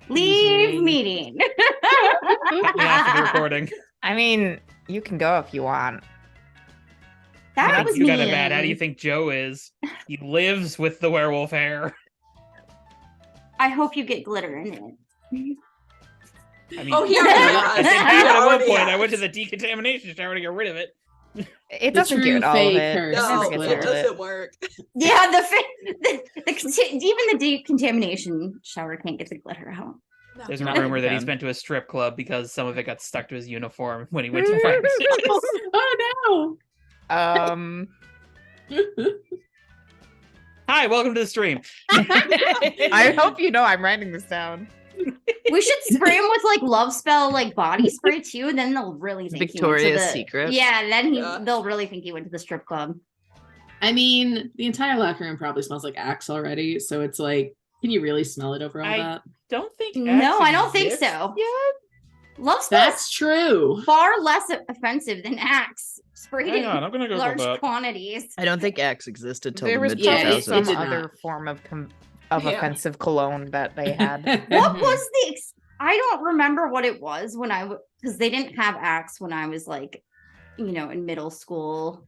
Leave meeting. After the recording. I mean, you can go if you want. That was You got it mean. bad. How do you think Joe is? He lives with the werewolf hair. I hope you get glitter in it. I mean, Oh, he already has. it He happened at one already point. I has. went to the decontamination shower to get rid of it. It The doesn't true get all of fake it. curse No, is It glitter. it doesn't work. Yeah, even the decontamination shower can't get the glitter out. No. There's a Not rumor that he's can. been to a strip club because some of it got stuck to his uniform when he went to practice. Oh Um, no! Hi, welcome to the stream. I hope you know I'm writing this down. We should spray him with like love spell, like body spray too, and then they'll really think Victoria's he went to the, Secret. Yeah, then Yeah. they'll really think he went to the strip club. I mean, the entire locker room probably smells like Axe already, so it's like, can you really smell it over all that? Don't think. No, Axe I don't think exists so. yet. Love spell is That's true. far less offensive than Axe sprayed Hang in on, I'm gonna go large with that. quantities. I don't think Axe existed till There the was mid Yeah, probably it 2000s. some did other not. form of Yeah. offensive cologne that they had. What was the? I don't remember what it was when because they didn't have Axe when I was like, in middle school.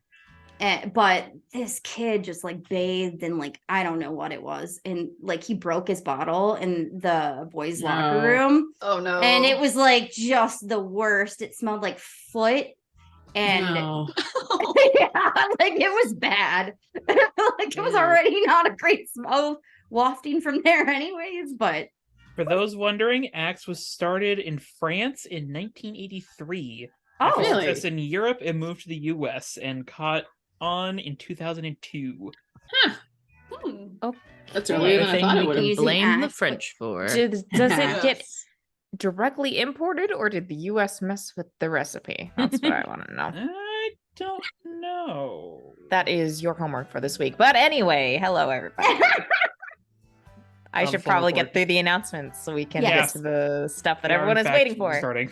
But this kid just like bathed in like I don't know what it was, and like he broke his bottle in the boys' locker No. room, Oh no. and it was like just the worst. It smelled like foot, and No. yeah, like it was bad. Like it was Yeah. already not a great smell wafting from there, anyways. But For those wondering, Axe was started in France in 1983. oh, Really? It's in Europe and moved to the US and caught on in 2002. hmm. That's earlier than I Everything thought it we would can have. Using blame the Axe, French for. Does it get Yes. directly imported, or did the U.S. mess with the recipe? That's what I want to know. I don't know. That is your homework for this week. But anyway, hello everybody. I The should full probably report. get through the announcements so we can Yes. get to the stuff that We are, everyone in is fact, waiting for. Starting.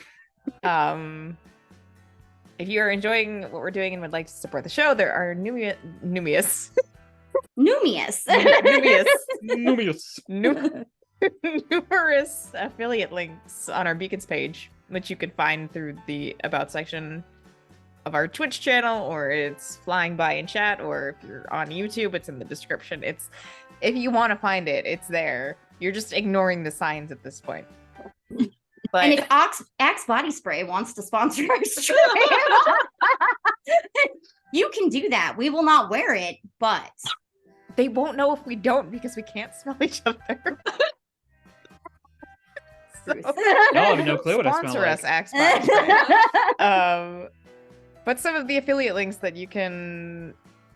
If you are enjoying what we're doing and would like to support the show, there are numerous Numius. Numius. numerous affiliate links on our Beacons page, which you can find through the About section of our Twitch channel, or it's flying by in chat, or if you're on YouTube, it's in the description. If you want to find it, it's there. You're just ignoring the signs at this point. But And if Axe Body Spray wants to sponsor our stream, you can do that. We will not wear it, but they won't know if we don't because we can't smell each other. So, Y'all have no clue what I smell sponsor like. us, Axe Body Spray. But some of the affiliate links that you can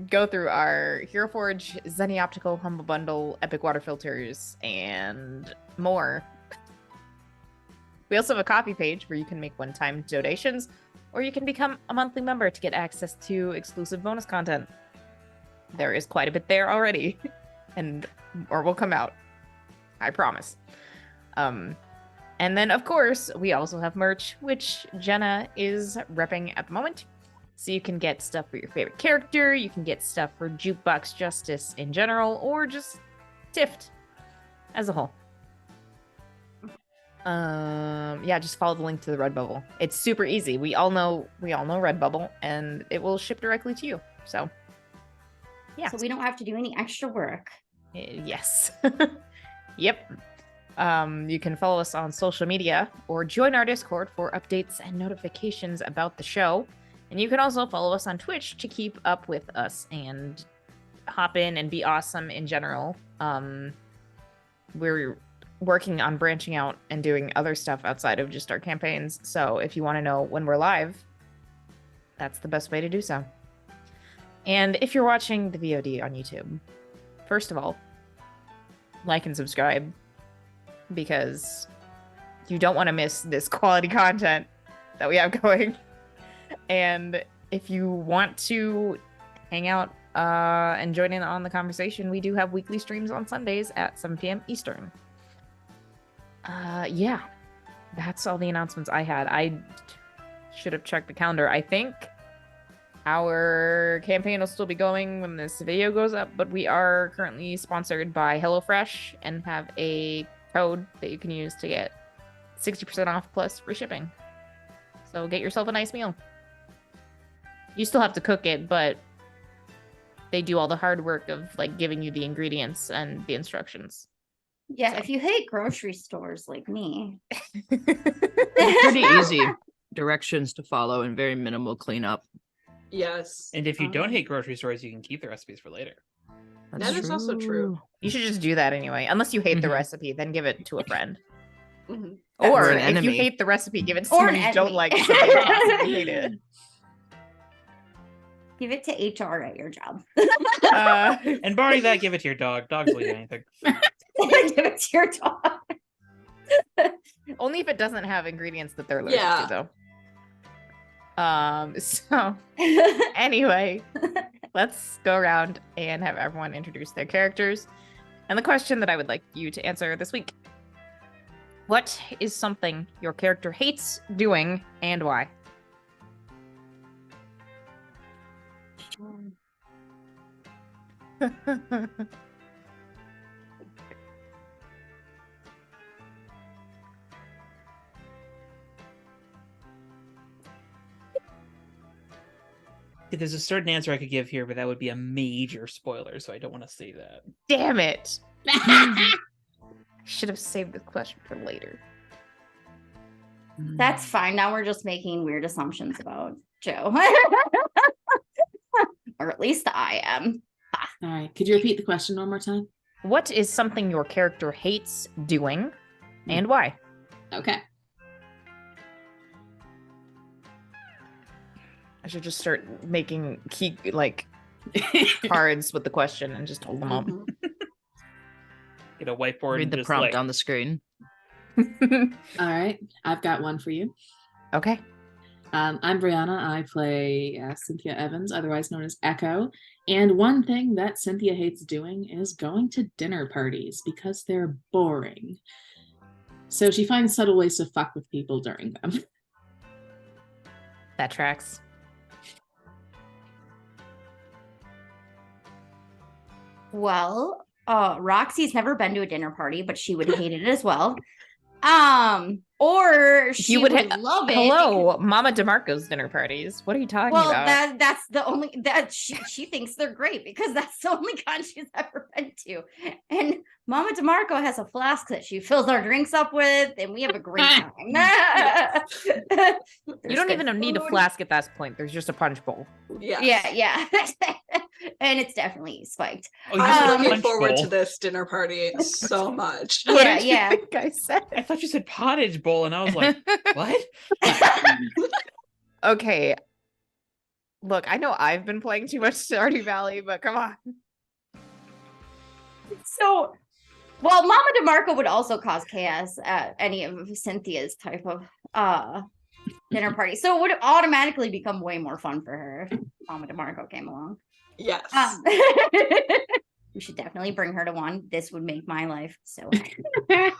go through are Hero Forge, Zenny Optical, Humble Bundle, Epic Water Filters, and more. We also have a coffee page where you can make one-time donations, or you can become a monthly member to get access to exclusive bonus content. There is quite a bit there already, or will come out. I promise. And then, of course, we also have merch, which Jenna is repping at the moment. So you can get stuff for your favorite character, you can get stuff for Jukebox Justice in general, or just Tift as a whole. Yeah, just follow the link to the Redbubble. It's super easy. We all know Redbubble, and it will ship directly to you. So, yeah. so we don't have to do any extra work. Yes. Yep. You can follow us on social media or join our Discord for updates and notifications about the show. And you can also follow us on Twitch to keep up with us and hop in and be awesome in general. We're working on branching out and doing other stuff outside of just our campaigns. So if you want to know when we're live, that's the best way to do so. And if you're watching the VOD on YouTube, first of all, like and subscribe, because you don't want to miss this quality content that we have going. And if you want to hang out and join in on the conversation, we do have weekly streams on Sundays at 7 p.m. Eastern. Yeah, that's all the announcements I had. I should have checked the calendar. I think our campaign will still be going when this video goes up, but we are currently sponsored by HelloFresh and have a code that you can use to get 60% off plus free shipping. So get yourself a nice meal. You still have to cook it, but they do all the hard work of like giving you the ingredients and the instructions. Yeah, if you hate grocery stores like me. Pretty easy directions to follow and very minimal cleanup. Yes. And if you don't hate grocery stores, you can keep the recipes for later. That is also true. You should just do that anyway. Unless you hate the Mhm. recipe, then give it to a friend. Mhm. Or Or an if you enemy. hate the recipe, give it to Or someone an you don't enemy. like so they possibly hate it. Give it to HR at your job. And barring that, give it to your dog. Dogs will eat anything. Give it to your dog. Only if it doesn't have ingredients that they're allergic Yeah. to, though. So anyway, let's go around and have everyone introduce their characters. And the question that I would like you to answer this week: what is something your character hates doing and why? There's a certain answer I could give here, but that would be a major spoiler, so I don't want to say that. Damn it! Should have saved the question for later. That's fine. Now we're just making weird assumptions about Joe. Or at least I am. All right. Could you repeat the question one more time? What is something your character hates doing and why? Okay. I should just start making key cards with the question and just hold them up. Mhm. Get a whiteboard Read and the just prompt like, on the screen. All right. I've got one for you. Okay. I'm Brianna. I play Cynthia Evans, otherwise known as Echo. And one thing that Cynthia hates doing is going to dinner parties because they're boring. So she finds subtle ways to fuck with people during them. That tracks. Well, Roxy's never been to a dinner party, but she would hate it as well. Or she You would would ha- love it. Hello, Mama DeMarco's dinner parties. What are you talking Well, about? that's the only that she thinks they're great because that's the only con she's ever been to. And Mama DeMarco has a flask that she fills our drinks up with, and we have a great time. You don't even need a flask at that point. There's just a punch bowl. Yes. Yeah. And it's definitely spiked. oh, you I'm said looking punch forward bowl. to this dinner party so much. What Yeah, did you yeah. think I said? I thought you said pottage bowl, and I was like, what? Okay. Look, I know I've been playing too much Stardew Valley, but come on. So, well, Mama DeMarco would also cause chaos at any of Cynthia's type of dinner party. So it would automatically become way more fun for her if Mama DeMarco came along. Yes. We should definitely bring her to one. This would make my life so happy.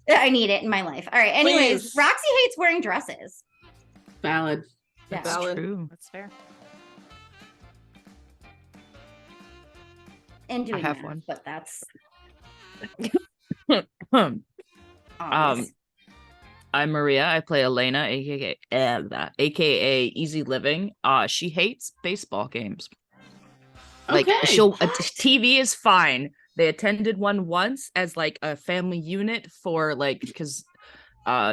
I need it in my life. All right. Anyways, Please. Roxy hates wearing dresses. Valid. Yeah. That's Valid. true. That's fair. And doing have math, one. but that's Um, obvious. I'm Maria. I play Elena, aka Easy Living. She hates baseball games. Like Okay. TV is fine. They attended one once as like a family unit for like because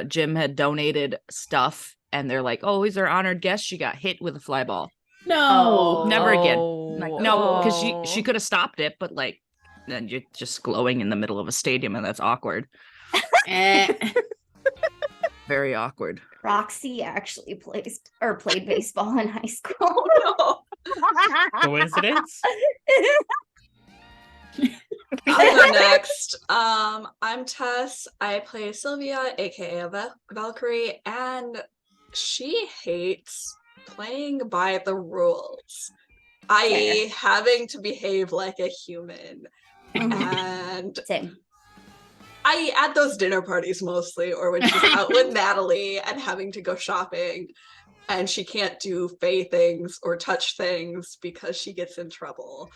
Jim had donated stuff and they're like, oh, he's our honored guest. She got hit with a fly ball. No. Never again. Oh. Like, no, because she could have stopped it, but like then you're just glowing in the middle of a stadium and that's awkward. Eh. Very awkward. Roxy actually played baseball in high school. No. Coincidence? I'll go next. I'm Tess. I play Sylvia, aka Valkyrie, and she hates playing by the rules, i.e., having to behave like a human. And Same. I at those dinner parties mostly, or when she's out with Natalie and having to go shopping, and she can't do Faye things or touch things because she gets in trouble.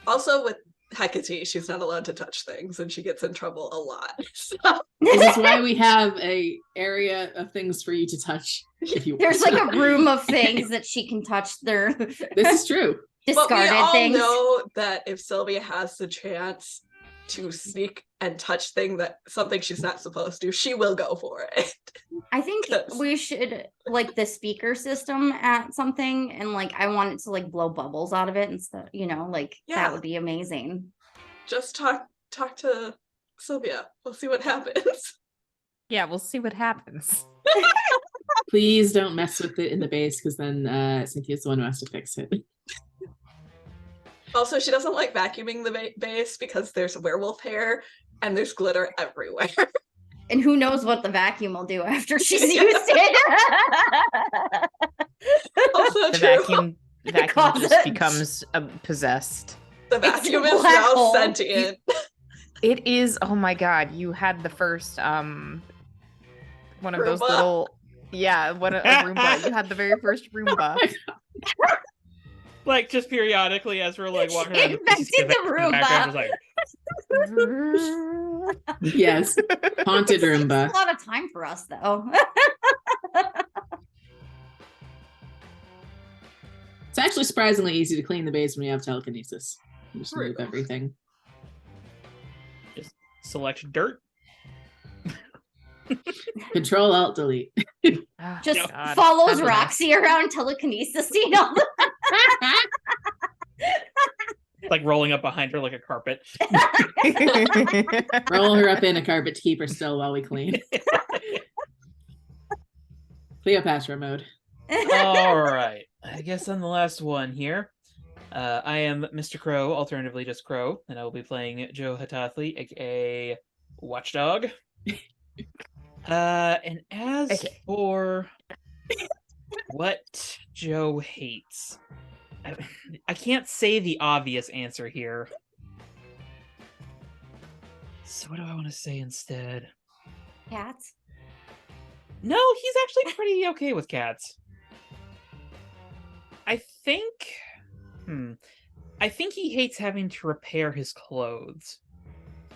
Also with Hecate, she's not allowed to touch things, and she gets in trouble a lot. So, This is why we have a area of things for you to touch if you want. There's like a room of things that she can touch. Their This is true. but we discarded all things. know that if Sylvia has the chance to sneak and touch something she's not supposed to, she will go for it. I think Yes. we should like the speaker system at something, and like I want it to like blow bubbles out of it and stuff. Like Yeah. that would be amazing. Just talk to Sylvia. We'll see what happens. Yeah, we'll see what happens. Please don't mess with it in the base, because then Cynthia's the one who has to fix it. Also, she doesn't like vacuuming the base because there's werewolf hair and there's glitter everywhere. And who knows what the vacuum will do after she's used it. Also The true. vacuum Closet. just becomes possessed. The It's a vacuum is black now hole. sentient. It is. Oh my god! You had the first one of those Roomba? little. Yeah, a Roomba. You had the very first Roomba. Like just periodically as we're like walking around, Invented you see the in background, Roomba. just like, Yes. Haunted It's Roomba. a lot of time for us though. It's actually surprisingly easy to clean the base when you have telekinesis. You just move True. everything. select dirt. Control Alt Delete. Oh, Just God. follows Fabulous. Roxy around telekinesis, Like rolling up behind her like a carpet. Roll her up in a carpet to keep her still while we clean. Cleopatra mode. All right. I guess I'm the last one here. I am Mr. Crow, alternatively just Crow, and I will be playing Joe Hatathli, aka Watchdog. And as Okay. for what Joe hates, I can't say the obvious answer here. So what do I want to say instead? Cats. No, he's actually pretty okay with cats. I think he hates having to repair his clothes.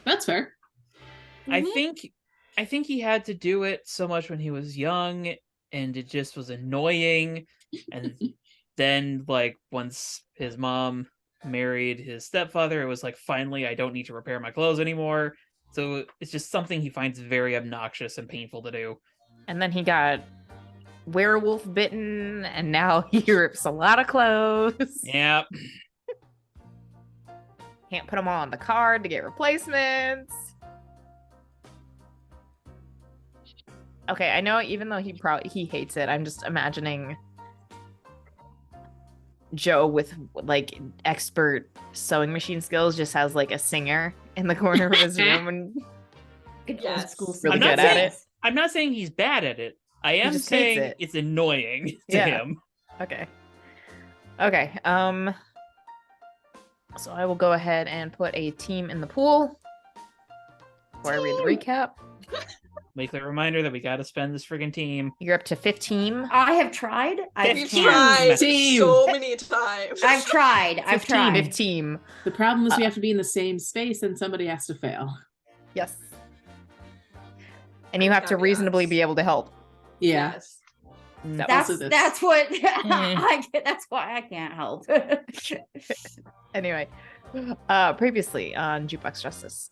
That's fair. I think he had to do it so much when he was young and it just was annoying. And then like once his mom married his stepfather, it was like finally I don't need to repair my clothes anymore. So it's just something he finds very obnoxious and painful to do. And then he got werewolf bitten, and now he rips a lot of clothes. Yeah. Can't put them all on the card to get replacements. Okay, I know even though he hates it, I'm just imagining Joe with like expert sewing machine skills just has like a singer in the corner of his room and Good old Yes. school. Really I'm good not at saying, it. I'm not saying he's bad at it. I am just hates saying it. it's annoying to Yeah. him. Okay. Okay. So I will go ahead and put a team in the pool before I read the recap. Make the reminder that we got to spend this friggin' team. You're up to 15. I have tried. I We've Team. tried Team. so many times. I've tried. I've 15. tried. 15. The problem is we have to be in the same space and somebody has to fail. Yes. And you have to Caveats. reasonably be able to help. Yeah. Yes. No. That's Also this. that's what that's why I can't help. Anyway, previously on Jukebox Justice,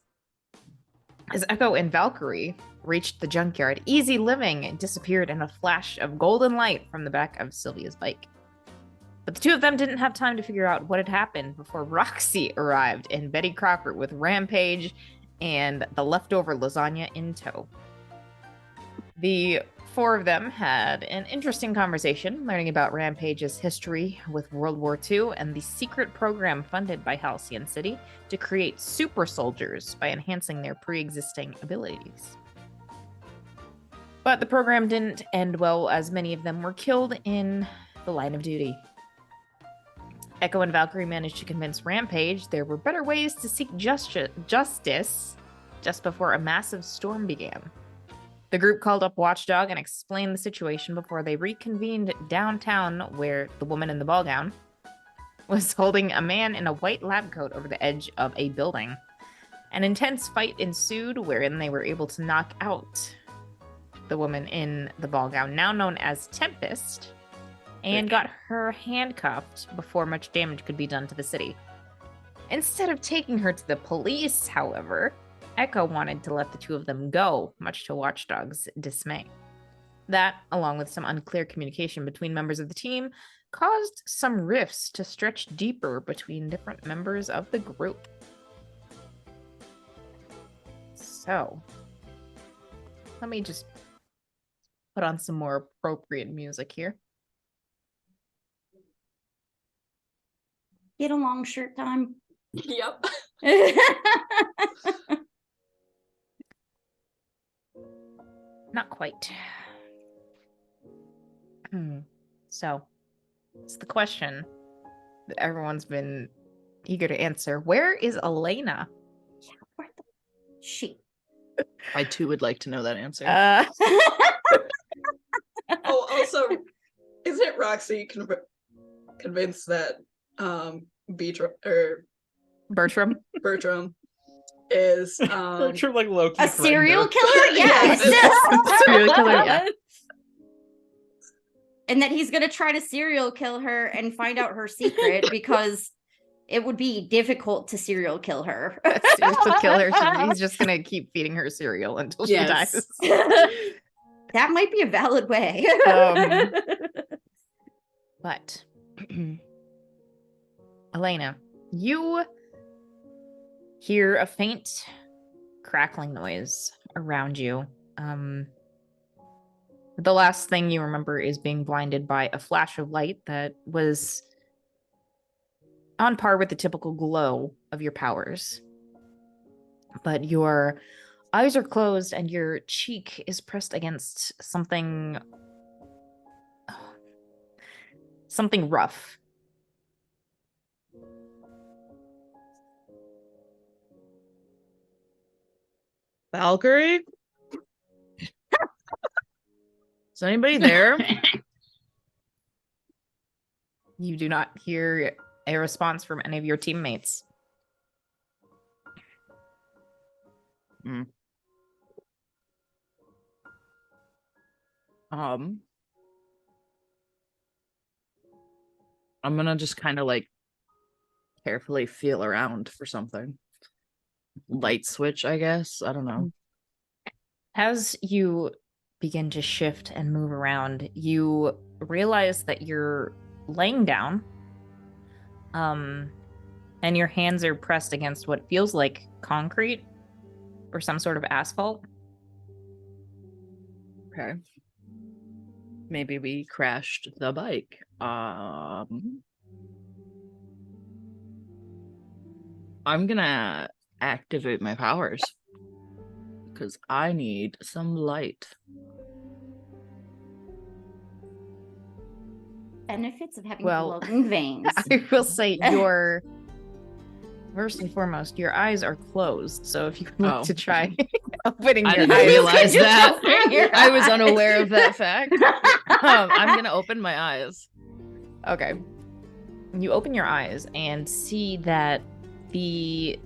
as Echo and Valkyrie reached the junkyard, Easy Living disappeared in a flash of golden light from the back of Sylvia's bike. But the two of them didn't have time to figure out what had happened before Roxy arrived and Betty Crocker with Rampage and the leftover lasagna in tow. The four of them had an interesting conversation, learning about Rampage's history with World War II and the secret program funded by Halcyon City to create super soldiers by enhancing their pre-existing abilities. But the program didn't end well, as many of them were killed in the line of duty. Echo and Valkyrie managed to convince Rampage there were better ways to seek justice just before a massive storm began. The group called up Watchdog and explained the situation before they reconvened downtown where the woman in the ball gown was holding a man in a white lab coat over the edge of a building. An intense fight ensued wherein they were able to knock out the woman in the ball gown, now known as Tempest, and got her handcuffed before much damage could be done to the city. Instead of taking her to the police, however, Echo wanted to let the two of them go, much to Watchdog's dismay. That, along with some unclear communication between members of the team, caused some rifts to stretch deeper between different members of the group. So, let me just put on some more appropriate music here. Get a long shirt time. Yep. Not quite. So, it's the question that everyone's been eager to answer. Where is Elena? Where the she? I too would like to know that answer. Oh, also, isn't Roxy convinced that Bertram? Bertram is Bertram, like Loki. A serial killer? Yes. Yes. Serial killer, yeah. And that he's going to try to serial kill her and find out her secret because it would be difficult to serial kill her. Serial killer. He's just going to keep feeding her cereal until she dies. That might be a valid way. But Elena, you hear a faint crackling noise around you. The last thing you remember is being blinded by a flash of light that was on par with the typical glow of your powers. But your eyes are closed and your cheek is pressed against something rough. Valkyrie? Is anybody there? You do not hear a response from any of your teammates. I'm gonna just kind of like carefully feel around for something. Light switch, I guess. I don't know. As you begin to shift and move around, you realize that you're laying down, and your hands are pressed against what feels like concrete or some sort of asphalt. Okay. Maybe we crashed the bike. I'm gonna activate my powers because I need some light. Benefits of having Well, glowing veins. I will say first and foremost, your eyes are closed. So if you want to try opening I your didn't eyes, realize Just that. open your I was eyes. unaware of that fact. I'm gonna open my eyes. Okay. You open your eyes and see that the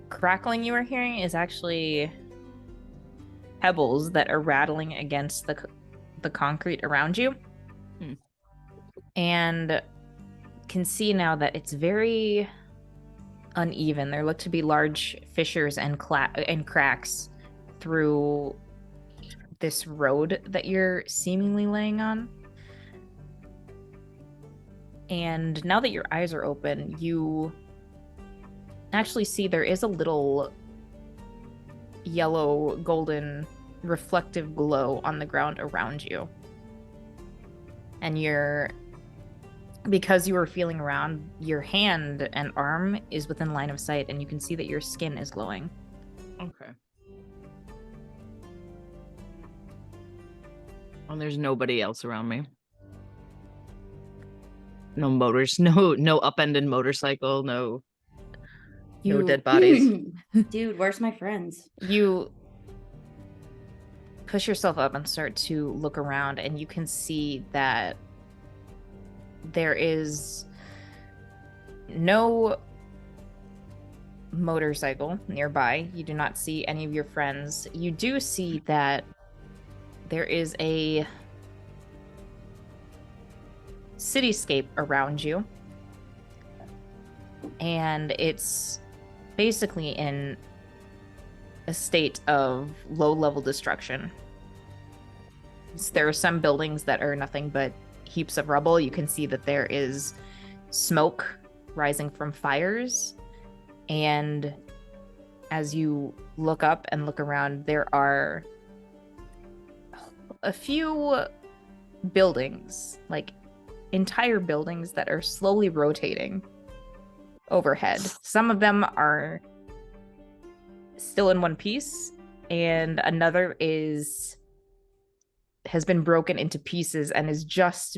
crackling you are hearing is actually pebbles that are rattling against the concrete around you. And can see now that it's very uneven. There look to be large fissures and cracks through this road that you're seemingly laying on. And now that your eyes are open, you actually see there is a little yellow, golden, reflective glow on the ground around you. And because you were feeling around, your hand and arm is within line of sight, and you can see that your skin is glowing. Okay. And there's nobody else around me. No motors, no upended motorcycle, no dead bodies. Dude, where's my friends? You push yourself up and start to look around, and you can see that there is No motorcycle nearby. You do not see any of your friends. You do see that there is a cityscape around you, and it's basically in a state of low-level destruction. There are some buildings that are nothing but heaps of rubble. You can see that there is smoke rising from fires, and as you look up and look around, there are a few buildings, like entire buildings, that are slowly rotating overhead. Some of them are still in one piece, and another has been broken into pieces and is just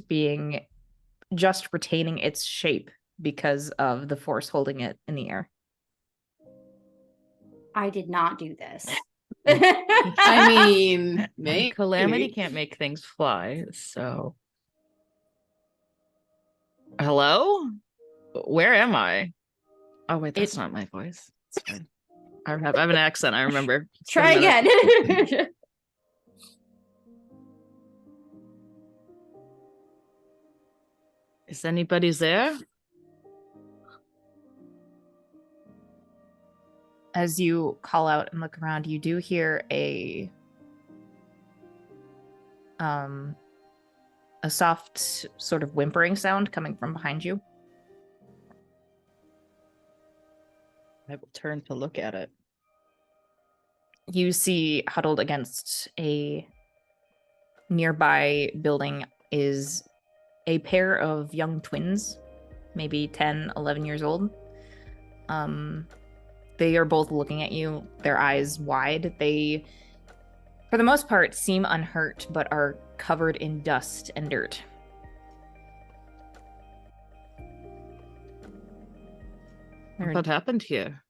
retaining its shape because of the force holding it in the air. I did not do this. I mean, maybe. Calamity can't make things fly, so. Hello? Where am I? Oh wait, that's not my voice. It's fine. I have an accent, I remember. It's been a Try minute. again. Is anybody there? As you call out and look around, you do hear a soft sort of whimpering sound coming from behind you. I will turn to look at it. You see huddled against a nearby building is a pair of young twins, maybe 10, 11 years old. They are both looking at you, their eyes wide. They, for the most part, seem unhurt, but are covered in dust and dirt. What happened here?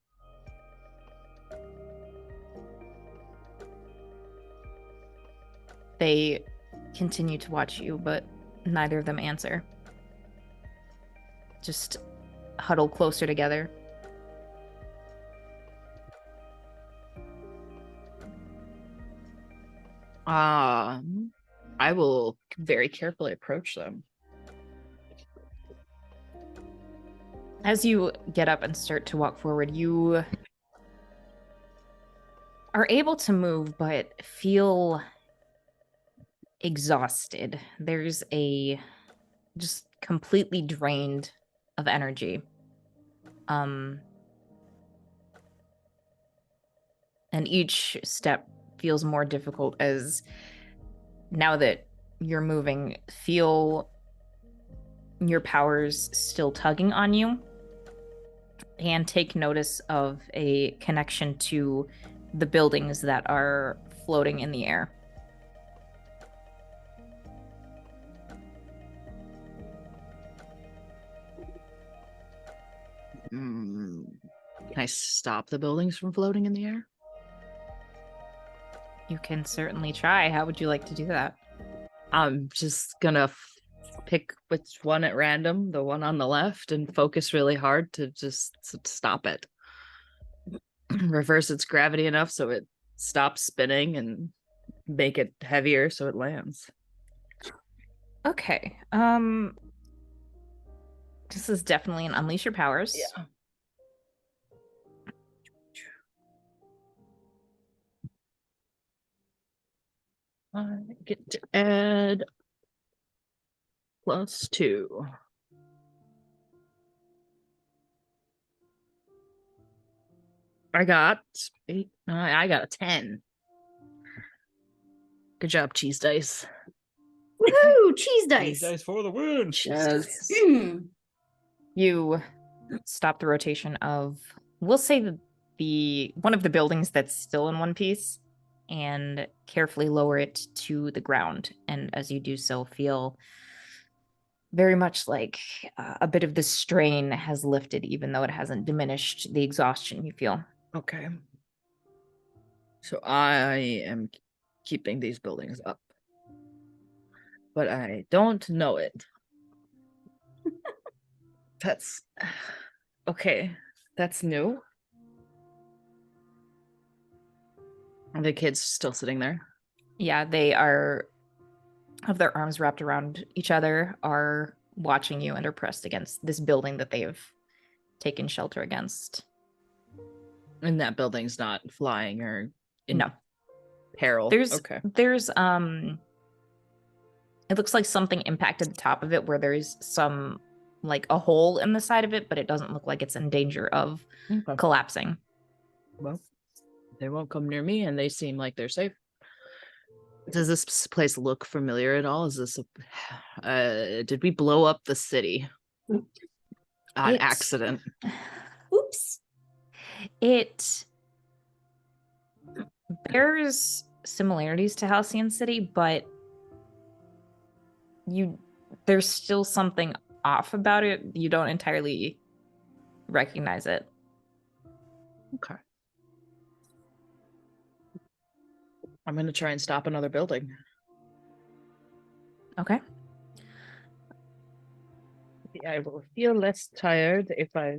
They continue to watch you, but neither of them answer. Just huddle closer together. I will very carefully approach them. As you get up and start to walk forward, you are able to move, but feel exhausted. There's just completely drained of energy. And each step feels more difficult as now that you're moving, feel your powers still tugging on you, and take notice of a connection to the buildings that are floating in the air. Can I stop the buildings from floating in the air? You can certainly try. How would you like to do that? I'm just gonna pick which one at random, the one on the left, and focus really hard to just stop it. Reverse its gravity enough so it stops spinning and make it heavier so it lands. Okay. This is definitely an unleash your powers. Yeah. I get to add +2. I got 8. I got a 10. Good job, cheese dice. Woohoo! Cheese dice. Cheese dice for the win. Yes. You stop the rotation of, we'll say, the one of the buildings that's still in one piece, and carefully lower it to the ground. And as you do so, feel very much like a bit of the strain has lifted, even though it hasn't diminished the exhaustion you feel. Okay. So I am keeping these buildings up. But I don't know it. That's Okay, that's new. Are the kids still sitting there? Yeah, they are have their arms wrapped around each other, are watching you and are pressed against this building that they've taken shelter against. And that building's not flying or in No. peril. There's Okay. It looks like something impacted the top of it where there's some like a hole in the side of it, but it doesn't look like it's in danger of Okay. collapsing. Well, they won't come near me and they seem like they're safe. Does this place look familiar at all? Is this did we blow up the city on accident? Oops. It bears similarities to Halcyon City, but there's still something off about it. You don't entirely recognize it. Okay. I'm gonna try and stop another building. Okay. I will feel less tired if I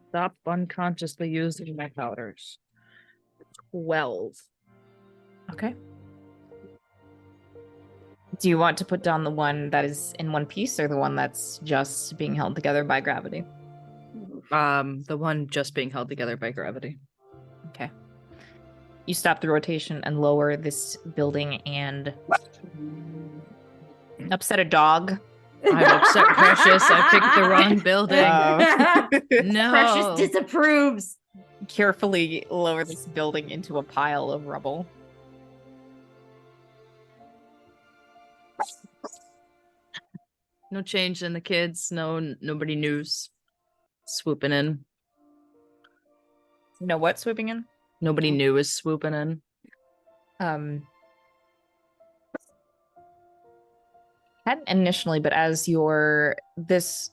stop unconsciously using my powders. 12. Okay. Do you want to put down the one that is in one piece or the one that's just being held together by gravity? The one just being held together by gravity. Okay. You stop the rotation and lower this building and upset a dog. I'm upset, Precious. I picked the wrong building. No. Precious disapproves. Carefully lower this building into a pile of rubble. No change in the kids. Nobody news. Swooping in. No what swooping in? Nobody new is swooping in. Hadn't initially, but as this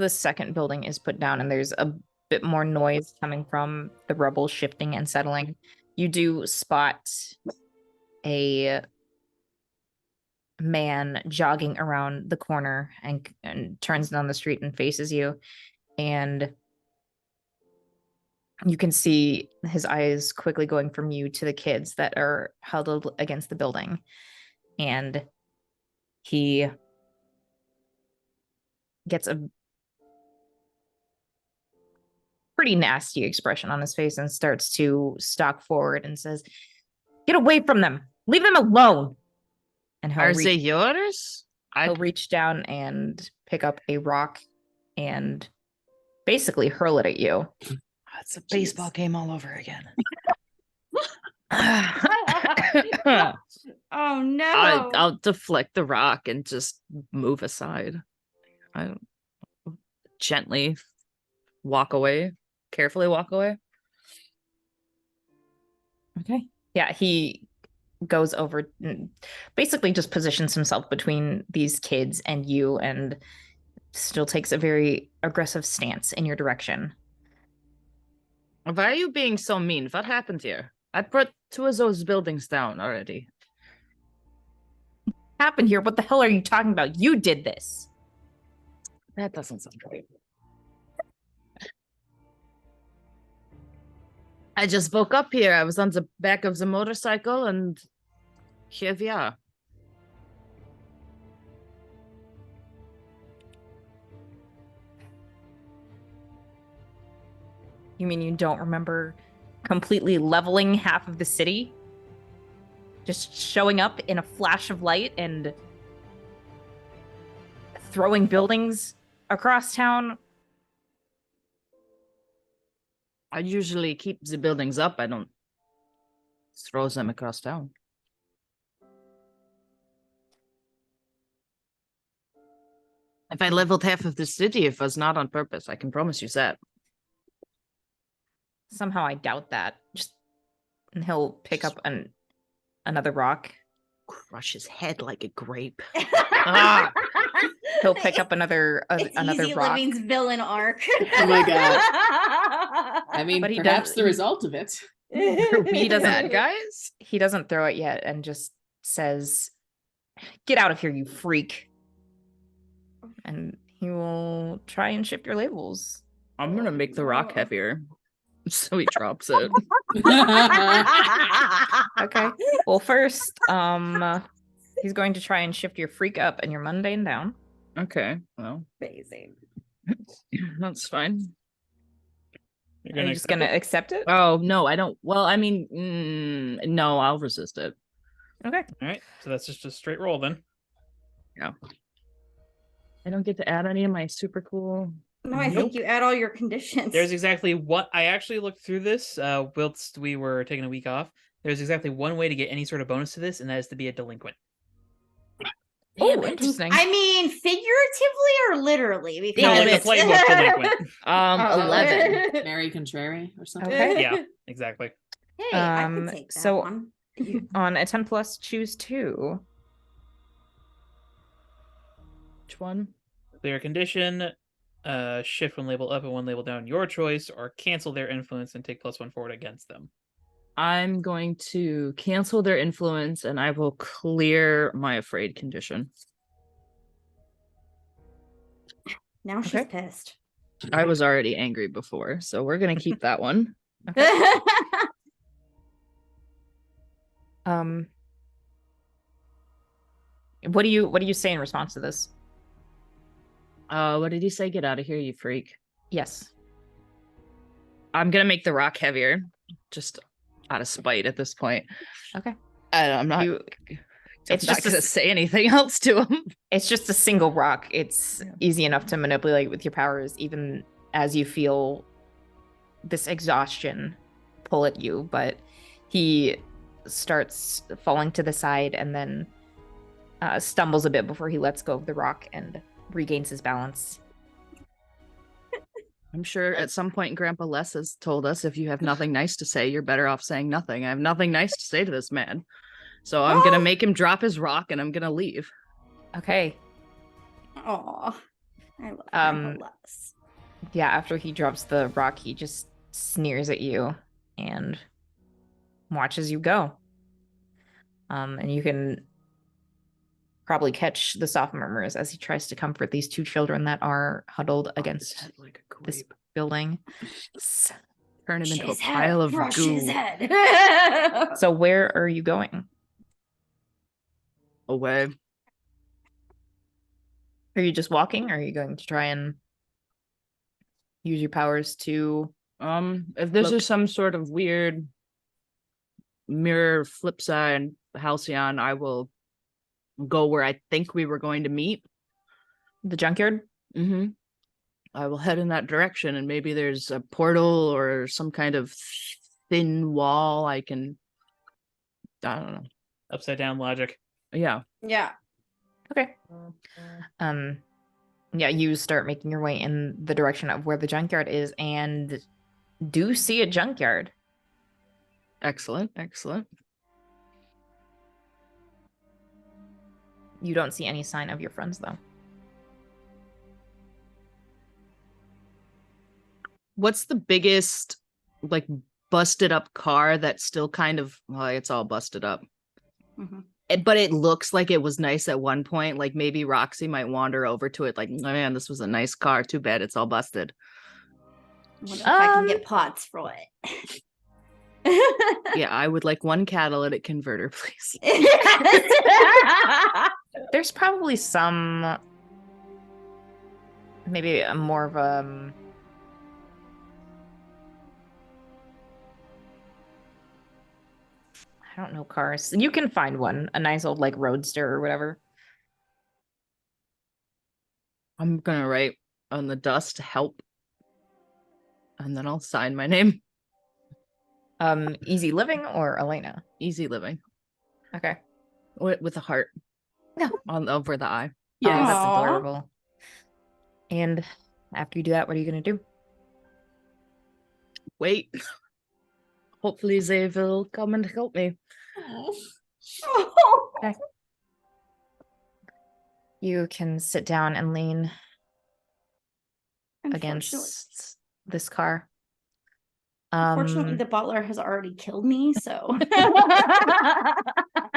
second building is put down and there's a bit more noise coming from the rubble shifting and settling, you do spot a man jogging around the corner and turns down the street and faces you, and you can see his eyes quickly going from you to the kids that are huddled against the building, and he gets a pretty nasty expression on his face and starts to stalk forward and says, "Get away from them! Leave them alone!" And Are they yours? he'll reach down and pick up a rock and basically hurl it at you. It's a baseball game all over again. Oh no. I'll deflect the rock and just move aside. I gently walk away, carefully walk away. Okay. Yeah, he goes over, basically just positions himself between these kids and you, and still takes a very aggressive stance in your direction. Why are you being so mean? What happened here? I brought 2 of those buildings down already. Happened here? What the hell are you talking about? You did this. That doesn't sound right. I just woke up here. I was on the back of the motorcycle and here we are. You mean you don't remember completely leveling half of the city? Just showing up in a flash of light and throwing buildings across town? I usually keep the buildings up. I don't throw them across town. If I leveled half of the city, it was not on purpose. I can promise you that. Somehow I doubt that. And he'll pick up another rock. Crush his head like a grape. He'll pick up another another Easy rock. Living's villain arc. Oh my god. I mean, But he perhaps does- the result of it. He doesn't, Bad guys. He doesn't throw it yet and just says, "Get out of here, you freak." And he will try and shift your labels. I'm gonna make the rock heavier, so he drops it. Okay. Well, first, he's going to try and shift your freak up and your mundane down. Okay, well, Amazing. that's fine. You're Are gonna you just accept gonna it? accept it? Oh no, I don't. Well, I mean, no, I'll resist it. Okay. All right, so that's just a straight roll then. I don't get to add any of my super cool. No, I Nope. think you add all your conditions. There's exactly what I actually looked through this whilst we were taking a week off. There's exactly one way to get any sort of bonus to this, and that is to be a delinquent. Oh, interesting. I mean, figuratively or literally? Because No, like the playbook delinquent. 11. Mary Contrary or something. Okay. Yeah, exactly. Hey, I can take that so- one. On a 10 plus, choose 2. Which one? Their condition, shift one label up and one label down, your choice, or cancel their influence and take +1 forward against them. I'm going to cancel their influence, and I will clear my afraid condition. Now she's Okay. pissed. I was already angry before, so we're gonna keep that one. What do you say in response to this? What did he say? Get out of here, you freak. Yes. I'm gonna make the rock heavier, just out of spite at this point. Okay. I'm not. You- I'm it's not just a gonna s- say anything else to him. It's just a single rock. It's easy enough to manipulate with your powers, even as you feel this exhaustion pull at you. But he starts falling to the side and then stumbles a bit before he lets go of the rock and regains his balance. I'm sure at some point Grandpa Les has told us if you have nothing nice to say, you're better off saying nothing. I have nothing nice to say to this man. So I'm gonna make him drop his rock and I'm gonna leave. Okay. Aw. I love Grandpa Les. Yeah, after he drops the rock, he just sneers at you and watches you go. And you can probably catch the soft murmurs as he tries to comfort these 2 children that are huddled against like a this building. Turn him into a His head, pile of crush goo. his head. So where are you going? Away. Are you just walking, or are you going to try and use your powers to... If this Look. is some sort of weird mirror flip side halcyon, I will go where I think we were going to meet. the junkyard? Mm-hmm. I will head in that direction, and maybe there's a portal or some kind of thin wall I can. I don't know. Upside down logic. Yeah. Yeah. Okay. Yeah, you start making your way in the direction of where the junkyard is and do see a junkyard. Excellent. Excellent. You don't see any sign of your friends, though. What's the biggest, like, busted up car that's still kind of, well, it's all busted up. Mhm. But it looks like it was nice at one point. Like maybe Roxy might wander over to it like, oh man, this was a nice car. Too bad it's all busted. What if I can get pots for it? Yeah, I would like 1 catalytic converter, please. There's probably some, maybe a more of a I don't know cars. You can find one, a nice old like roadster or whatever. I'm gonna write on the dust help. And then I'll sign my name. Easy Living or Elena? Easy living. Okay. With a heart. No. On over the eye. Yeah, Yes. that's Aw. adorable. And after you do that, what are you gonna do? Wait. Hopefully they will come and help me. Okay. You can sit down and lean Unfortunately, against this car. unfortunately, the butler has already killed me, so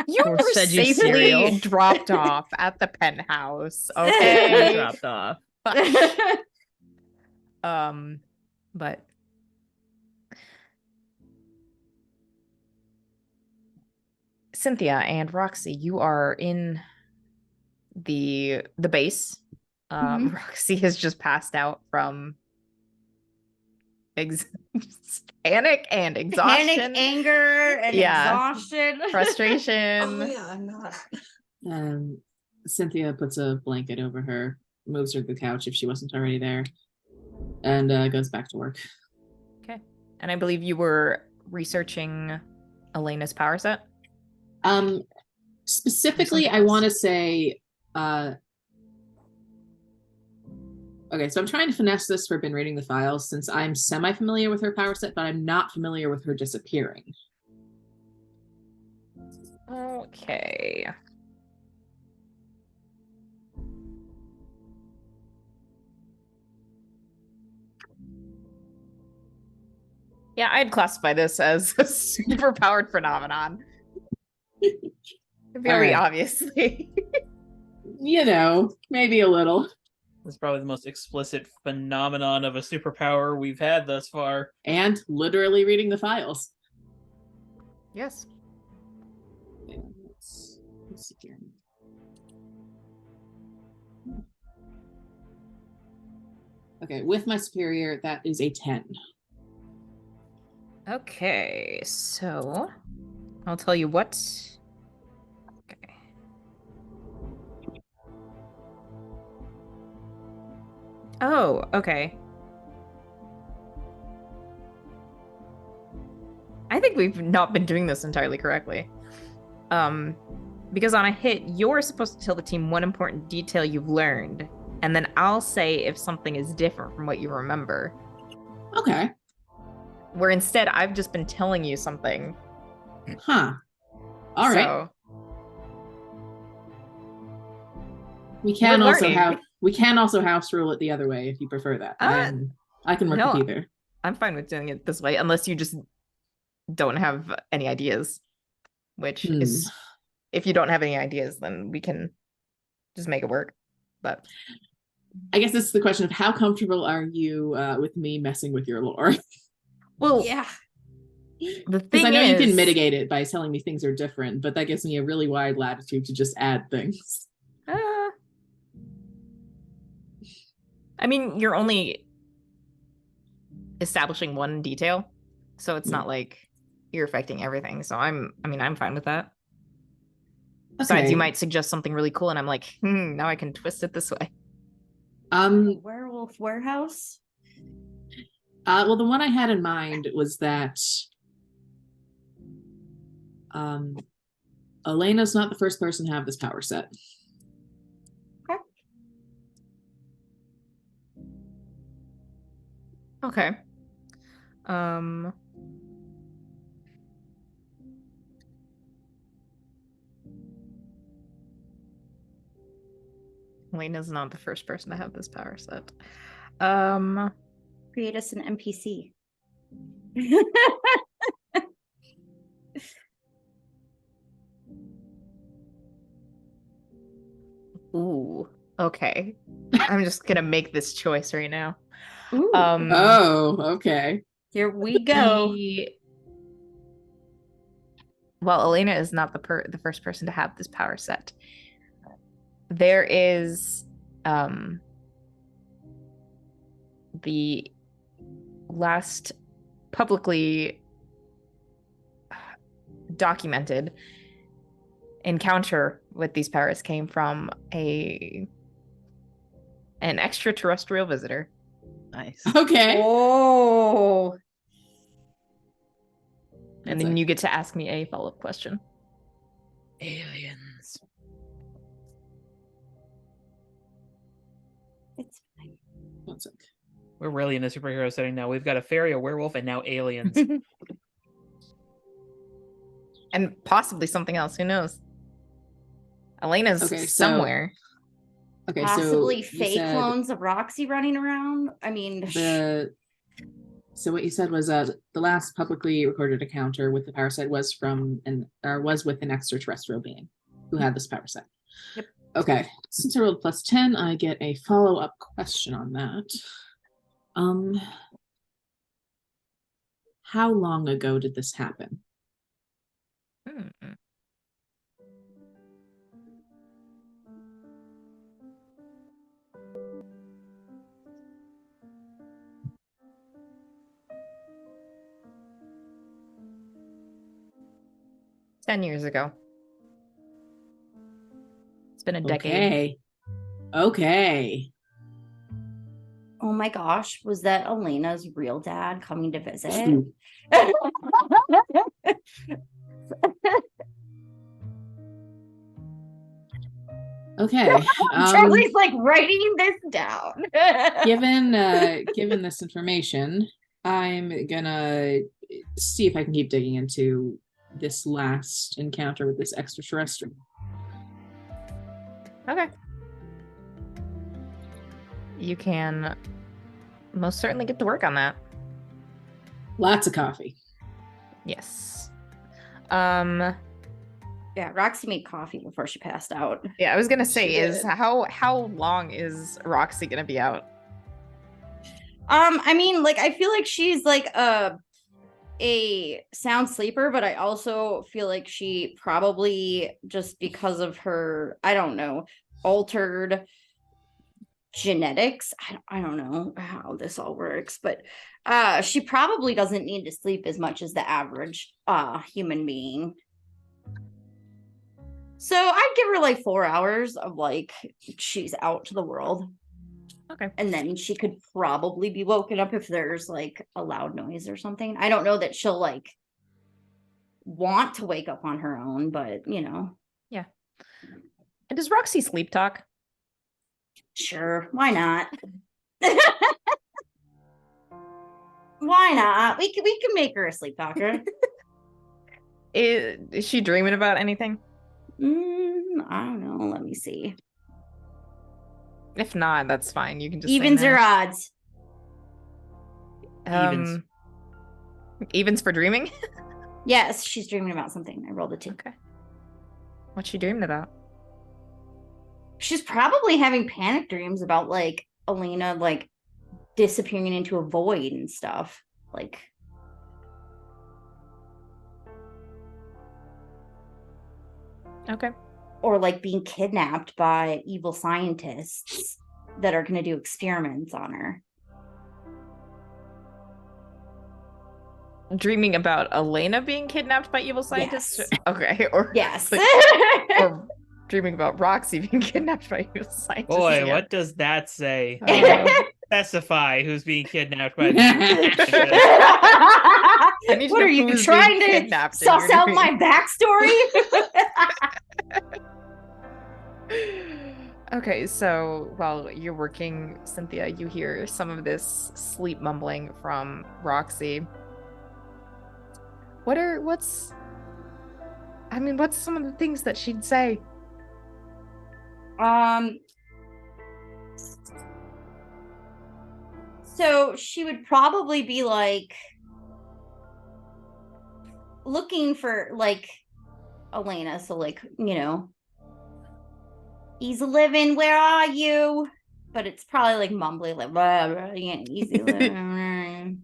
You Or were fed you safely cereal. dropped off at the penthouse. I Okay. dropped off. But Cynthia and Roxy, you are in the base. Mhm. Roxy has just passed out from panic and exhaustion. Panic, anger, and Yeah. exhaustion. Frustration. Oh yeah, I'm not. Cynthia puts a blanket over her, moves her to the couch if she wasn't already there, and goes back to work. Okay. And I believe you were researching Elena's power set. Specifically, I want to say, okay, so I'm trying to finesse this for been reading the files since I'm semi-familiar with her power set, but I'm not familiar with her disappearing. Okay. Yeah, I'd classify this as a superpowered phenomenon. Very All right. obviously. You know, maybe a little. It's probably the most explicit phenomenon of a superpower we've had thus far. And literally reading the files. Yes. Yeah, let's see here. Okay, with my superior, that is a 10. Okay, so I'll tell you what. Okay. Oh, okay. I think we've not been doing this entirely correctly. Because on a hit, you're supposed to tell the team one important detail you've learned, and then I'll say if something is different from what you remember. Okay. Where instead, I've just been telling you something. Huh. All right. So, We can we're also learning. have house rule it the other way if you prefer that. I can work no. with either. I'm fine with doing it this way, unless you just don't have any ideas. Which is, if you don't have any ideas, then we can just make it work. But I guess this is the question of how comfortable are you with me messing with your lore? well, Yeah. the Because thing I know is, you can mitigate it by telling me things are different, but that gives me a really wide latitude to just add things. I mean, you're only establishing one detail, so it's not like you're affecting everything. So I'm fine with that. Besides, Okay. you might suggest something really cool, and I'm like, now I can twist it this way. Werewolf warehouse. Well, the one I had in mind was that Elena's not the first person to have this power set. Okay. Elena's not the first person to have this power set. Create us an NPC. Ooh. Okay. I'm just gonna make this choice right now. Ooh. Oh, okay. Here we go. Well, Elena is not the first person to have this power set. There is the last publicly documented encounter with these powers came from an extraterrestrial visitor. Nice. Okay. Oh. And then you get to ask me a follow-up question. Aliens. It's fine. One sec. We're really in a superhero setting now. We've got a fairy, a werewolf, and now aliens. And possibly something else. Who knows? Elena's somewhere. Okay, Possibly so fake clones of Roxy running around. I mean, so what you said was the last publicly recorded encounter with the power set was with an extraterrestrial being who had this power set. Yep. Okay, since I rolled +10, I get a follow-up question on that. How long ago did this happen? Hmm. 10 years ago. It's been a decade. Okay. Oh my gosh, was that Elena's real dad coming to visit? Okay. Charlie's like writing this down. Given this information, I'm gonna see if I can keep digging into this last encounter with this extraterrestrial. Okay. You can most certainly get to work on that. Lots of coffee. Yes. Yeah, Roxy made coffee before she passed out. Yeah, I was gonna say, She is did. how long is Roxy gonna be out? I mean, like, I feel like she's like a sound sleeper, but I also feel like she probably, just because of her, I don't know, altered genetics. I don't know how this all works, but she probably doesn't need to sleep as much as the average human being. So I'd give her like 4 hours of like she's out to the world. Okay. And then she could probably be woken up if there's like a loud noise or something. I don't know that she'll like want to wake up on her own, but you know. Yeah. And does Roxy sleep talk? Sure, why not? Why not? We can make her a sleep talker. Is she dreaming about anything? I don't know. Let me see. If not, that's fine. You can just say Evens no. or odds? Evens. Evens for dreaming? Yes, she's dreaming about something. I rolled a 2. Okay. What's she dreaming about? She's probably having panic dreams about like Elena like disappearing into a void and stuff. Like, Okay. or like being kidnapped by evil scientists that are going to do experiments on her. Dreaming about Elena being kidnapped by evil scientists? Yes. Okay. Or Yes. or dreaming about Roxy being kidnapped by evil scientists. Boy, Yeah. what does that say? Oh. Specify who's being kidnapped by. What need to know are you who's trying being to kidnapped in suss your out dream. my backstory? Okay, so while you're working, Cynthia, you hear some of this sleep mumbling from Roxy. What's some of the things that she'd say? So she would probably be like looking for like Elena. So like, you know, easy living, where are you? But it's probably like mumbly, like blah, blah, yeah, easy living.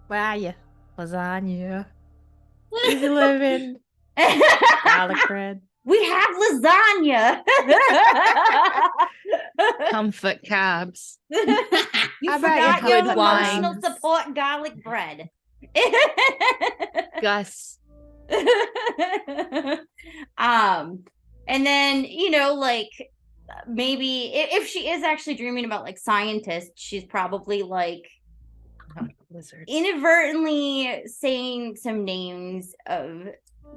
Where are you? Lasagna. Easy living. Garlic bread. We have lasagna. Comfort cabs. You How about forgot your your good emotional wines? support garlic bread. Gus. And then, you know, like maybe if she is actually dreaming about like scientists, she's probably like Lizards. inadvertently saying some names of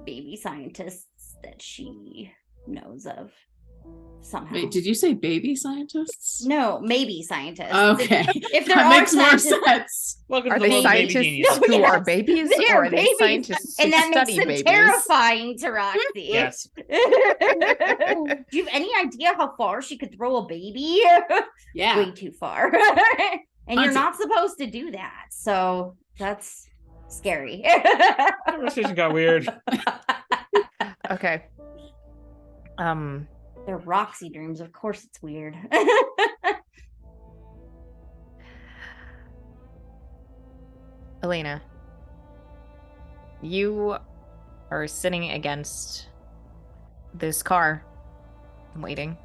baby scientists that she knows of somehow. Wait, did you say baby scientists? No, maybe scientists. Okay. If there that are makes more scientists- sense. Welcome Are to the they world of baby scientists genius. No, who are yes, babies, they or are are they babies, scientists who and that makes study them babies? terrifying to Roxy. Yes. Do you have any idea how far she could throw a baby? Yeah. Way too far. And you're not supposed to do that. So that's scary. Conversation got weird. Okay. They're Roxy dreams. Of course it's weird. Elena, you are sitting against this car, waiting,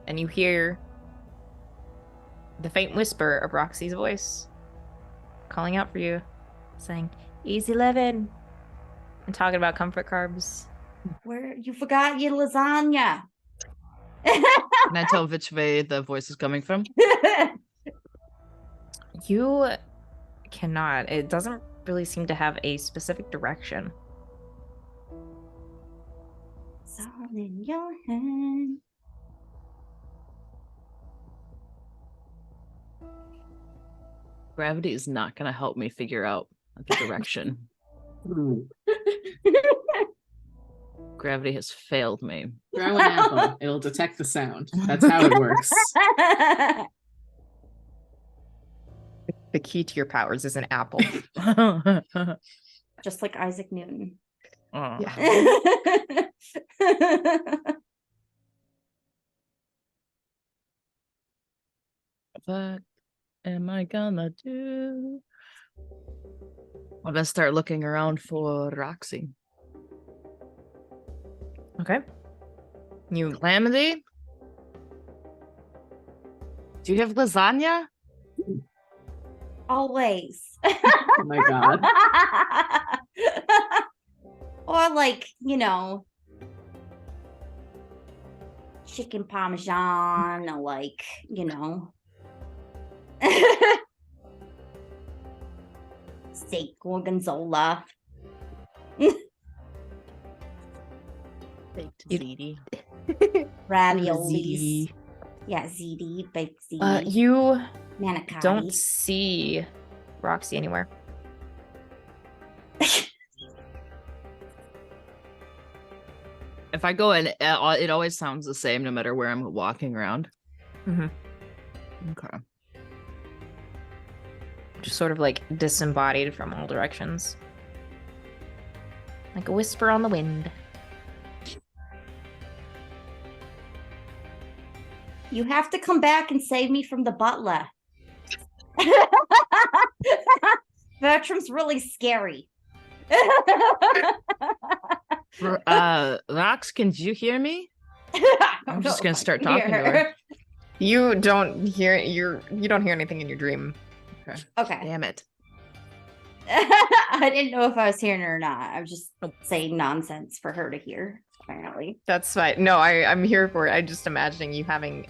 and you hear the faint whisper of Roxy's voice calling out for you, saying, Easy living, and talking about comfort carbs. Where you forgot your lasagna. Can I tell which way the voice is coming from? You cannot. It doesn't really seem to have a specific direction. It's all in your hand. Gravity is not going to help me figure out the direction. Gravity has failed me. Throw an apple. It'll detect the sound. That's how it works. The key to your powers is an apple. Just like Isaac Newton. What am I gonna do? I'm gonna start looking around for Roxy. Okay. You Calamity? Do you have lasagna? Always. Oh my god. Or like, chicken parmesan, or like, steak gorgonzola. Baked ziti. Raviolis. Yeah, ziti, baked ziti. you Manicotti. don't see Roxy anywhere. If I go in, it always sounds the same no matter where I'm walking around. Mhm. Okay. Just sort of like disembodied from all directions. Like a whisper on the wind. You have to come back and save me from the butler. Bertram's really scary. Rox, can you hear me? I'm just gonna start talking to her. You don't hear anything in your dream. Okay. Damn it. I didn't know if I was hearing her or not. I was just saying nonsense for her to hear, apparently. That's fine. No, I'm here for it. I'm just imagining you having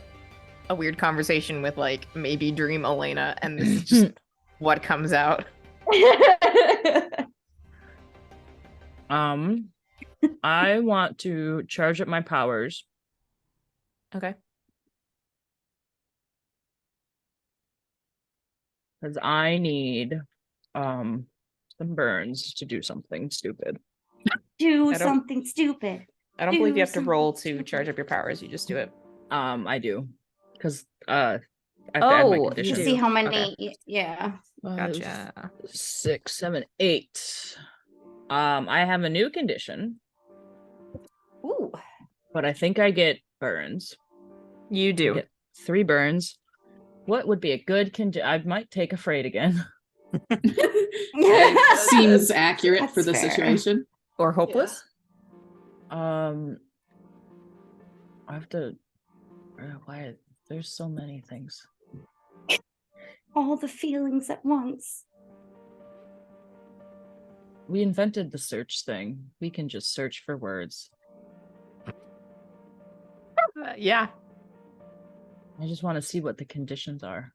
a weird conversation with like maybe Dream Elena, and this is just what comes out. I want to charge up my powers. Okay. Because I need some burns to do something stupid. Do I don't- something stupid. I don't believe you have to Do roll to something charge up your powers. You just do it. I do. Because I have to add my Oh, you To condition. see how many. Okay. Yeah. Gotcha. 6, 7, 8. I have a new condition, Ooh. but I think I get burns. You I do. get 3 burns. What would be a good condition? I might take afraid again. Seems accurate That's for the fair. situation. Or hopeless. I have to. Why? There's so many things. All the feelings at once. We invented the search thing. We can just search for words. Yeah. I just want to see what the conditions are.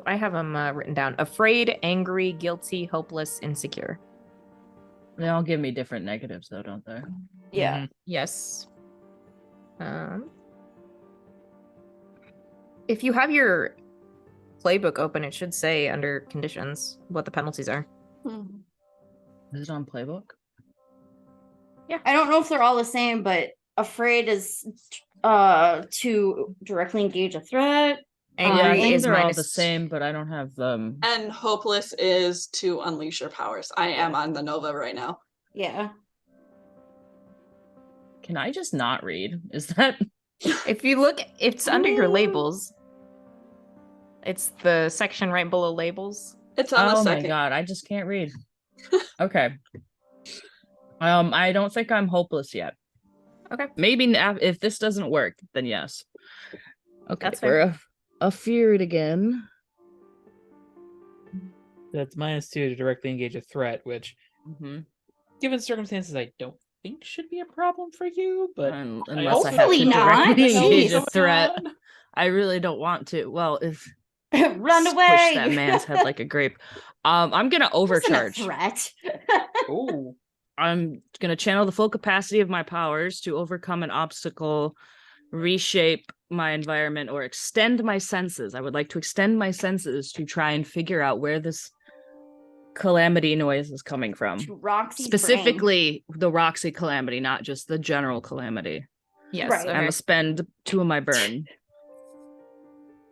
I have them written down. Afraid, angry, guilty, hopeless, insecure. They all give me different negatives, though, don't they? Yeah. Yes. If you have your playbook open, it should say under conditions what the penalties are. Is it on playbook? I don't know if they're all the same, but afraid is to directly engage a threat. Yeah, I Angry think is they're all minus the same, but I don't have them. And hopeless is to unleash your powers. I am on the Nova right now. Yeah. Can I just not read? Is that If you look, it's under your labels. It's the section right below labels. It's on the oh my second. god, I just can't read. Okay. I don't think I'm hopeless yet. Okay. Maybe if this doesn't work, then yes. Okay, That's fair. we're a feared again. That's -2 to directly engage a threat, which, Mm-hmm. given circumstances, I don't think should be a problem for you. But Unless I have Hopefully to not. directly engage a Jeez. threat, I really don't want to. Well, if Run squish away. that man's head like a grape. I'm gonna Wasn't a overcharge. threat. oh, I'm gonna channel the full capacity of my powers to overcome an obstacle, reshape my environment, or extend my senses. I would like to extend my senses to try and figure out where this calamity noise is coming from. To Roxy's Specifically, the Roxy calamity, not just the general calamity. Yes. Right. I'm Okay. gonna spend 2 of my burn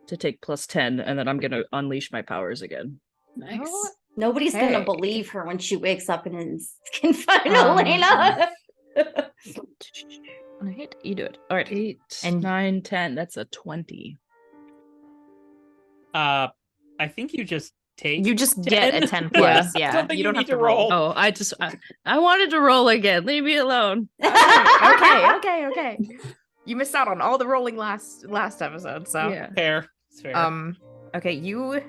to take +10, and then I'm gonna unleash my powers again. Nice. Oh, Nobody's Okay. gonna believe her when she wakes up and can find Um, Elena. Alright, you do it. All right. 8, And- 9, 10. That's a 20. I think you just take. You just get a 10 Yeah. plus. Yeah. Something You don't have need to roll. Oh, I wanted to roll again. Leave me alone. Okay. You missed out on all the rolling last episode, so Yeah. Fair. It's fair. okay, you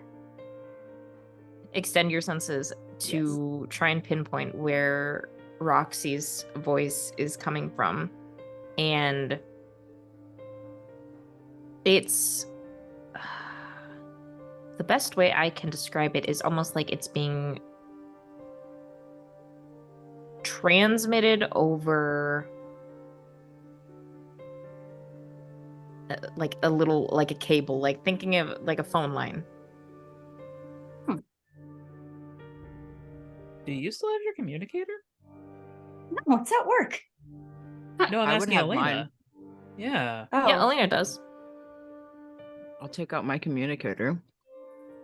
extend your senses to try and pinpoint where Roxy's voice is coming from. And it's the best way I can describe it is almost like it's being transmitted over like a little, like a cable, like thinking of like a phone line. Do you still have your communicator? No, it's at work. No, I'm I would asking have Elena. mine. Yeah. Oh, Yeah, Elena does. I'll take out my communicator.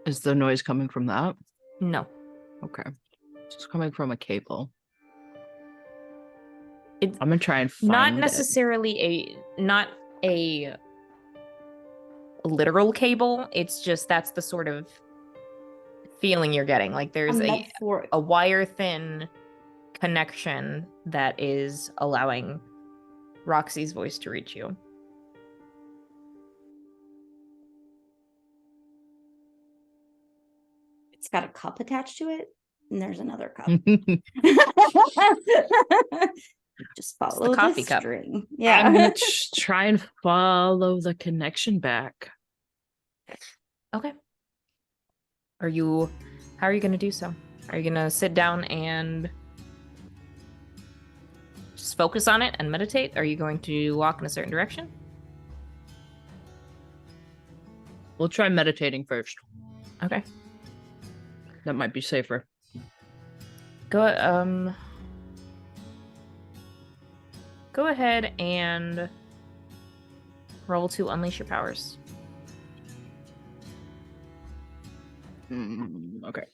Is the noise coming from that? No. Okay. It's just coming from a cable. It's I'm gonna try and find not it. necessarily not a literal cable. It's just that's the sort of feeling you're getting. Like there's a wire thin connection that is allowing Roxy's voice to reach you. It's got a cup attached to it, and there's another cup. Just follow the coffee cup. string. I'm Yeah. gonna try and follow the connection back. Okay. How are you going to do so? Are you going to sit down and just focus on it and meditate? Are you going to walk in a certain direction? We'll try meditating first. Okay. That might be safer. Go ahead and roll to unleash your powers. Okay.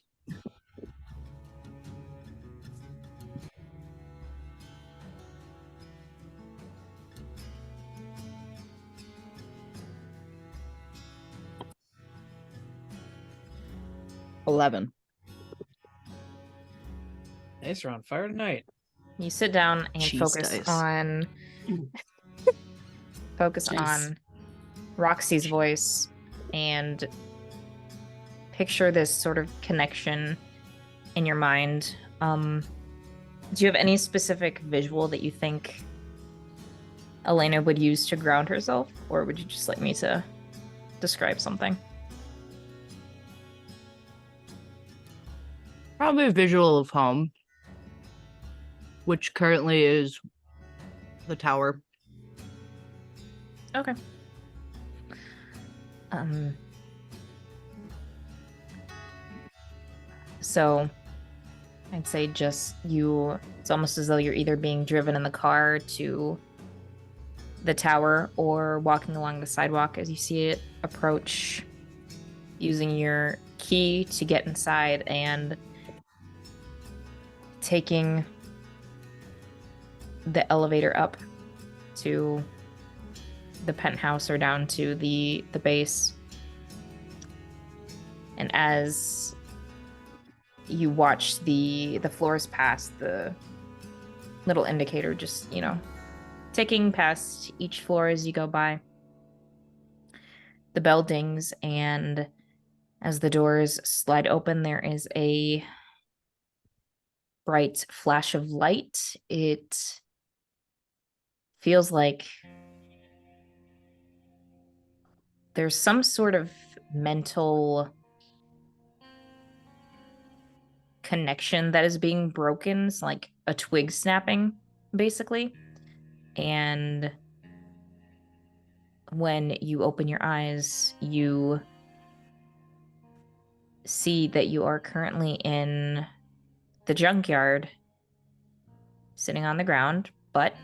$11. Dice are on fire tonight. You sit down and Cheese focus dice. on Nice. on Roxy's voice and picture this sort of connection in your mind. Do you have any specific visual that you think Elena would use to ground herself, or would you just like me to describe something? Probably a visual of home, which currently is the tower. Okay. So I'd say just it's almost as though you're either being driven in the car to the tower or walking along the sidewalk as you see it approach, using your key to get inside and taking the elevator up to the penthouse or down to the base. And as you watch the floors pass, the little indicator just, ticking past each floor as you go by. The bell dings, and as the doors slide open, there is a bright flash of light. It feels like there's some sort of mental connection that is being broken. It's like a twig snapping, basically. And when you open your eyes, you see that you are currently in the junkyard, sitting on the ground, but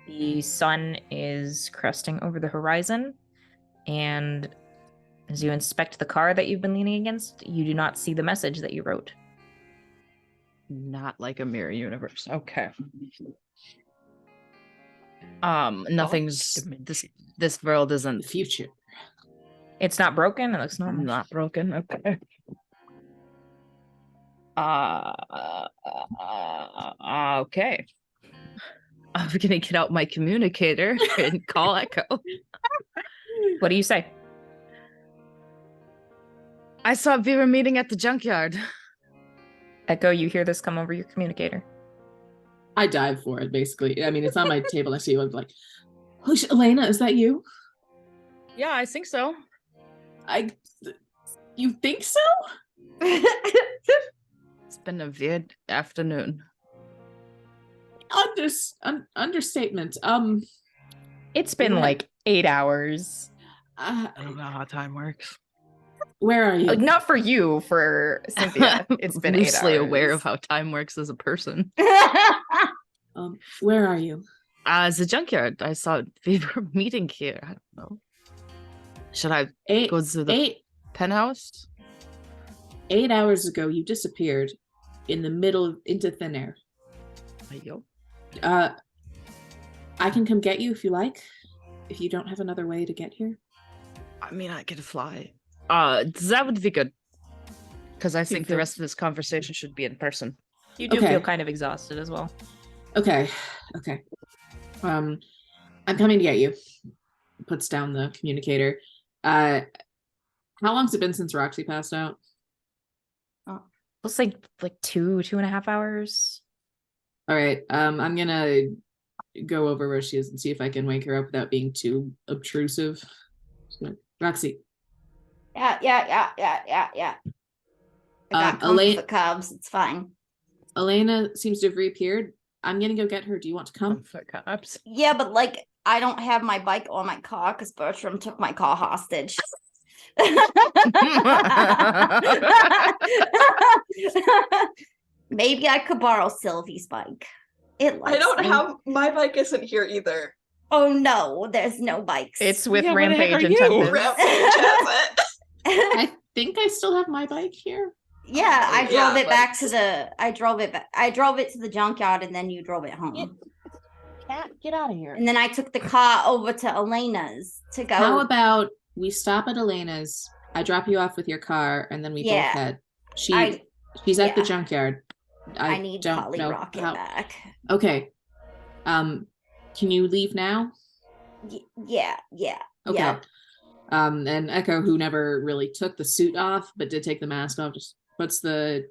the sun is cresting over the horizon, and as you inspect the car that you've been leaning against, you do not see the message that you wrote. Not like a mirror universe. Okay. Nothing's this world The isn't future. It's not broken. It looks normal. not broken. Okay. Okay. I'm gonna get out my communicator and call Echo. What do you say? I saw we were meeting at the junkyard. Echo, you hear this come over your communicator. I dive for it, basically. I mean, it's on my table next to you. I'm like, "Holy shit, Elena, is that you? Yeah, I think so. You think so? It's been a weird afternoon. Understatement. It's been Yeah. like 8 hours. I don't know how time works. Where are you? Like, not for you, for Cynthia. It's been 8 hours. Loosely aware of how time works as a person. Where are you? As a junkyard, I saw we were meeting here. I don't know. Should I go to the penthouse? 8 hours ago, you disappeared in the middle into thin air. Yo. I can come get you if you like. If you don't have another way to get here. I mean, I could fly. That would be good. Because I think the rest of this conversation should be in person. You do Okay. feel kind of exhausted as well. Okay. I'm coming to get you. Puts down the communicator. How long's it been since Roxy passed out? Looks like 2.5 hours. All right. I'm gonna go over where she is and see if I can wake her up without being too obtrusive. So, Roxy. Yeah. I got Elena- the cubs. It's fine. Elena seems to have reappeared. I'm gonna go get her. Do you want to come? Cops. Yeah, but like I don't have my bike or my car because Bertram took my car hostage. Maybe I could borrow Sylvie's bike. I don't have my bike isn't here either. Oh no, there's no bikes. It's with Yeah, where the heck Rampage are and you? Tempest. Rampage has it. I think I still have my bike here. Yeah, I drove Yeah, it back to the. I drove it to the junkyard, and then you drove it home. Cat, get out of here. And then I took the car over to Elena's to go. How about we stop at Elena's? I drop you off with your car, and then we Yeah. both head. She's at the junkyard. I need don't Polly know Rocket how- back. Okay. Can you leave now? Yeah. Okay. Yeah. And Echo, who never really took the suit off, but did take the mask off, just puts the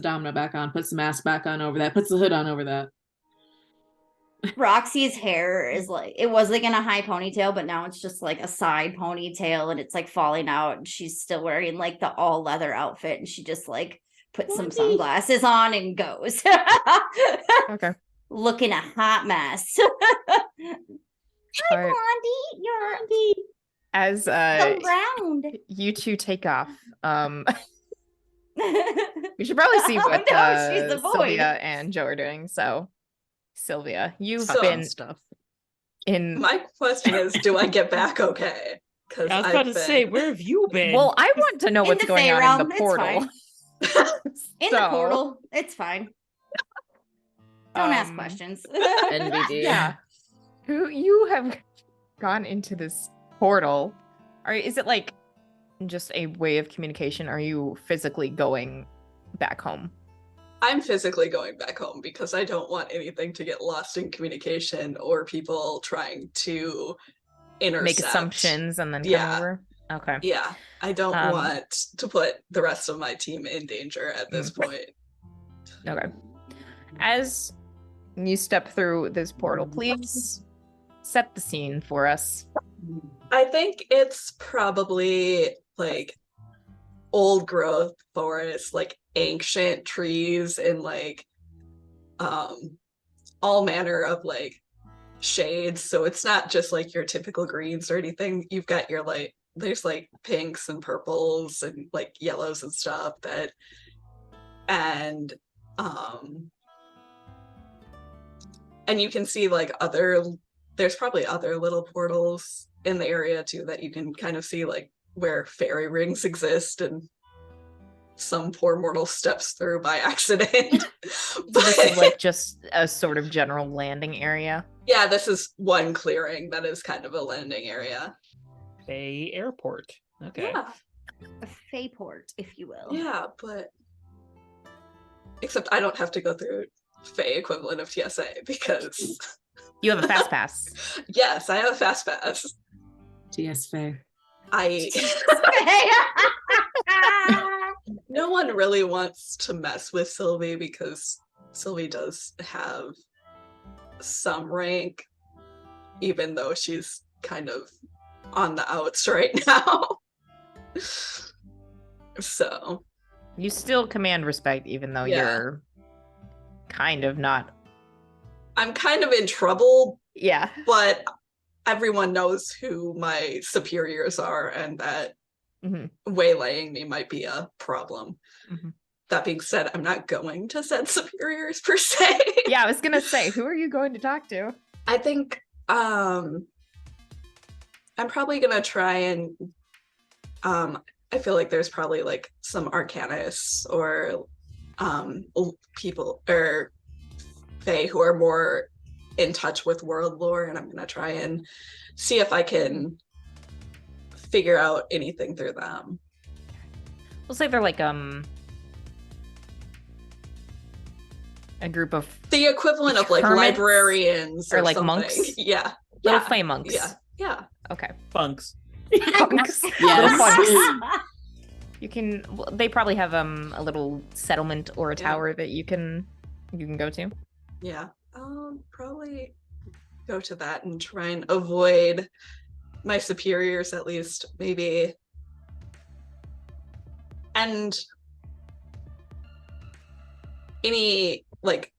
domino back on, puts the mask back on over that, puts the hood on over that. Roxy's hair is like it was like in a high ponytail, but now it's just like a side ponytail and it's like falling out. And she's still wearing like the all leather outfit, and she just like puts some sunglasses on and goes. Okay. Looking a hot mess. Hi, All right. Blondie. You're As so round. you two take off, we should probably see what no, she's a boy. Sylvia and Joe are doing. So, Sylvia, you've So- been stuff. in. My question is, do I get back okay? Because I was about to say, where have you been? Well, I want to know In what's the going Fey on realm, in the it's portal. fine. In So, the portal. It's fine. Don't ask um, questions. NBD. Yeah. You have gone into this portal. Is it like just a way of communication? Are you physically going back home? I'm physically going back home because I don't want anything to get lost in communication or people trying to intercept. Make assumptions and then come Yeah. over? Okay. Yeah, I don't want to put the rest of my team in danger at this point. Okay. As you step through this portal, please set the scene for us. I think it's probably like old growth forest, like ancient trees and like all manner of like shades. So it's not just like your typical greens or anything. You've got your like there's like pinks and purples and like yellows and stuff that and you can see like there's probably other little portals in the area too that you can kind of see like where fairy rings exist and some poor mortal steps through by accident. But this is like just a sort of general landing area. Yeah, this is one clearing that is kind of a landing area. A airport. Okay. Yeah. A Fayport, if you will. Yeah, but except I don't have to go through Fey equivalent of TSA because You have a fast pass. yes, I have a fast pass. TS Faye. No one really wants to mess with Sylvie because Sylvie does have some rank, even though she's kind of on the outs right now. So You still command respect, even though you're kind of not. I'm kind of in trouble, Yeah. but everyone knows who my superiors are and that waylaying me might be a problem. That being said, I'm not going to send superiors per se. Yeah, I was gonna say, who are you going to talk to? I think I'm probably gonna try and I feel like there's probably like some arcanists or people or Fae who are more in touch with world lore, and I'm gonna try and see if I can figure out anything through them. We'll say they're like a group of the equivalent of like hermits? librarians Or like something. monks? Yeah. little Yeah. Fey monks. Yeah. Okay. Funks. Funks. Yes. Little funks. You can. Well, they probably have a little settlement or a tower that you can go to. Yeah. I'll probably go to that and try and avoid my superiors at least, maybe. And any like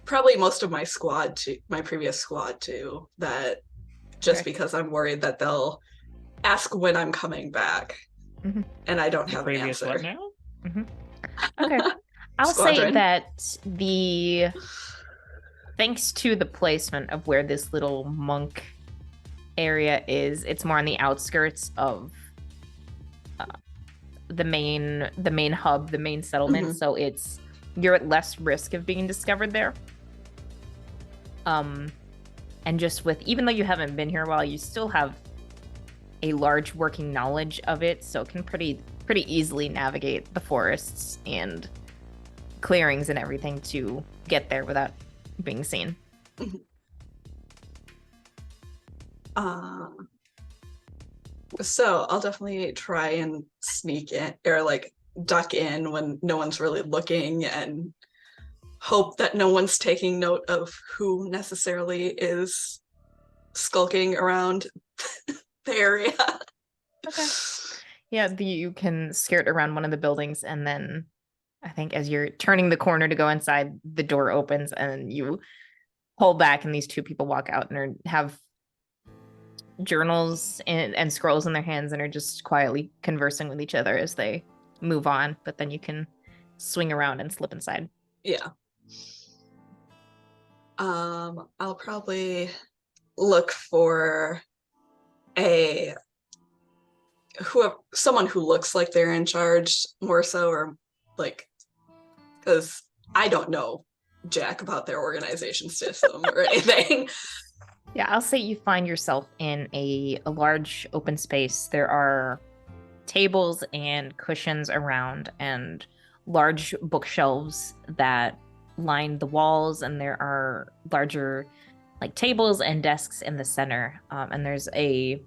probably most of my squad too, my previous squad too, that just because I'm worried that they'll ask when I'm coming back and I don't have an Previous answer. what now? Okay. I'll say Squadron. that thanks to the placement of where this little monk area is, it's more on the outskirts of the main hub, the main settlement. So you're at less risk of being discovered there. And just with, even though you haven't been here a while, you still have a large working knowledge of it, so can pretty easily navigate the forests and clearings and everything to get there without being seen. So I'll definitely try and sneak in or like duck in when no one's really looking and hope that no one's taking note of who necessarily is skulking around the area. Okay. Yeah, you can skirt around one of the buildings, and then I think as you're turning the corner to go inside, the door opens and you pull back, and these two people walk out and have journals and scrolls in their hands and are just quietly conversing with each other as they move on. But then you can swing around and slip inside. Yeah. I'll probably look for someone who looks like they're in charge more so, or like, because I don't know jack about their organization system or anything. Yeah, I'll say you find yourself in a large open space. There are tables and cushions around and large bookshelves that line the walls, and there are larger like tables and desks in the center. And there's a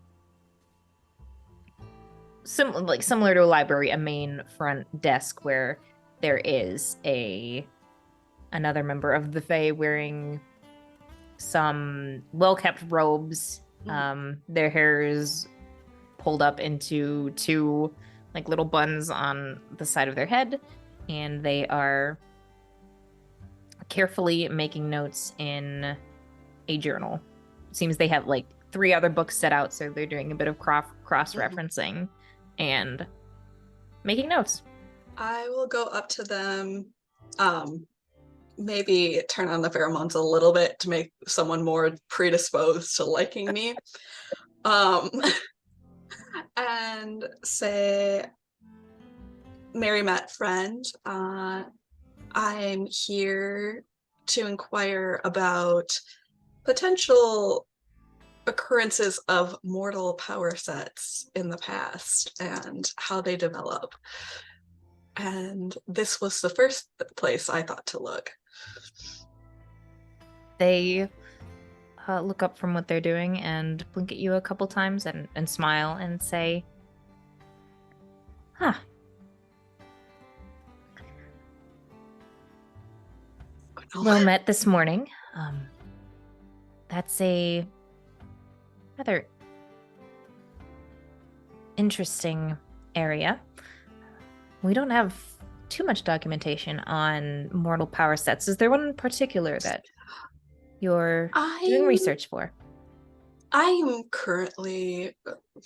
similar to a library, a main front desk where there is another member of the Fae wearing some well-kept robes. Their hair is pulled up into two like little buns on the side of their head, and they are carefully making notes in a journal. It seems they have like 3 other books set out, so they're doing a bit of cross-referencing and making notes. I will go up to them, maybe turn on the pheromones a little bit to make someone more predisposed to liking me, and say, Mary met friend, I'm here to inquire about potential occurrences of mortal power sets in the past and how they develop. And this was the first place I thought to look. They look up from what they're doing and blink at you a couple times and smile and say, huh. Well met this morning. That's a rather interesting area. We don't have too much documentation on mortal power sets. Is there one in particular that you're doing research for? I am currently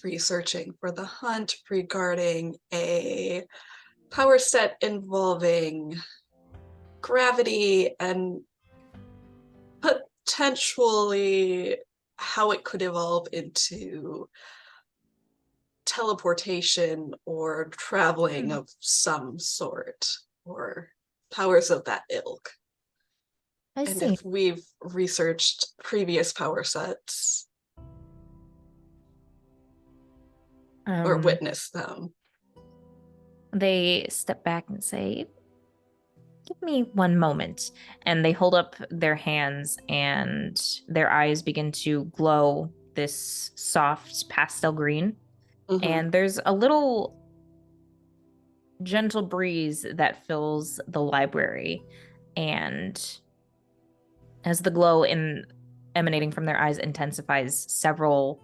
researching for the hunt regarding a power set involving gravity and potentially how it could evolve into teleportation or traveling of some sort, or powers of that ilk. I and see. if we've researched previous power sets or witnessed them. They step back and say, give me one moment. And they hold up their hands and their eyes begin to glow this soft pastel green. Mhm. And there's a little gentle breeze that fills the library. And as the glow emanating from their eyes intensifies, several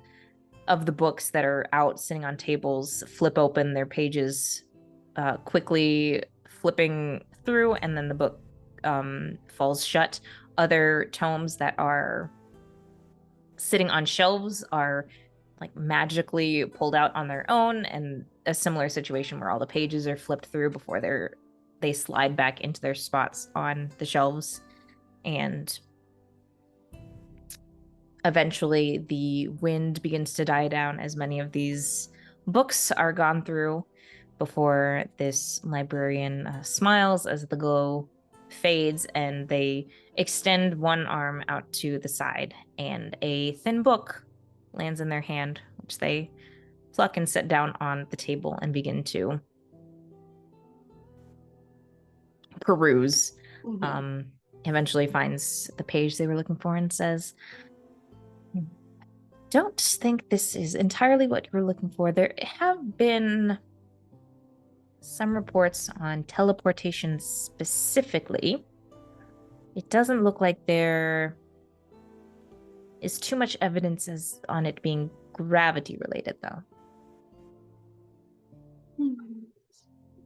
of the books that are out sitting on tables flip open their pages, quickly flipping through, and then the book falls shut. Other tomes that are sitting on shelves are like magically pulled out on their own, and a similar situation where all the pages are flipped through before they slide back into their spots on the shelves. And eventually the wind begins to die down as many of these books are gone through before this librarian smiles as the glow fades, and they extend one arm out to the side, and a thin book lands in their hand, which they pluck and set down on the table and begin to peruse. Mhm. Eventually finds the page they were looking for and says, don't think this is entirely what you were looking for. There have been some reports on teleportation specifically. It doesn't look like there is too much evidence on it being gravity related, though. Mhm.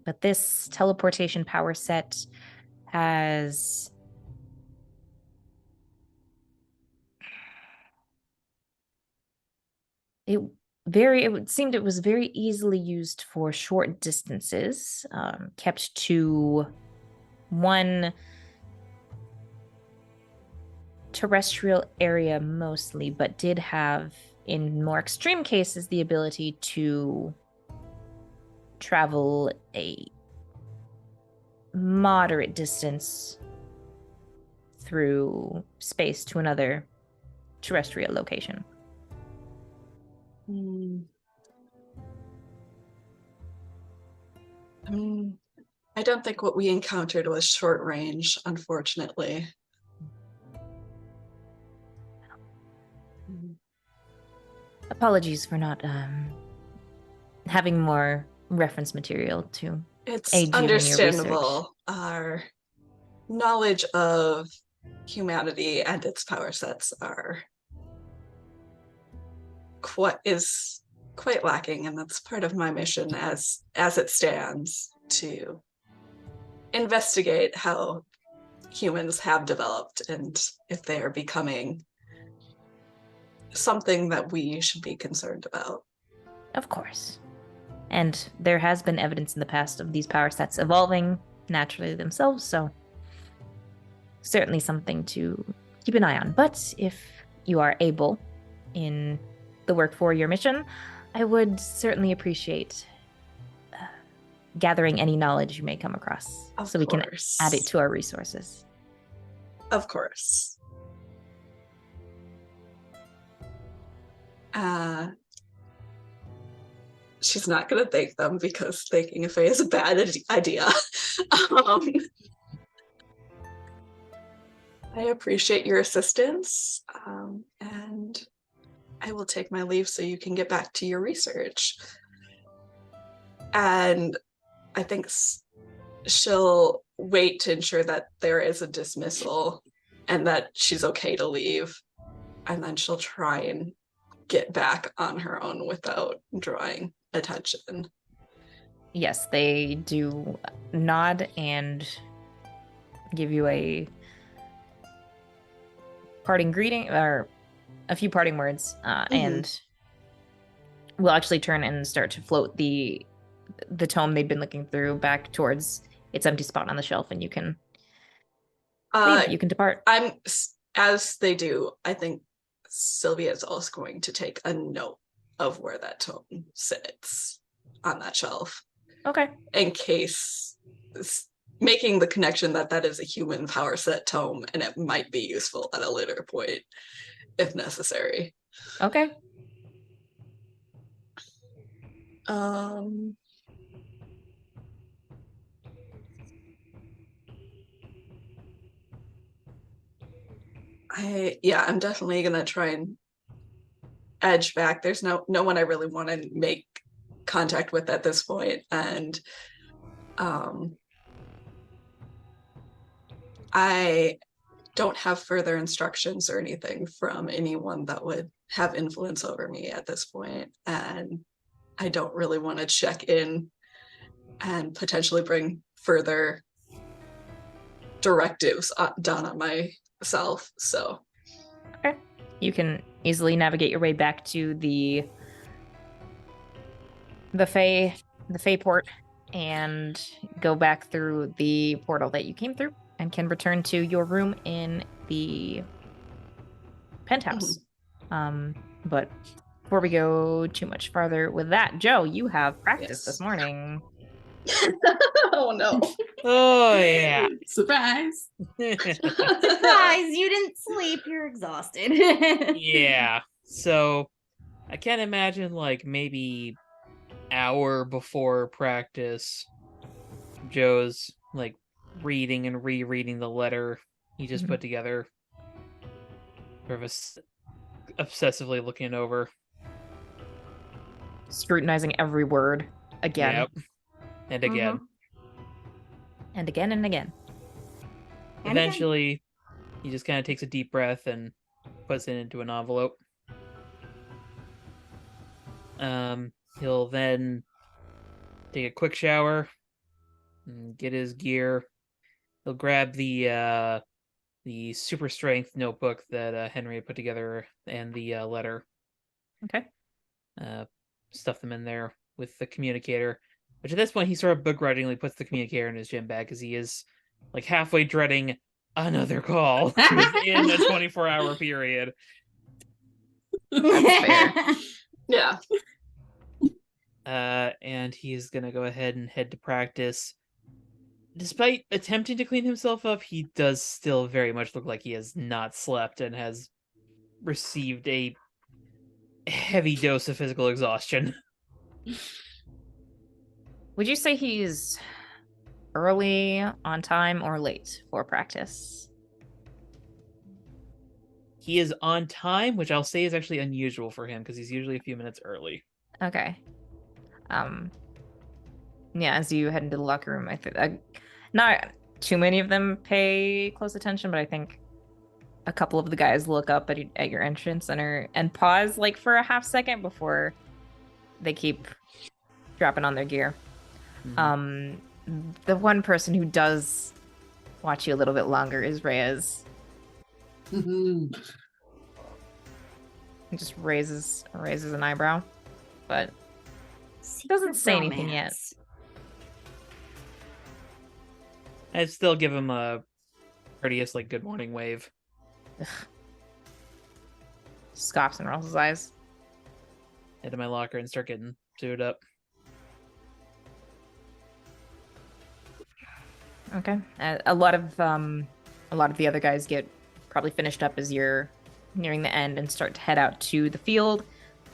But this teleportation power set has it seemed it was very easily used for short distances, kept to one terrestrial area mostly, but did have, in more extreme cases, the ability to travel a moderate distance through space to another terrestrial location. I don't think what we encountered was short range, unfortunately. Apologies for not having more reference material to It's aid you in your research. understandable. Our knowledge of humanity and its power sets are quite lacking, and that's part of my mission as it stands, to investigate how humans have developed and if they are becoming something that we should be concerned about. Of course. And there has been evidence in the past of these power sets evolving naturally themselves, so certainly something to keep an eye on. But if you are able in the work for your mission, I would certainly appreciate gathering any knowledge you may come across, so we can add it to our resources. Of course. She's not going to thank them because thanking a Fae is a bad idea. I appreciate your assistance, and I will take my leave so you can get back to your research. And I think she'll wait to ensure that there is a dismissal and that she's okay to leave. And then she'll try and get back on her own without drawing attention. Yes, they do nod and give you a parting greeting, or a few parting words, and we'll actually turn and start to float the tome they've been looking through back towards its empty spot on the shelf, and you can leave. You can depart. As they do, I think Sylvia is also going to take a note of where that tome sits on that shelf. Okay. In case, making the connection that is a human power set tome, and it might be useful at a later point if necessary. Okay. I'm definitely gonna try and edge back. There's no one I really want to make contact with at this point, and I don't have further instructions or anything from anyone that would have influence over me at this point, and I don't really want to check in and potentially bring further directives down on myself. So okay, you can easily navigate your way back to the Fae port and go back through the portal that you came through, and can return to your room in the penthouse. But before we go too much farther with that, Joe, you have practice this morning. Oh no. Oh yeah. Surprise. Surprise, you didn't sleep, you're exhausted. Yeah. So I can't imagine, like, maybe hour before practice, Joe's like reading and rereading the letter he just put together, sort of obsessively looking over, Scrutinizing every word again. Yep. And again. And again and again. And Eventually, he just kind of takes a deep breath and puts it into an envelope. He'll then take a quick shower and get his gear. He'll grab the super strength notebook that Henry had put together and the letter. Okay. Stuff them in there with the communicator, which at this point he sort of begrudgingly puts the communicator in his gym bag because he is like halfway dreading another call within a 24-hour period. That's fair. Yeah. And he's gonna go ahead and head to practice. despite attempting to clean himself up, he does still very much look like he has not slept and has received a heavy dose of physical exhaustion. Would you say he's early, on time, or late for practice? He is on time, which I'll say is actually unusual for him because he's usually a few minutes early. Okay. Yeah, as you head into the locker room, I think not too many of them pay close attention, but I think a couple of the guys look up at your entrance and pause like for a half second before they keep dropping on their gear. Mhm. The one person who does watch you a little bit longer is Reyes. He just raises an eyebrow, but doesn't say anything yet. Romance. I'd still give him a courteous, like, good morning wave. Scoffs and rolls his eyes. Head to my locker and start getting suited up. Okay. A lot of the other guys get probably finished up as you're nearing the end and start to head out to the field.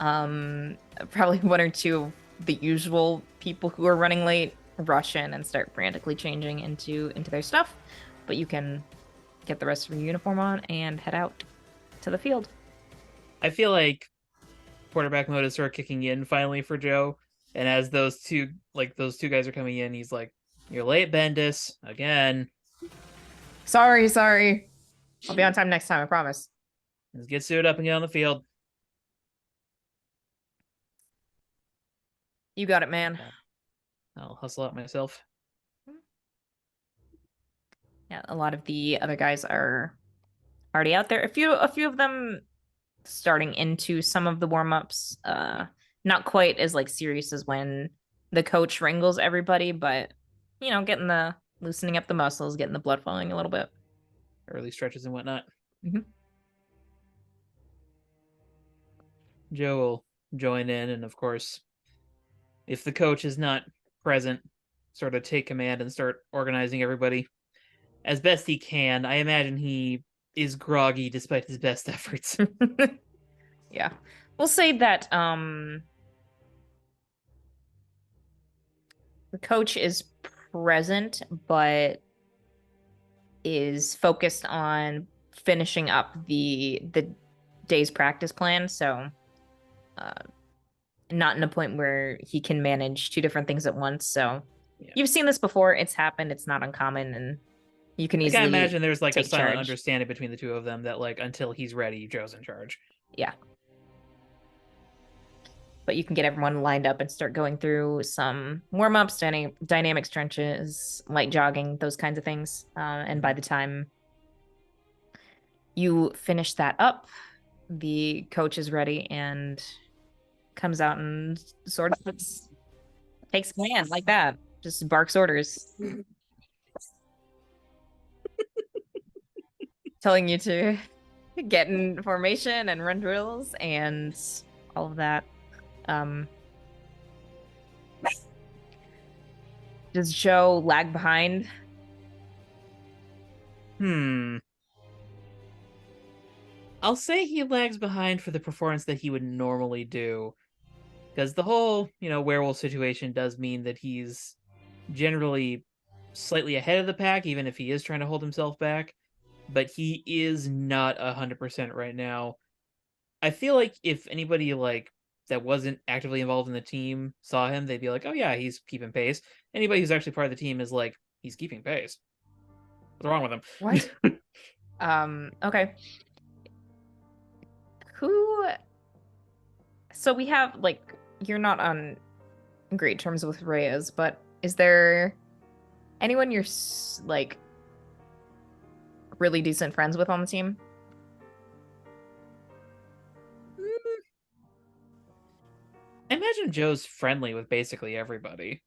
Probably one or two of the usual people who are running late rush in and start frantically changing into their stuff, but you can get the rest of your uniform on and head out to the field. I feel like quarterback mode is sort of kicking in finally for Joe, and as those two guys are coming in, he's like, "You're late, Bendis, again." Sorry. I'll be on time next time, I promise. Let's get suited up and get on the field. You got it, man. I'll hustle out myself. Yeah, a lot of the other guys are already out there. A few of them starting into some of the warm-ups. Not quite as like serious as when the coach wrangles everybody, but loosening up the muscles, getting the blood flowing a little bit. Early stretches and whatnot. Mhm. Joe will join in, and of course, if the coach is not present, sort of take command and start organizing everybody as best he can. I imagine he is groggy despite his best efforts. Yeah. We'll say that the coach is present, but is focused on finishing up the day's practice plan. So not in a point where he can manage two different things at once. So Yeah. You've seen this before. It's happened. It's not uncommon, and you can easily I imagine there's like a take silent charge. understanding between the two of them that like until he's ready, Joe's in charge. Yeah. But you can get everyone lined up and start going through some warm-ups, dynamic stretches, light jogging, those kinds of things. And by the time you finish that up, the coach is ready and comes out and sort of takes command like that. Just barks orders. Telling you to get in formation and run drills and all of that. Does Joe lag behind? I'll say he lags behind for the performance that he would normally do. Because the whole, werewolf situation does mean that he's generally slightly ahead of the pack, even if he is trying to hold himself back. But he is not 100% right now. I feel like if anybody that wasn't actively involved in the team saw him, they'd be like, "Oh yeah, he's keeping pace." Anybody who's actually part of the team is like, "He's keeping pace. What's wrong with him?" What? Okay. So we have you're not on great terms with Reyes, but is there anyone you're really decent friends with on the team? I imagine Joe's friendly with basically everybody.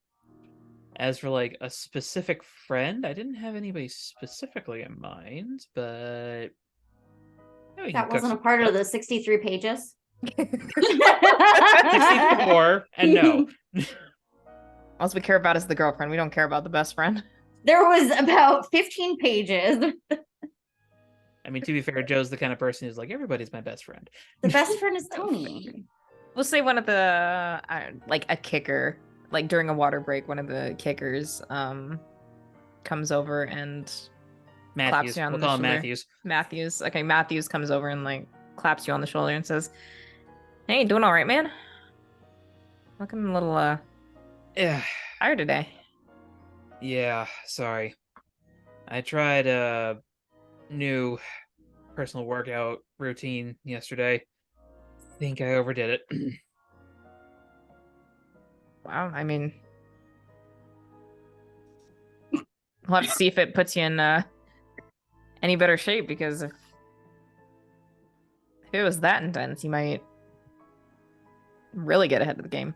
As for a specific friend, I didn't have anybody specifically in mind, but that wasn't a part of the 63 pages. 64 and no. All we care about is the girlfriend. We don't care about the best friend. There was about 15 pages. I mean, to be fair, Joe's the kind of person who's like, everybody's my best friend. The best friend is Tony. We'll say one of the like a kicker, like during a water break, one of the kickers comes over and claps Matthews. you on We'll the call him shoulder. Matthews. Matthews. Okay, Matthews comes over and like claps you on the shoulder and says, "Hey, doing all right, man? Looking a little Yeah. tired today." Yeah, sorry. I tried a new personal workout routine yesterday. Think I overdid it. Wow, I mean, we'll have to see if it puts you in any better shape, because if it was that intense, you might really get ahead of the game.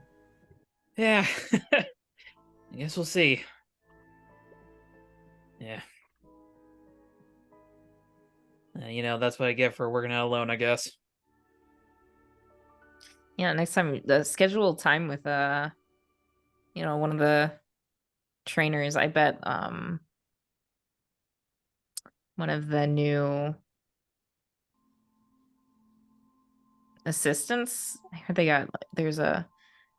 Yeah. I guess we'll see. Yeah. That's what I get for working out alone, I guess. Yeah, next time the schedule time with one of the trainers, I bet one of the new assistants, I heard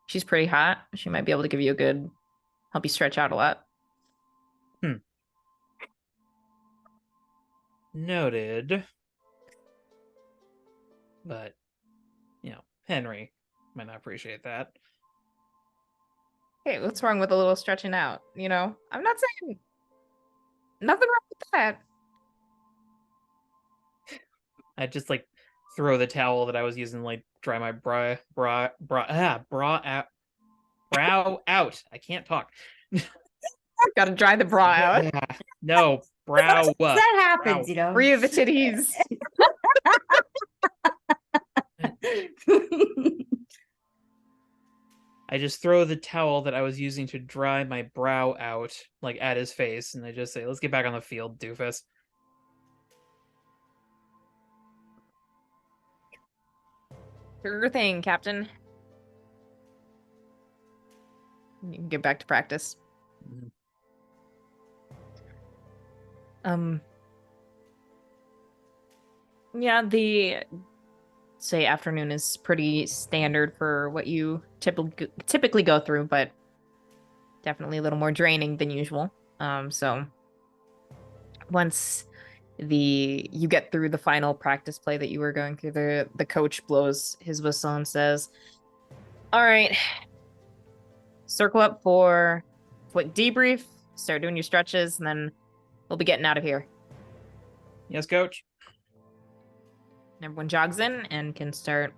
she's pretty hot. She might be able to give you help you stretch out a lot. Noted. But, Henry might not appreciate that. Hey, what's wrong with a little stretching out? I'm not saying nothing wrong with that. I just throw the towel that I was using to dry my brow out. I can't talk. Gotta dry the bra out. Yeah. No, brow. That happens, Free of the titties. I just throw the towel that I was using to dry my brow out, at his face, and I just say, let's get back on the field, doofus. Sure thing, Captain. You can get back to practice. Yeah, the afternoon is pretty standard for what you typically go through, but definitely a little more draining than usual. So once you get through the final practice play that you were going through, the coach blows his whistle and says, "All right, circle up for a quick debrief, start doing your stretches, and then we'll be getting out of here." Yes, coach. Everyone jogs in and can start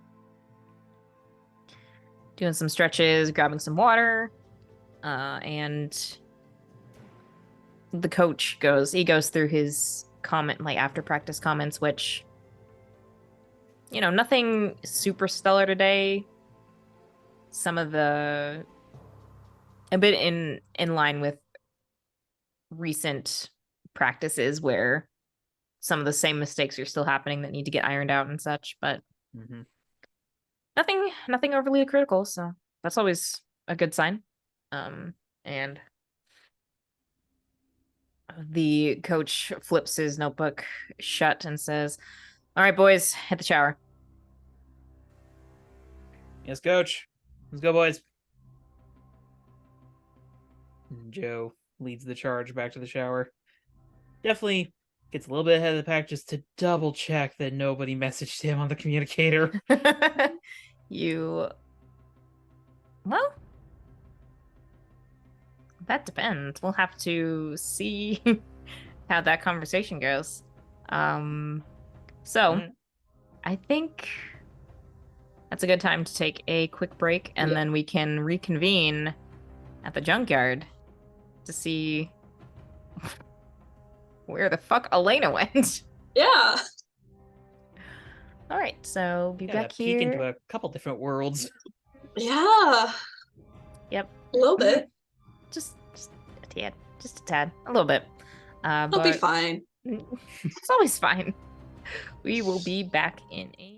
doing some stretches, grabbing some water, and the coach goes through his after practice comments, which, nothing super stellar today. Some of a bit in line with recent practices where some of the same mistakes are still happening that need to get ironed out and such, but nothing overly critical, so that's always a good sign. And the coach flips his notebook shut and says, "All right, boys, hit the shower." Yes, coach. Let's go, boys. And Joe leads the charge back to the shower. Definitely gets a little bit ahead of the pack just to double check that nobody messaged him on the communicator. Well, that depends. We'll have to see how that conversation goes. So I think that's a good time to take a quick break, and then we can reconvene at the junkyard to see where the fuck Elena went. Yeah. All right, so be back peek here. into a couple different worlds. Yeah. Yep. A little bit. Just a tad. Just a tad. A little bit. It'll be fine. It's always fine. We will be back in a...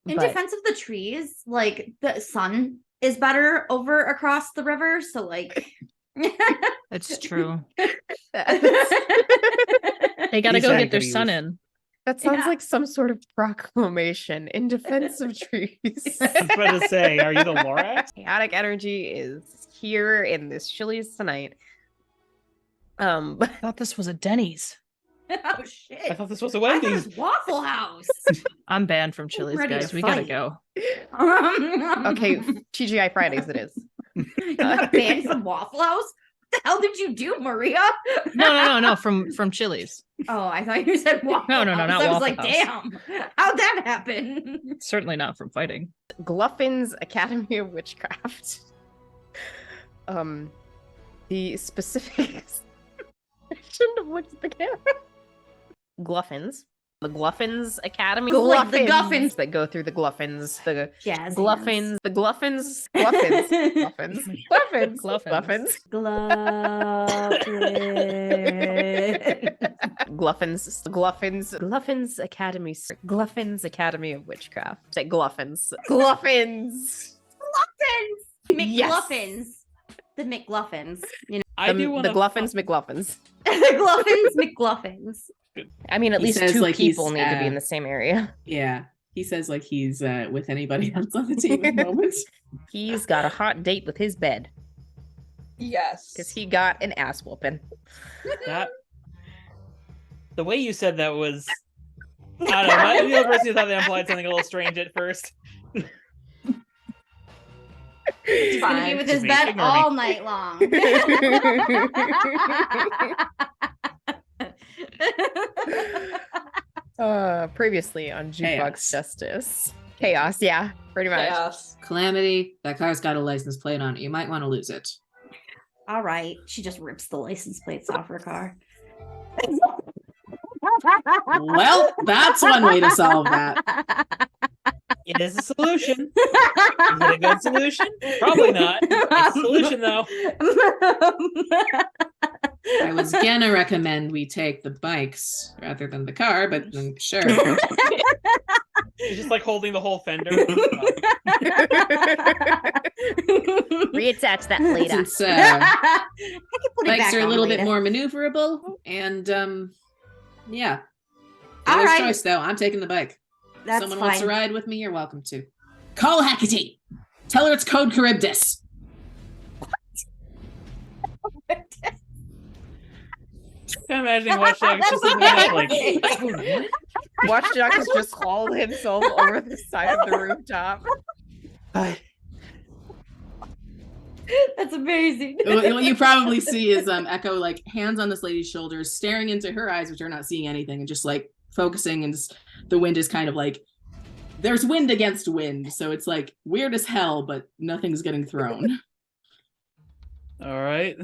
In But- defense of the trees, like the sun is better over across the river, so like It's true. They gotta go Exactly. get their sun in. That sounds Yeah. like some sort of proclamation in defense of trees. I was about to say, are you the Lorax? Chaotic energy is here in this Chili's tonight. I thought this was a Denny's. oh shit. I thought this was a I thought it Wendy's. was Waffle House. I'm banned from Chili's, ready to guys. We gotta fight. go. Okay, TGI Fridays it is. You got banned from Waffle House? What the hell did you do, Maria? No. From Chili's. Oh, I thought you said Waffle No, House. not I was Waffle like, House. damn, how'd that happen? Certainly not from fighting. Gluffin's Academy of Witchcraft. The specifics. I shouldn't have looked at the camera. Gluffins. The Gluffins Academy. Like the Guffins. that go through the Gluffins. The Jazz Gluffins. The Gluffins. Gluffins. Gluffins. Gluffins. Gluffins. Gluffins. Gluffins. Gluffins Academy. Gluffins Academy of Witchcraft. Say Gluffins. Gluffins. McGluffins. The McGluffins. You know, I The, do want the Gluffins McGluffins. the Gluffins McGluffins. I mean, at He least says two like he's, people need to be in the same area. Yeah. He says like he's with anybody else on the team at the moment. He's got a hot date with his bed Yes. because he got an ass whooping. that. The way you said that was. I don't know. My the other person thought that implied something a little strange at first. He's gonna be Fine. with his Me, bed ignore me. all night long. Previously on Jukebox Chaos. Justice. Chaos, yeah, pretty much. Chaos. Calamity, that car's got a license plate on it. You might want to lose it. All right. She just rips the license plates off her car. Well, that's one way to solve that. It is a solution. Is it a good solution? Probably not. It's a solution though. I was gonna recommend we take the bikes rather than the car, but sure. It's just like holding the whole fender. Reattach that later. Since I can put it bikes back are a on little bit later. more maneuverable, and yeah. All Dealer's right. choice though. I'm taking the bike. That's Someone fine. wants to ride with me, you're welcome to. Call Hecate. Tell her it's code Charybdis. I'm imagining Watch Dogs just looking at like, Watch Dogs just hauled himself over the side of the rooftop. That's amazing. What you probably see is Echo like hands on this lady's shoulders, staring into her eyes, which are not seeing anything, and just like focusing, and the wind is kind of like there's wind against wind, so it's like weird as hell, but nothing's getting thrown. all right.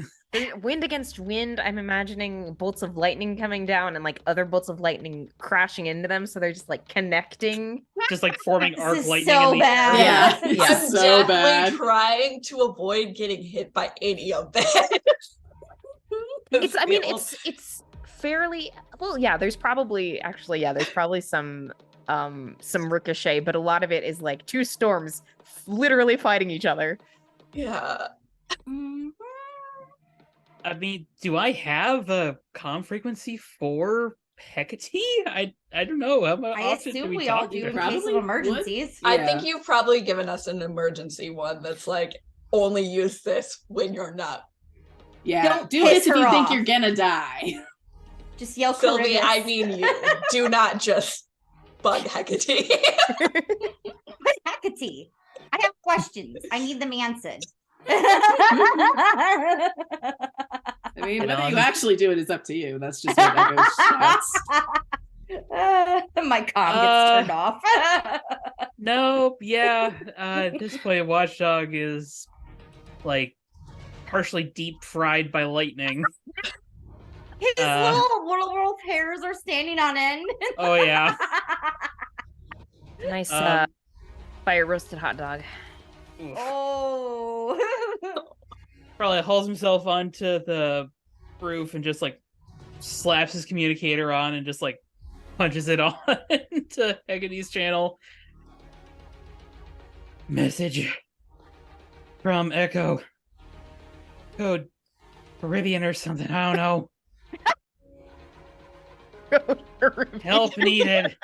Wind against wind, I'm imagining bolts of lightning coming down and like other bolts of lightning crashing into them, so they're just like connecting. Just like forming This arc is lightning so in the bad. air. Yeah, Yeah. it's I'm so definitely bad. trying to avoid getting hit by any of that. It's fairly well, yeah, there's probably some ricochet, but a lot of it is like two storms literally fighting each other. Yeah. I mean, do I have a comm frequency for Hecate? I don't know. How I often do assume we we all talk do to in her? case Probably of would. emergencies. I Yeah. think you've probably given us an emergency one that's like only use this when you're not. Yeah, Don't do this piss if you her think off. you're gonna die. Just yell Sylvie, Charybdis. I mean you. Do not just bug Hecate. But Hecate, I have questions. I need them answered. I mean, You know, whether you I'm- actually do it is up to you. That's just what Echo shouts. My comm gets turned off. No, yeah. At this point, Watchdog is like partially deep fried by lightning. His Uh, little hairs are standing on end. Oh yeah. Nice Um, fire roasted hot dog. Oof. Oh. Probably hauls himself onto the roof and just like slaps his communicator on and just like punches it on to Hecate's channel. message from Echo. Code Caribbean or something. I don't know. Help needed.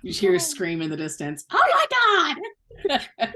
You hear a scream in the distance. Oh my god!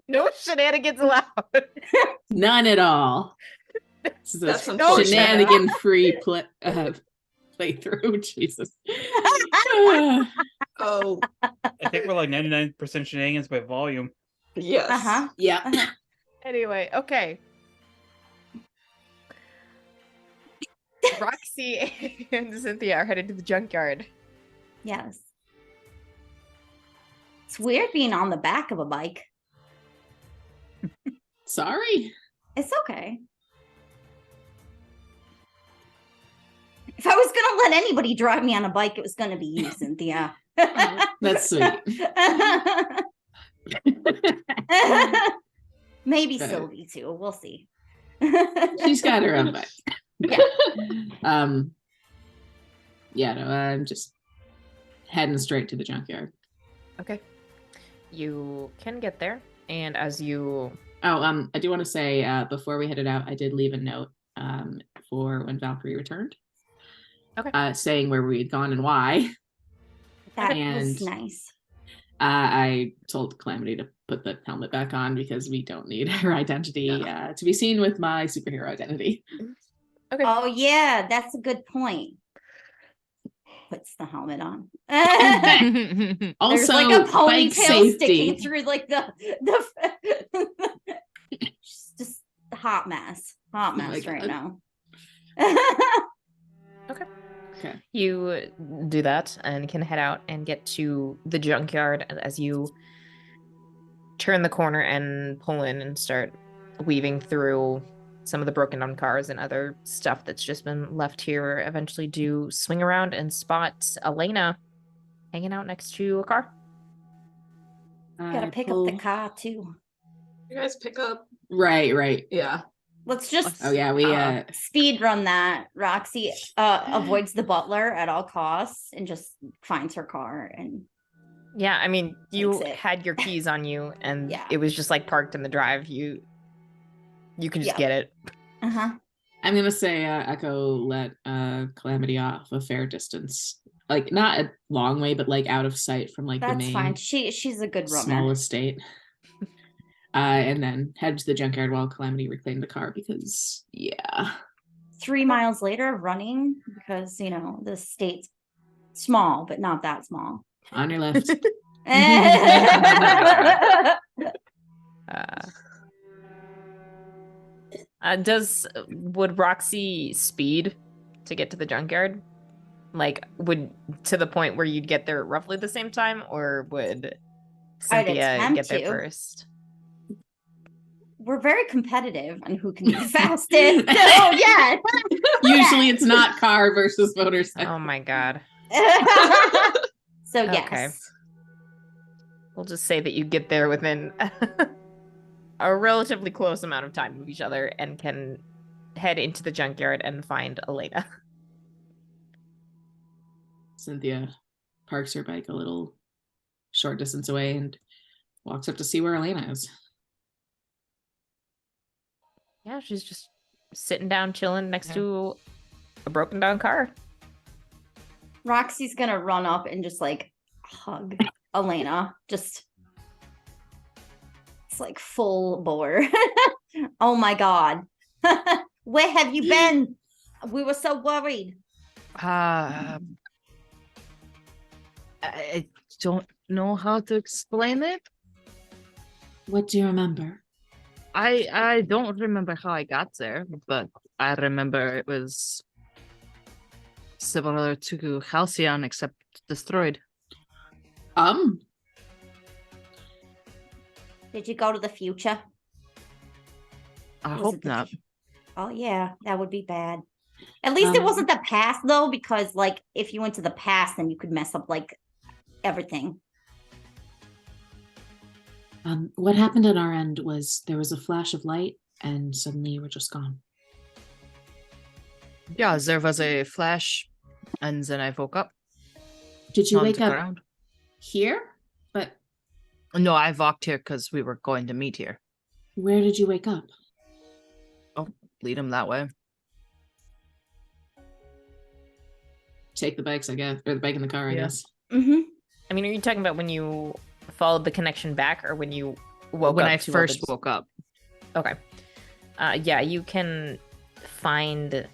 No shenanigans allowed. None at all. This is That's a unfortunate. shenanigan-free playthrough. Jesus. Oh, I think we're like 99% shenanigans by volume. yes. Uh-huh. Yeah. Uh-huh. Anyway, okay. Roxy and Cynthia are headed to the junkyard. Yes. It's weird being on the back of a bike. Sorry. It's okay. If I was gonna let anybody drive me on a bike, it was gonna be you, Cynthia. That's sweet. Maybe Okay. Sylvie too. We'll see. She's got her own bike. Yeah. Yeah, no, I'm just heading straight to the junkyard. Okay. You can get there, and as you Oh, I do want to say before we headed out, I did leave a note for when Valkyrie returned. Okay. Saying where we had gone and why. That was And- nice. I told Calamity to put the helmet back on because we don't need her identity to be seen with my superhero identity. okay. Oh yeah, that's a good point. Puts the helmet on. Also, There's like a bike ponytail safety. sticking through like the just a hot mess. Hot my mess right God. now. You do that and can head out and get to the junkyard as you turn the corner and pull in and start weaving through some of the broken down cars and other stuff that's just been left here. Eventually do swing around and spot Elena hanging out next to a car. Gotta I pick pull- up the car too. You guys pick up. Right. Yeah. Let's just Oh yeah, we speed run that. Roxy avoids the butler at all costs and just finds her car and Yeah, I mean, you Takes it. had your keys on you and Yeah. it was just like parked in the drive. You can just Yep. get it. uh-huh. I'm gonna say Echo let Calamity off a fair distance. Like not a long way, but like out of sight from like the That's main fine. She's a good runner. small estate. And then head to the junkyard while Calamity reclaimed the car because yeah. 3 miles later running because, the state's small, but not that small. On your left. Would Roxy speed to get to the junkyard? Like, would to the point where you'd get there roughly the same time, or would Cynthia attempt get there to. first? We're very competitive on who can be the fastest. So yeah. Usually it's not car versus motorcycle. Oh my god. So Okay. yes. We'll just say that you get there within a relatively close amount of time of each other and can head into the junkyard and find Elena. Cynthia parks her bike a little short distance away and walks up to see where Elena is. Yeah, she's just sitting down, chilling next to a broken down car. Roxy's gonna run up and just like hug Elena. Just it's like full bore. Oh my god. Where have you been? We were so worried. I don't know how to explain it. What do you remember? I don't remember how I got there, but I remember it was similar to Halcyon except destroyed. Did you go to the future? I Was hope it the not. Oh yeah, that would be bad. At least it wasn't the past though, because like if you went to the past, then you could mess up like everything. What happened at our end was there was a flash of light and suddenly you were just gone. Yeah, there was a flash, and then I woke up. Did you on wake the up ground. here? But No, I walked here because we were going to meet here. where did you wake up? Lead him that way. Take the bikes, I guess, or the bike in the car, I Yeah. guess. Mm-hmm. I mean, are you talking about when you followed the connection back, or when you woke when up I to all first the- woke up. Okay. Yeah, you can find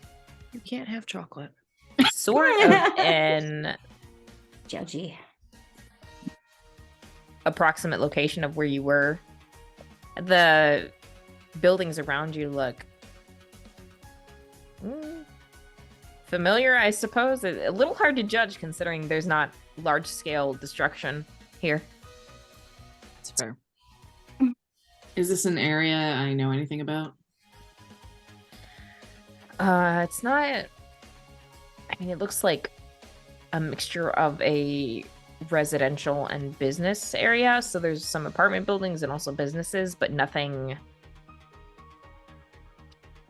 You can't have chocolate. sort of an Judgy. approximate location of where you were. The buildings around you look familiar, I suppose. A little hard to judge considering there's not large-scale destruction here. It's fair. Is this an area I know anything about? It's not. I mean, it looks like a mixture of a residential and business area. So there's some apartment buildings and also businesses, but nothing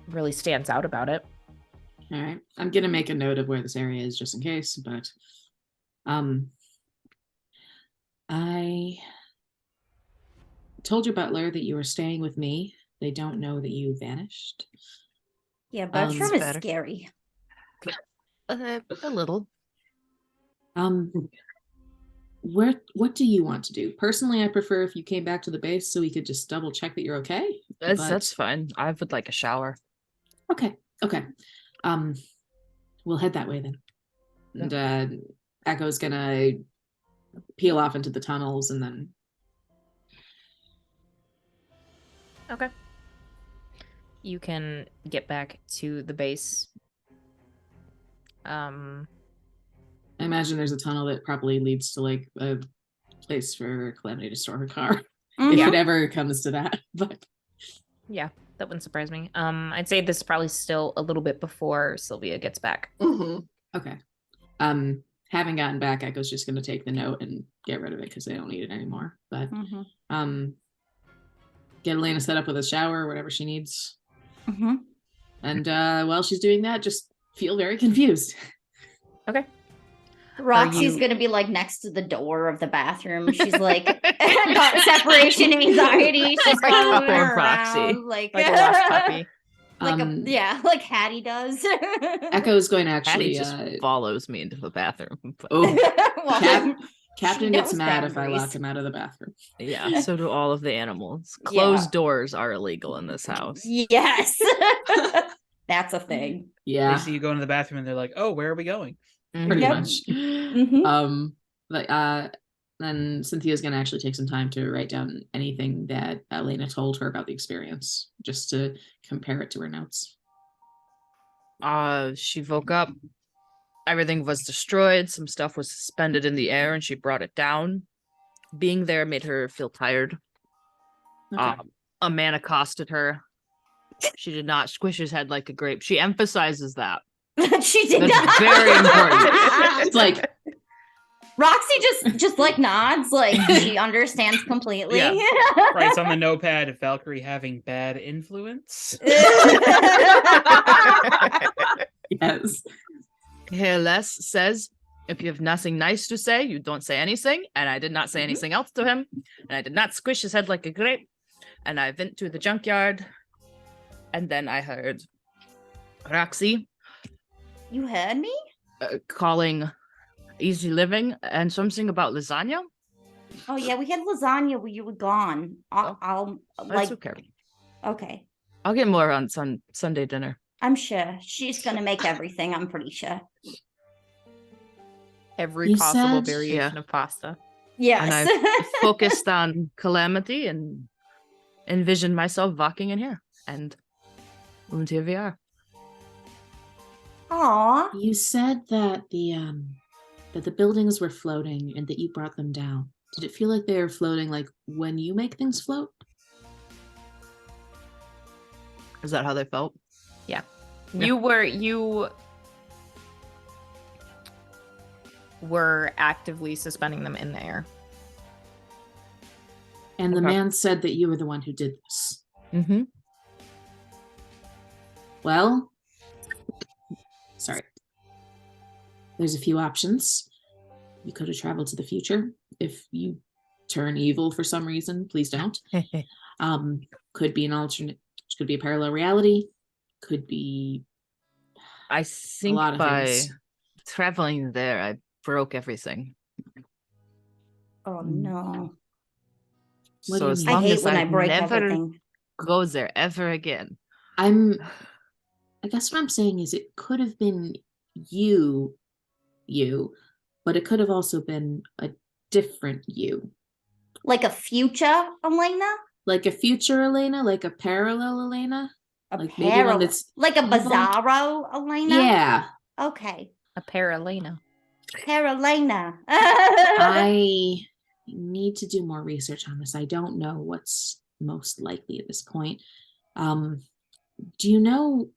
really stands out about it. All right. I'm gonna make a note of where this area is just in case, but I told your butler that you were staying with me. They don't know that you vanished. Yeah, Bertram it's is better. scary. A little. What do you want to do? Personally, I prefer if you came back to the base so we could just double check that you're okay. That's fine. I would like a shower. Okay. We'll head that way then. And Echo's gonna peel off into the tunnels and then Okay. You can get back to the base. I imagine there's a tunnel that probably leads to like a place for Calamity to store her car. If it ever comes to that. But Yeah, that wouldn't surprise me. I'd say this is probably still a little bit before Sylvia gets back. Mm-hmm. okay. Having gotten back, Echo's just gonna take the note and get rid of it because they don't need it anymore. But get Elena set up with a shower, whatever she needs. And while she's doing that, just feel very confused. Okay. Roxy's gonna be like next to the door of the bathroom. She's like got separation anxiety. She's like Oh, moving poor Roxy. around, like Like a lost puppy. like Hattie does. Echo's going to Hattie actually just follows me into the bathroom. But oh Well, Captain she gets knows mad if I boundaries. lock him out of the bathroom. yeah, so do all of the animals. Yeah. Closed doors are illegal in this house. Yes. That's a thing. They Yeah, see you go into the bathroom and they're like, "Oh, where are we going?" pretty Yep. much. Mhm. But then Cynthia's gonna actually take some time to write down anything that Elena told her about the experience, just to compare it to her notes. She woke up. Everything was destroyed. Some stuff was suspended in the air, and she brought it down. Being there made her feel tired. Okay. A man accosted her. She did not squish his head like a grape. She emphasizes that. She did That's not. very important. It's like, Roxy just like nods, like she understands completely. Yeah. Writes on the notepad, Valkyrie having bad influence. yes. Heles says, if you have nothing nice to say, you don't say anything. And I did not say anything else to him. And I did not squish his head like a grape. And I went to the junkyard. And then I heard Roxy You heard me? calling Easy Living and something about lasagna. Oh yeah, we had lasagna when you were gone. I'll That's like okay. okay. I'll get more on Sunday dinner. I'm sure she's gonna make everything. I'm pretty sure. Every You possible said- variation Yeah. of pasta. Yes. I focused on Calamity and envisioned myself walking in here. And here we are. Aw. You said that the buildings were floating and that you brought them down. Did it feel like they were floating like when you make things float? Is that how they felt? Yeah. Yeah. You were actively suspending them in the air. And the Okay. man said that you were the one who did this. Mm-hmm. Well, sorry. There's a few options. You could have traveled to the future. If you turn evil for some reason, please don't. Could be an alternate, could be a parallel reality, could be I think lot of by things. traveling there, I broke everything. Oh no. What do So you as mean? I long hate as when I I break never everything. go there ever again. I guess what I'm saying is it could have been you, but it could have also been a different you. Like a future Elena? Like a future Elena, like a parallel Elena. A Like maybe one parallel, that's like a evil? bizarro Elena? Yeah. Okay. A Paralena. Paralena. I need to do more research on this. I don't know what's most likely at this point. Do you know,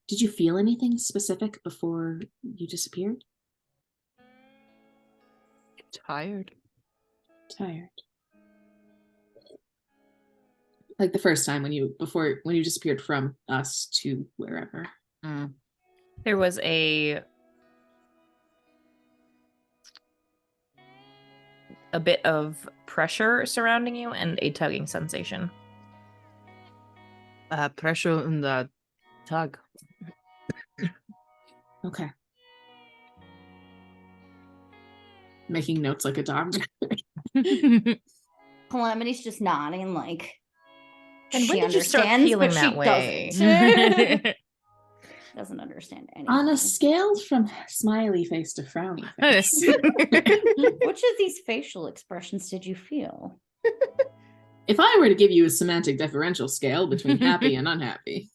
did you feel anything specific before you disappeared? Tired. Tired. Like the first time when you disappeared from us to wherever. Mm. There was a bit of pressure surrounding you and a tugging sensation. Pressure in the tug. Okay. Making notes like a dog. Calamity's just nodding like And when she did you start understands, feeling but that she way? doesn't. Doesn't understand anything. On a scale from smiley face to frowny face. Which of these facial expressions did you feel? If I were to give you a semantic differential scale between happy and unhappy.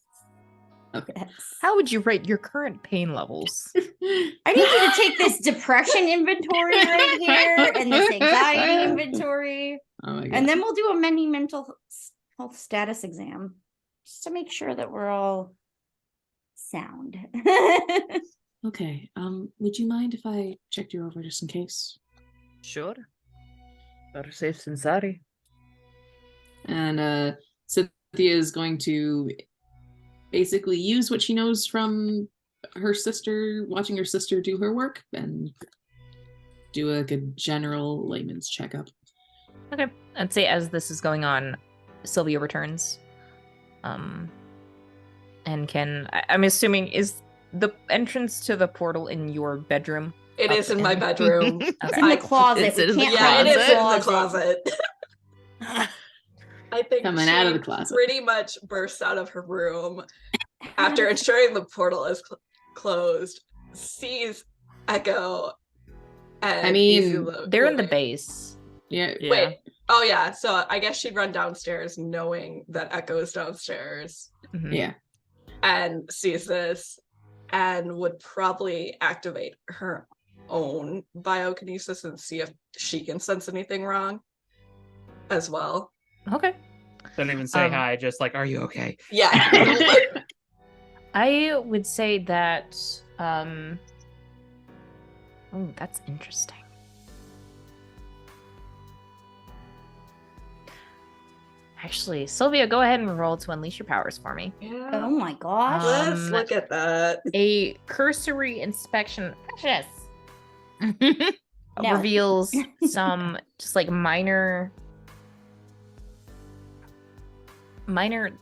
Okay. Yes. How would you rate your current pain levels? I need you to take this depression inventory right here and this anxiety inventory, Oh my god. and then we'll do a mini mental health status exam just to make sure that we're all sound. Okay. Would you mind if I checked you over just in case? Sure. Better safe than sorry. And Cynthia is going to basically use what she knows from her sister, watching her sister do her work, and do a general layman's checkup. Okay. I'd say as this is going on, Sylvia returns. And I'm assuming, is the entrance to the portal in your bedroom? It Up is in my and- bedroom. It's in the closet. Is We it in the can't Yeah, hide it is in the closet. closet. I think Coming she out of the closet. pretty much burst out of her room after ensuring the portal is closed, sees Echo. And I mean, Izzy They're in the living. base. Yeah. Yeah. Wait. Oh yeah. So I guess she'd run downstairs, knowing that Echo is downstairs, Mhm. Yeah. and sees this, and would probably activate her own biokinesis and see if she can sense anything wrong, as well. Okay. Don't even say Um, hi, just like, are you okay? Yeah. I would say that oh, that's interesting. Actually, Sylvia, go ahead and roll to unleash your powers for me. Yeah. Oh my gosh. Let's Um, look at that. A cursory inspection precious No. reveals some just like minor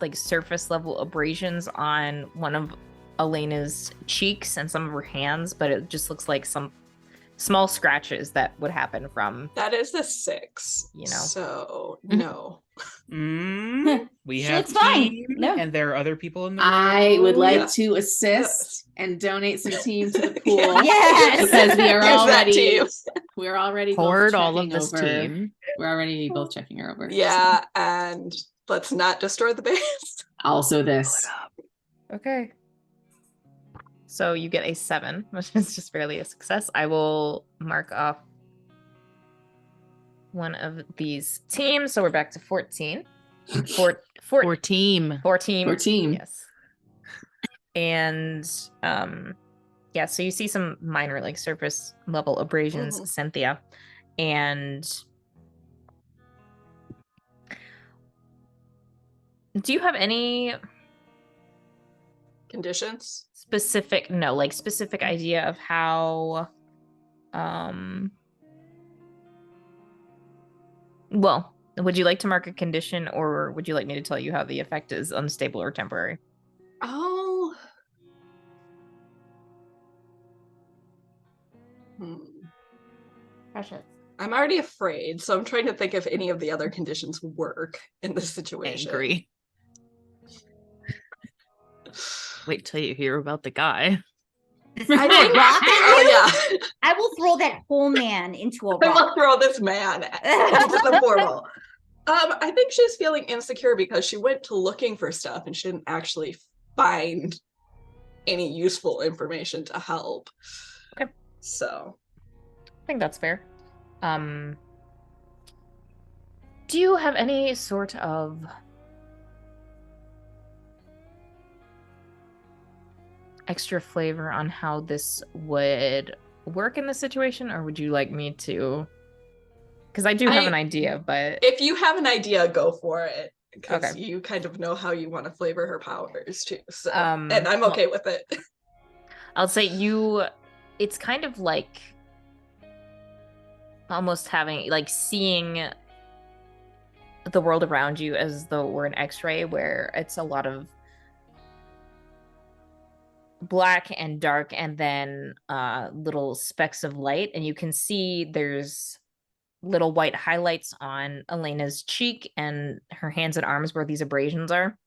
like surface level abrasions on one of Elena's cheeks and some of her hands, but it just looks like some small scratches that would happen from That is a 6. You know. So no. We She have looks fine. team, No. and there are other people in the room. I would like Yeah. to assist and donate some team to the pool. Yes. Because we are Use that already team. we're already Hoard both all of checking this over. team. We're already both checking her over. Yeah, and let's not destroy the base. So also this. Okay. So you get a 7, which is just barely a success. I will mark off one of these teams. So we're back to 14. For team. 14. For team. Yes. And yeah, so you see some minor like surface level abrasions, Mhm. Cynthia. And do you have any Conditions? specific idea of how well, would you like to mark a condition, or would you like me to tell you how the effect is unstable or temporary? Oh. Precious. I'm already afraid, so I'm trying to think if any of the other conditions work in this situation. Angry. Wait till you hear about the guy. I think rock Oh yeah. I will throw that whole man into a I will rock. throw this man into the portal. I think she's feeling insecure because she went to looking for stuff and she didn't actually find any useful information to help. Okay. So I think that's fair. Do you have any sort of extra flavor on how this would work in this situation, or would you like me to? Because I do have an idea, but if you have an idea, go for it. Because Okay. you kind of know how you want to flavor her powers too. So Um, and I'm well- okay with it. I'll say it's kind of like almost having like seeing the world around you as though we're an X-ray, where it's a lot of black and dark and then little specks of light, and you can see there's little white highlights on Elena's cheek and her hands and arms where these abrasions are.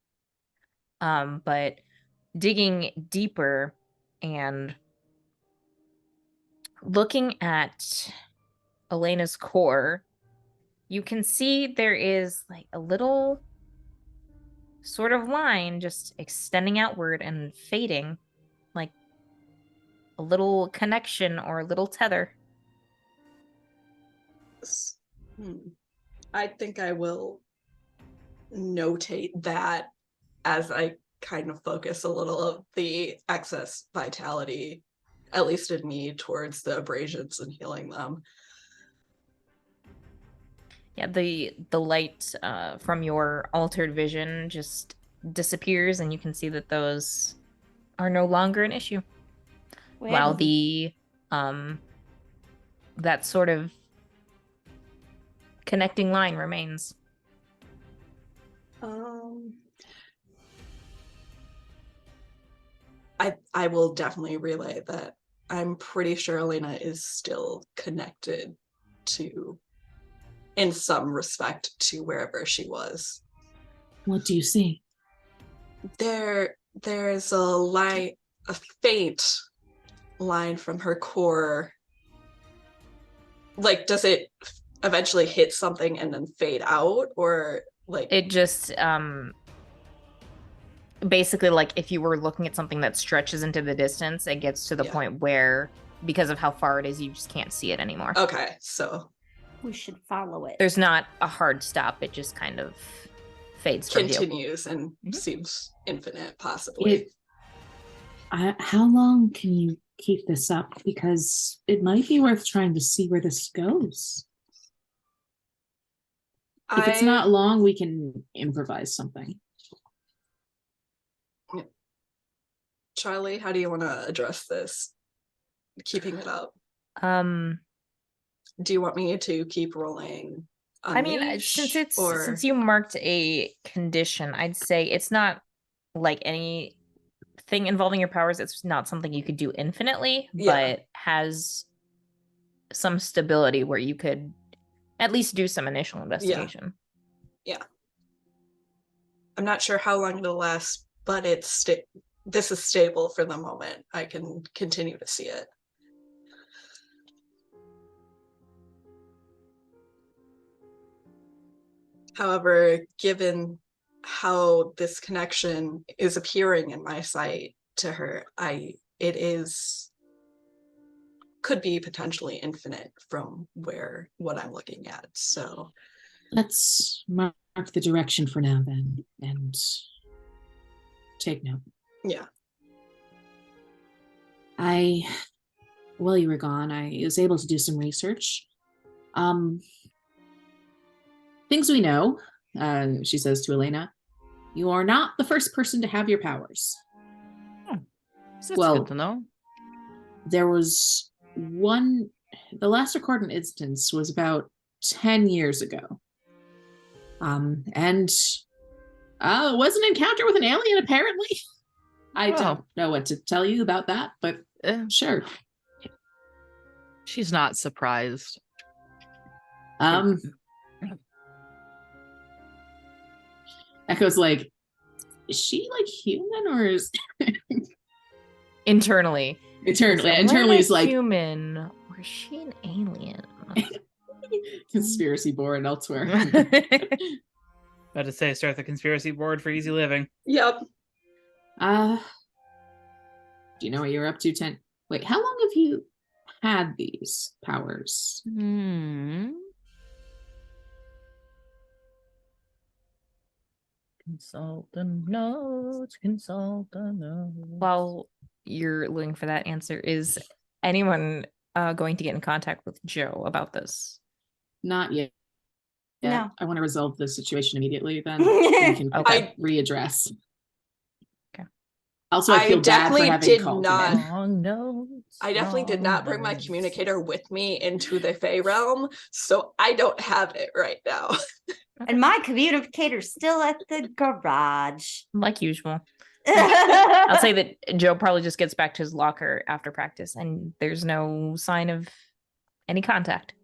But digging deeper and looking at Elena's core, you can see there is like a little sort of line just extending outward and fading, like a little connection or a little tether. I think I will notate that as I kind of focus a little of the excess vitality, at least in me, towards the abrasions and healing them. Yeah, the light from your altered vision just disappears, and you can see that those are no longer an issue. While the that sort of connecting line remains. I will definitely relay that I'm pretty sure Elena is still connected to, in some respect, to wherever she was. What do you see? There there's a faint line from her core. Like, does it eventually hit something and then fade out, or like It just basically, like, if you were looking at something that stretches into the distance, it gets to the Yeah. point where, because of how far it is, you just can't see it anymore. Okay, so We should follow it. There's not a hard stop. It just kind of fades from view. continues and Mhm. seems infinite, possibly. How long can you keep this up? Because it might be worth trying to see where this goes. If it's not long, we can improvise something. Charlie, how do you want to address this? Keeping it up. Do you want me to keep rolling? I mean, Unleash, since you marked a condition, I'd say it's not like anything involving your powers. It's not something you could do infinitely, Yeah. but has some stability where you could at least do some initial investigation. I'm not sure how long it'll last, but this is stable for the moment. I can continue to see it. However, given how this connection is appearing in my sight to her, could be potentially infinite from what I'm looking at. So Let's mark the direction for now then, and take note. yeah. While you were gone, I was able to do some research. Things we know, she says to Elena, you are not the first person to have your powers. So that's Well, good to know. There was one, the last recorded instance was about 10 years ago. And it was an encounter with an alien, apparently. I don't know what to tell you about that, but sure. She's not surprised. Echo's like, is she like human or is Internally. Internally is like human, or is she an alien? conspiracy board elsewhere. About to say, start the conspiracy board for easy living. Yep. Do you know what you're up to, 10? Wait, how long have you had these powers? Consult the notes. While you're looking for that answer, is anyone going to get in contact with Joe about this? Not yet. No. I want to resolve the situation immediately, then we can Okay. readdress. Okay. Also, I feel bad for definitely having did called not- him in. I definitely did not bring my communicator with me into the Fey realm, so I don't have it right now. And my communicator's still at the garage. Like usual. I'll say that Joe probably just gets back to his locker after practice, and there's no sign of any contact.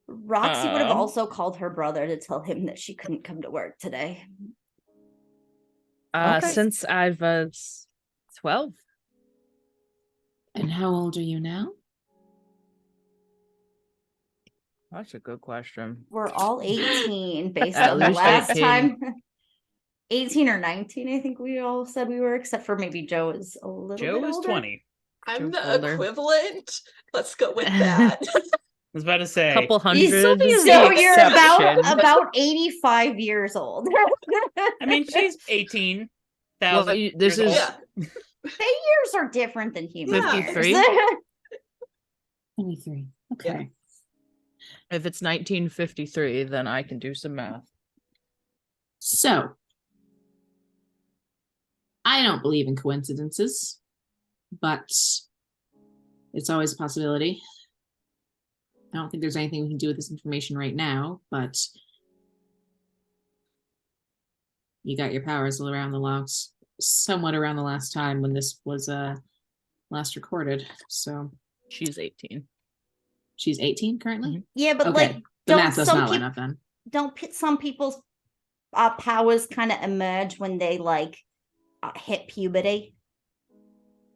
Roxy would have also called her brother to tell him that she couldn't come to work today. Okay. Since I was 12. And how old are you now? That's a good question. We're all 18 based At on the least last 18. time. 18 or 19, I think we all said we were, except for maybe Joe is a little Joe bit is older. 20. I'm Joe's the older. equivalent. Let's go with that. I was about to say. Couple hundred. So is the you're exception. about 85 years old. I mean, she's 18,000. Well, this years is old. Yeah. They years are different than human 53? years. 23. Okay. if it's 1953, then I can do some math. So, I don't believe in coincidences, but it's always a possibility. I don't think there's anything we can do with this information right now, but you got your powers somewhat around the last time when this was last recorded. So She's 18. she's 18 currently? Mm-hmm. Yeah, but Okay. like, The math does not line up then. don't some people's powers kind of emerge when they like hit puberty.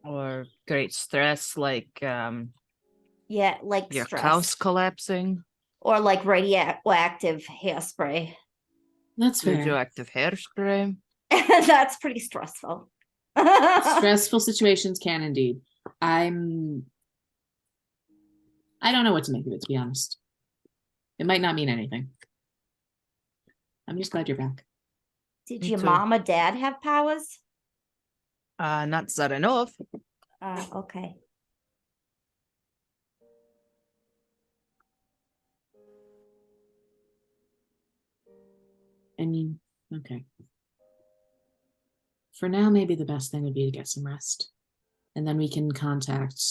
Or great stress, like Yeah, like your stress. house collapsing. Or like radioactive hairspray. That's fair. Radioactive hairspray. That's pretty stressful. Stressful situations can indeed. I don't know what to make of it, to be honest. It might not mean anything. I'm just glad you're back. Did Me your too. mom or dad have powers? Not that I know of. Okay. Okay. For now, maybe the best thing would be to get some rest. And then we can contact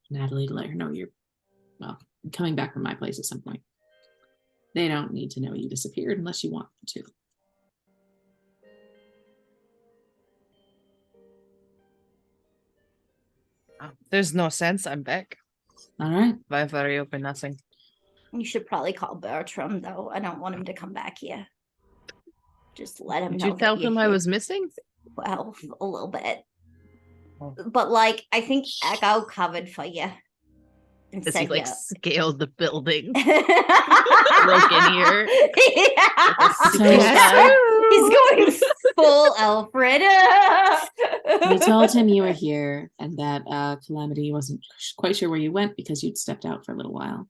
Natalie to let her know you're, well, coming back from my place at some point. They don't need to know you disappeared unless you want them to. There's no sense. I'm back. All right. By very open nothing. You should probably call Bertram, though. I don't want him to come back here. Just let him Did know. you tell that you're him I here. was missing? Well, a little bit. Oh. But like, I think Echo covered for you. And Does he said like yeah. scaled the building? Broke in here? Yeah. He's going full Alfred. We told him you were here and that Calamity wasn't quite sure where you went because you'd stepped out for a little while.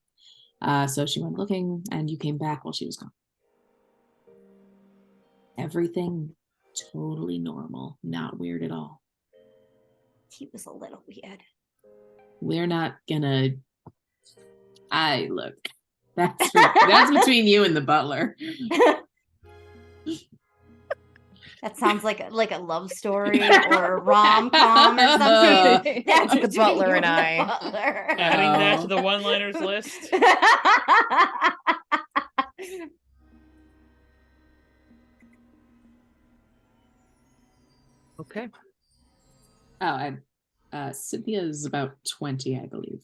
So she went looking and you came back while she was gone. Everything totally normal, not weird at all. He was a little weird. We're not gonna. Look. That's between you and the butler. That sounds like a love story or a rom-com or something. That's The between butler you and the I. butler. Adding that to Oh. the one-liners list. Okay. Cynthia is about 20, I believe.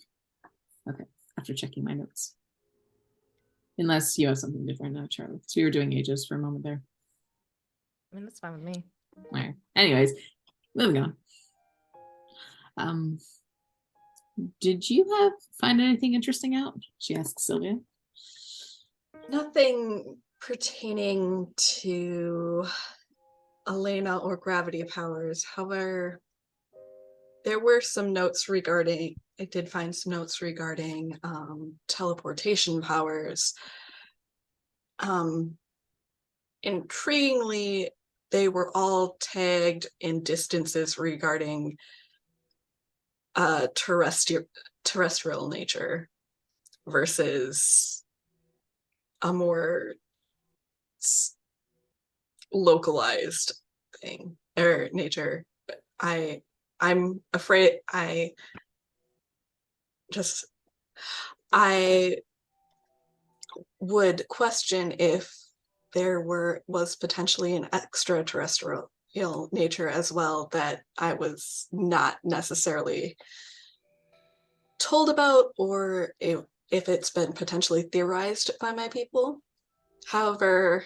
Okay, after checking my notes. Unless you have something different now, Charlie. So we were doing ages for a moment there. I mean, that's fine with me. All right. Anyways, moving on. Did you find anything interesting out? She asked Sylvia. Nothing pertaining to Elena or gravity powers. However, there were some notes regarding, I did find some notes regarding teleportation powers. Intriguingly, they were all tagged in distances regarding terrestrial nature versus a more localized thing or nature. But I'm afraid I would question if there was potentially an extraterrestrial nature as well that I was not necessarily told about, or if it's been potentially theorized by my people. However,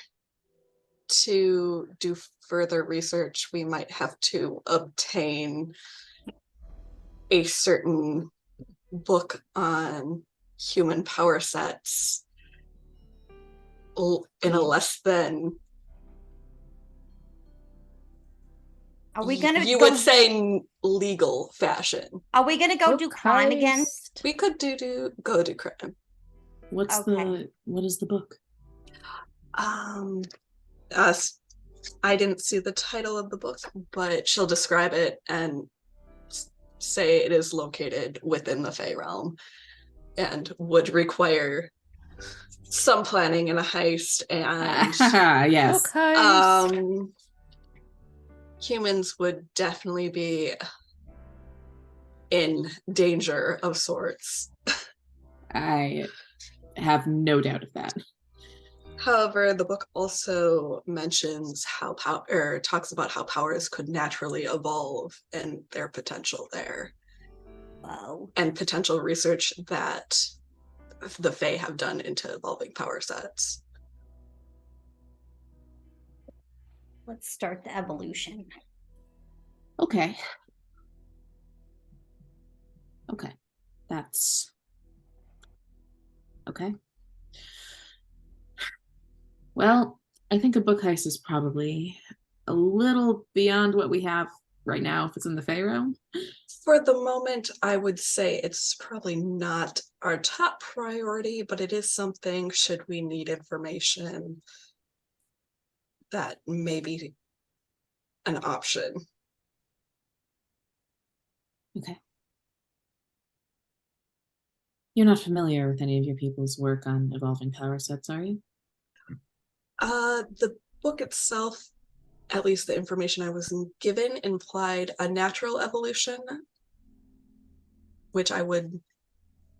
to do further research, we might have to obtain a certain book on human power sets in a less than Are we gonna you go, would say legal fashion. Are we gonna go do crime again? We could go do crime. What is the book? I didn't see the title of the book, but she'll describe it and say it is located within the Fey realm and would require some planning and a heist, and yes. Humans would definitely be in danger of sorts. I have no doubt of that. However, the book also mentions talks about how powers could naturally evolve and their potential there. Wow. And potential research that the Fae have done into evolving power sets. Let's start the evolution. Okay. Okay. That's okay. Well, I think a book heist is probably a little beyond what we have right now if it's in the Fey realm. For the moment, I would say it's probably not our top priority, but it is something should we need information that may be an option. Okay. You're not familiar with any of your people's work on evolving power sets, are you? The book itself, at least the information I was given, implied a natural evolution, which I would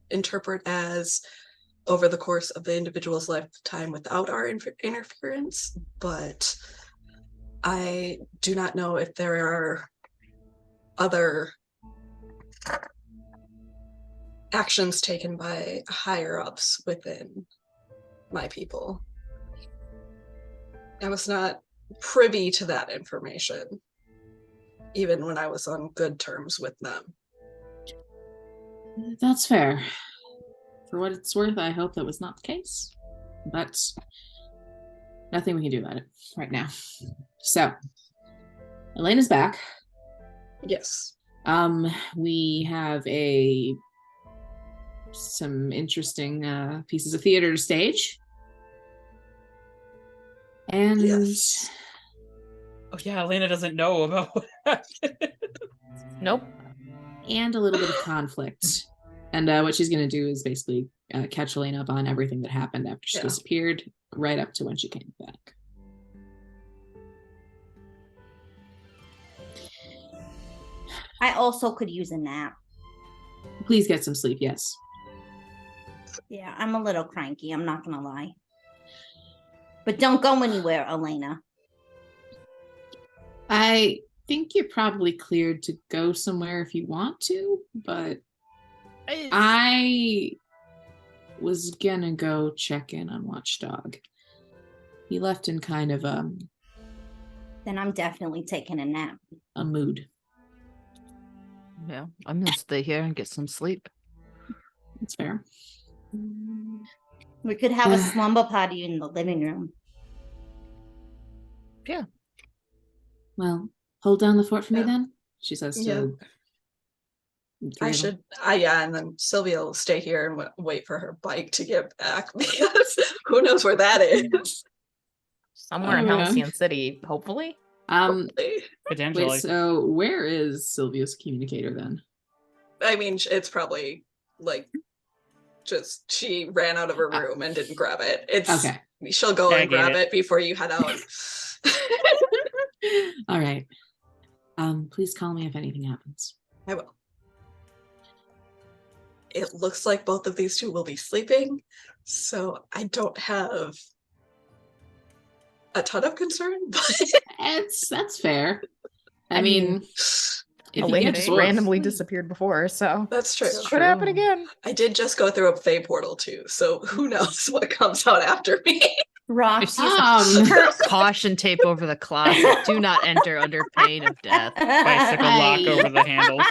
interpret as over the course of the individual's lifetime without our interference, but I do not know if there are other actions taken by higher ups within my people. I was not privy to that information, even when I was on good terms with them. That's fair. For what it's worth, I hope that was not the case. But nothing we can do about it right now. So, Elena's back. Yes. We have some interesting pieces of theater to stage. And Yes. Oh yeah, Elena doesn't know about what happened. Nope. and a little bit of conflict. And what she's going to do is basically catch Elena up on everything that happened after she disappeared, right up to when she came back. I also could use a nap. Please get some sleep, yes. Yeah, I'm a little cranky, I'm not gonna lie. But don't go anywhere, Elena. I think you're probably cleared to go somewhere if you want to, but I was gonna go check in on Watchdog. He left in kind of Then I'm definitely taking a nap. a mood. Yeah, I'm gonna stay here and get some sleep. That's fair. We could have a slumber party in the living room. Yeah. Well, hold down the fort for me then, she says to I should, and then Sylvia will stay here and wait for her bike to get back because who knows where that is. Somewhere in Halcyon City, hopefully. Potentially. Wait, so where is Sylvia's communicator then? I mean, it's probably like just she ran out of her room and didn't grab it. It's okay. She'll go and grab it before you head out. All right. Please call me if anything happens. I will. It looks like both of these two will be sleeping, so I don't have a ton of concern, but that's fair. I mean, Elena just randomly disappeared before, so that's true. Could happen again. I did just go through a Fey portal too, so who knows what comes out after me. Roxy, Caution tape over the closet. Do not enter under pain of death. Bicycle lock over the handles.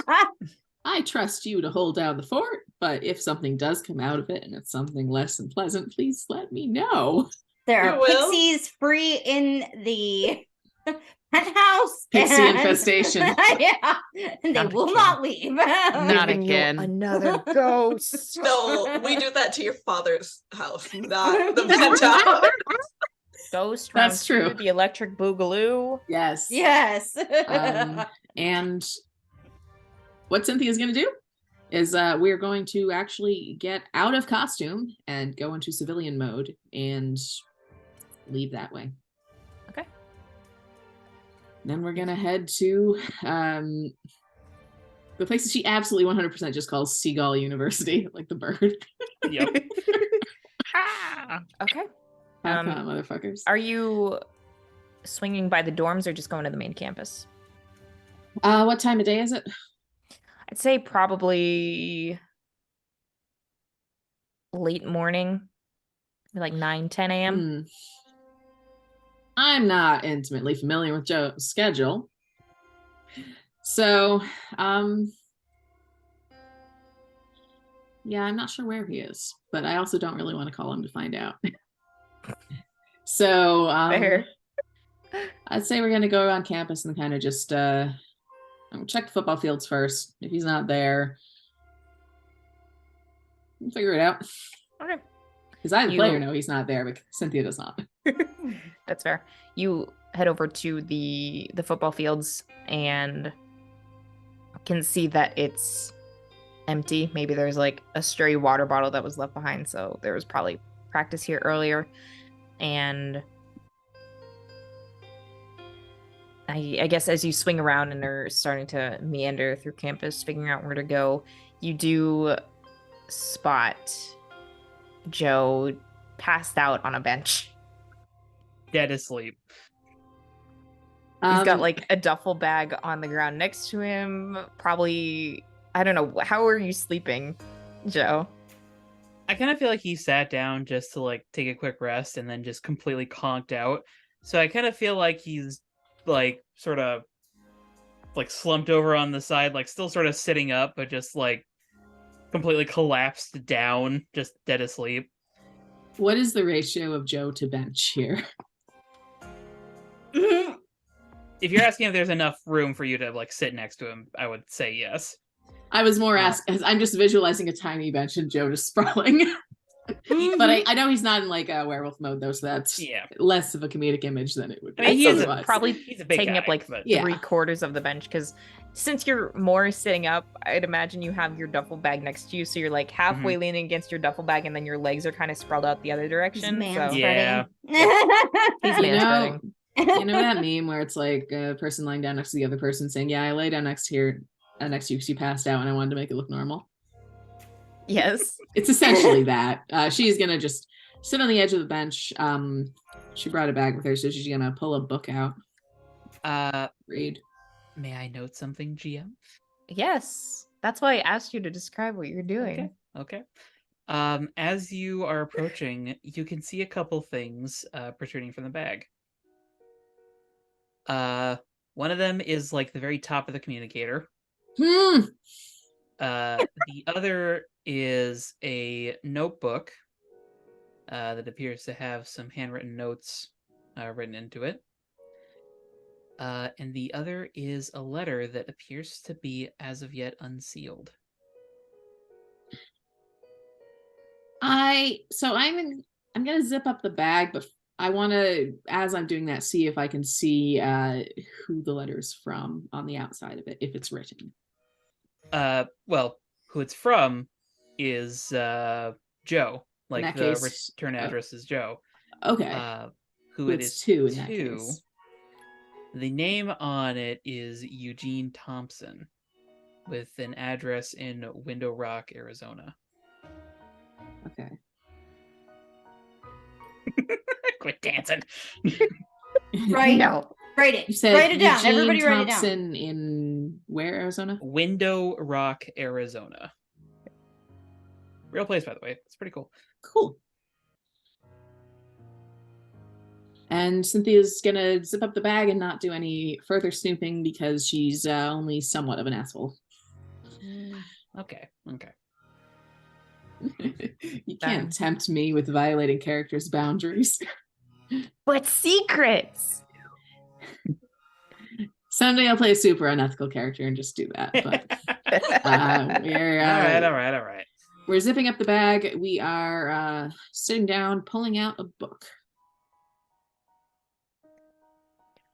I trust you to hold down the fort, but if something does come out of it and it's something less than pleasant, please let me know. There are pixies free in the penthouse. Pixie infestation. Yeah, and they will not leave. Not again. Another ghost. No, we do that to your father's house, not the penthouse. Ghost. That's true. The electric boogaloo. Yes. Yes. And what Cynthia's going to do is we're going to actually get out of costume and go into civilian mode and leave that way. Okay. Then we're going to head to the places she absolutely 100% just calls Seagull University, like the bird. Yep. Okay. Come on, motherfuckers. Are you swinging by the dorms or just going to the main campus? What time of day is it? I'd say probably late morning, like 9-10 a.m. I'm not intimately familiar with Joe's schedule, So, yeah, I'm not sure where he is, but I also don't really want to call him to find out. So, Fair. I'd say we're gonna go around campus and kind of just check the football fields first. If he's not there, we'll figure it out. Okay. Because I, the You- player, know he's not there, but Cynthia does not. That's fair. You head over to the football fields and can see that it's empty. Maybe there's like a stray water bottle that was left behind, so there was probably practice here earlier. And I guess as you swing around and are starting to meander through campus, figuring out where to go, you do spot Joe passed out on a bench. Dead asleep. He's got like a duffel bag on the ground next to him. Probably, I don't know. How are you sleeping, Joe? I kind of feel like he sat down just to like take a quick rest and then just completely conked out. So I kind of feel like he's like sort of like slumped over on the side, like still sort of sitting up, but just like completely collapsed down, just dead asleep. What is the ratio of Joe to bench here? If you're asking if there's enough room for you to like sit next to him, I would say yes. I was more asking, I'm just visualizing a tiny bench and Joe just sprawling. But I know he's not in like a werewolf mode though, so that's Yeah. less of a comedic image than it would be. I mean, he is otherwise. probably He's a big taking guy, up like but Yeah. 3/4 of the bench, because since you're more sitting up, I'd imagine you have your duffel bag next to you, so you're like halfway leaning against your duffel bag, and then your legs are kind of sprawled out the other He's direction. So Yeah. he's You manspreading. know, you know that meme where it's like a person lying down next to the other person saying, "Yeah, I lay down next to you because you passed out, and I wanted to make it look normal." Yes. It's essentially that. She's gonna just sit on the edge of the bench. She brought a bag with her, so she's gonna pull a book out, read. May I note something, GM? Yes. That's why I asked you to describe what you're doing. Okay. As you are approaching, you can see a couple things protruding from the bag. One of them is like the very top of the communicator. The other is a notebook that appears to have some handwritten notes written into it. And the other is a letter that appears to be as of yet unsealed. I'm gonna zip up the bag, but I want to, as I'm doing that, see if I can see who the letter's from on the outside of it, if it's written. Well, who it's from is Joe. Like that the case, return address is Joe. Okay. Who it it's is two in that case. The name on it is Eugene Thompson, with an address in Window Rock, Arizona. Okay. Quit dancing. Right. No. Write it. You said Write it down. Eugene Everybody write it down. Thompson in where, Arizona? Window Rock, Arizona. Real place, by the way. It's pretty cool. Cool. And Cynthia's gonna zip up the bag and not do any further snooping because she's only somewhat of an asshole. Okay. You can't tempt me with violating characters' boundaries. But secrets. Someday I'll play a super unethical character and just do that. But All right. we're zipping up the bag. We are sitting down, pulling out a book.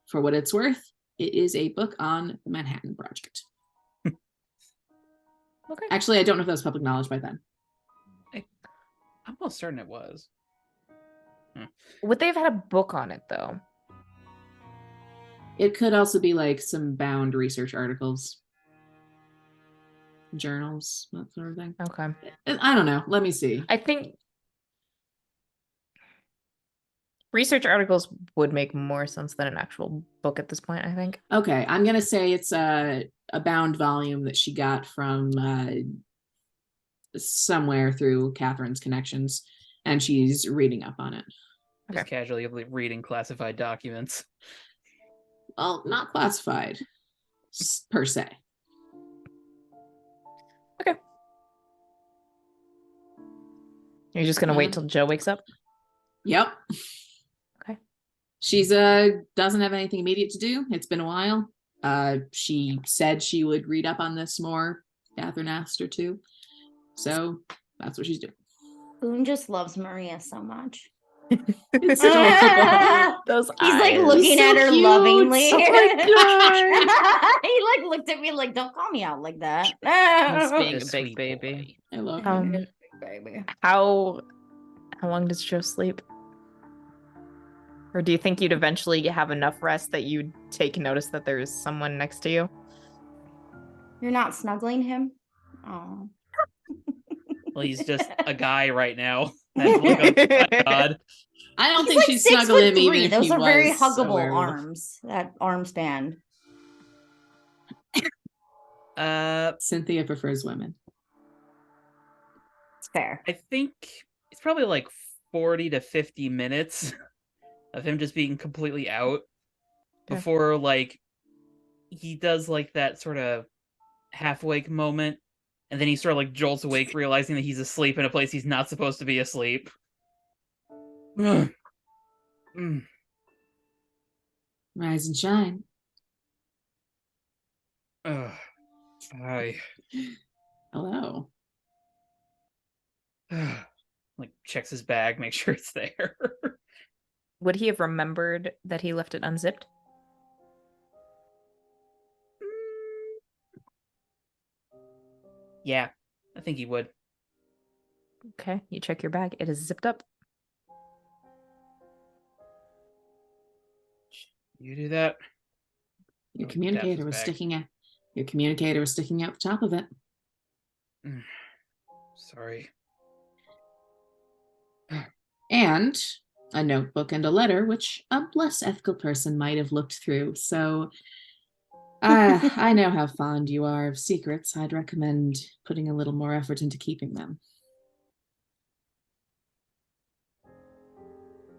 For what it's worth, it is a book on the Manhattan Project. Okay. Actually, I don't know if that was public knowledge by then. I'm almost certain it was. Would they have had a book on it though? It could also be like some bound research articles, journals, that sort of thing. Okay. I don't know. Let me see. I think research articles would make more sense than an actual book at this point, I think. Okay, I'm gonna say it's a bound volume that she got from somewhere through Catherine's connections, and she's reading up on it. Just casually reading classified documents. Well, not classified. per se. You're just gonna wait Uh, till Joe wakes up? Yep. Okay. She's doesn't have anything immediate to do. It's been a while. She said she would read up on this more. Catherine asked her to. So that's what she's doing. Boone just loves Maria so much. It's adorable. Those He's like eyes. looking so at her cute. lovingly. Oh my He like looked at me like, "Don't call me out like that." He's being The a sweet big baby. I love Um, her. Baby. How long does Joe sleep? Or do you think you'd eventually have enough rest that you'd take notice that there's someone next to you? You're not snuggling him? Oh. Well, he's just a guy right now. That's look on my God. I don't He's think like she'd 6'3". snuggle him even if Those he are very was a huggable werewolf. arms. That arm span. Cynthia prefers women. It's fair. I think it's probably like 40 to 50 minutes of him just being completely out Okay. before like he does like that sort of half awake moment, and then he sort of like jolts awake, realizing that he's asleep in a place he's not supposed to be asleep. Mm. Rise and shine. Hi. Hello. Like checks his bag, make sure it's there. Would he have remembered that he left it unzipped? Yeah, I think he would. Okay, you check your bag. It is zipped up. You do that. Your Oh, he taps communicator his was bag. sticking out. Your communicator was sticking out the top of it. Sorry. And a notebook and a letter, which a less ethical person might have looked through. So I know how fond you are of secrets. I'd recommend putting a little more effort into keeping them.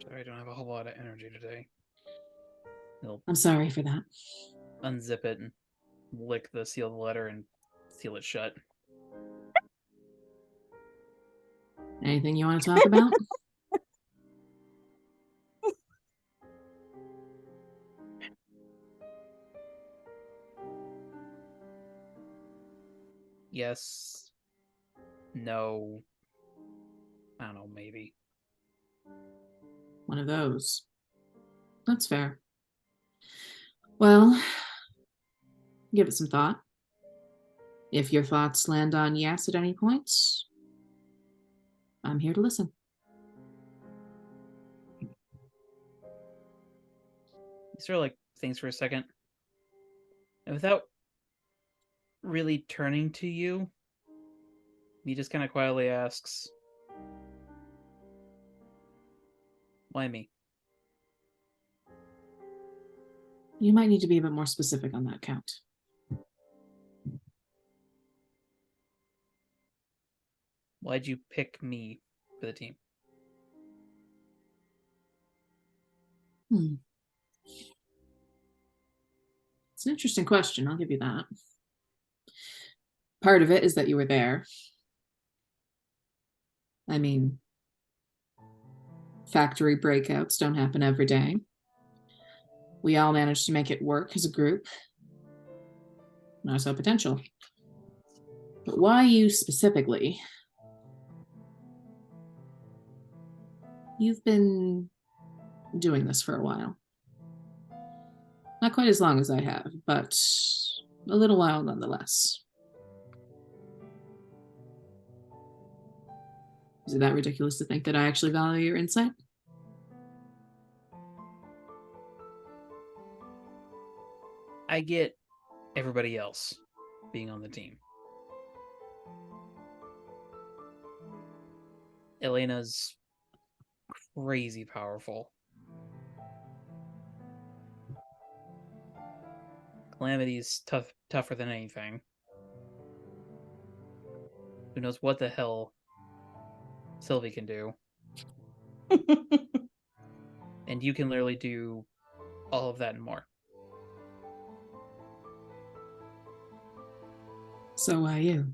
Sorry, I don't have a whole lot of energy today. He'll I'm sorry for that. unzip it and lick the sealed letter and seal it shut. Anything you want to talk about? Yes. No. I don't know, maybe. One of those. That's fair. Well, give it some thought. If your thoughts land on yes at any point, I'm here to listen. He sort of like thinks for a second. And without really turning to you, he just kind of quietly asks, "Why me?" You might need to be a bit more specific on that count. Why'd you pick me for the team? It's an interesting question. I'll give you that. Part of it is that you were there. I mean, factory breakouts don't happen every day. We all managed to make it work as a group. And I saw potential. But why you specifically? You've been doing this for a while. Not quite as long as I have, but a little while nonetheless. Is it that ridiculous to think that I actually value your insight? I get everybody else being on the team. Elena's crazy powerful. Calamity's tougher than anything. Who knows what the hell Sylvie can do. And you can literally do all of that and more. So are you.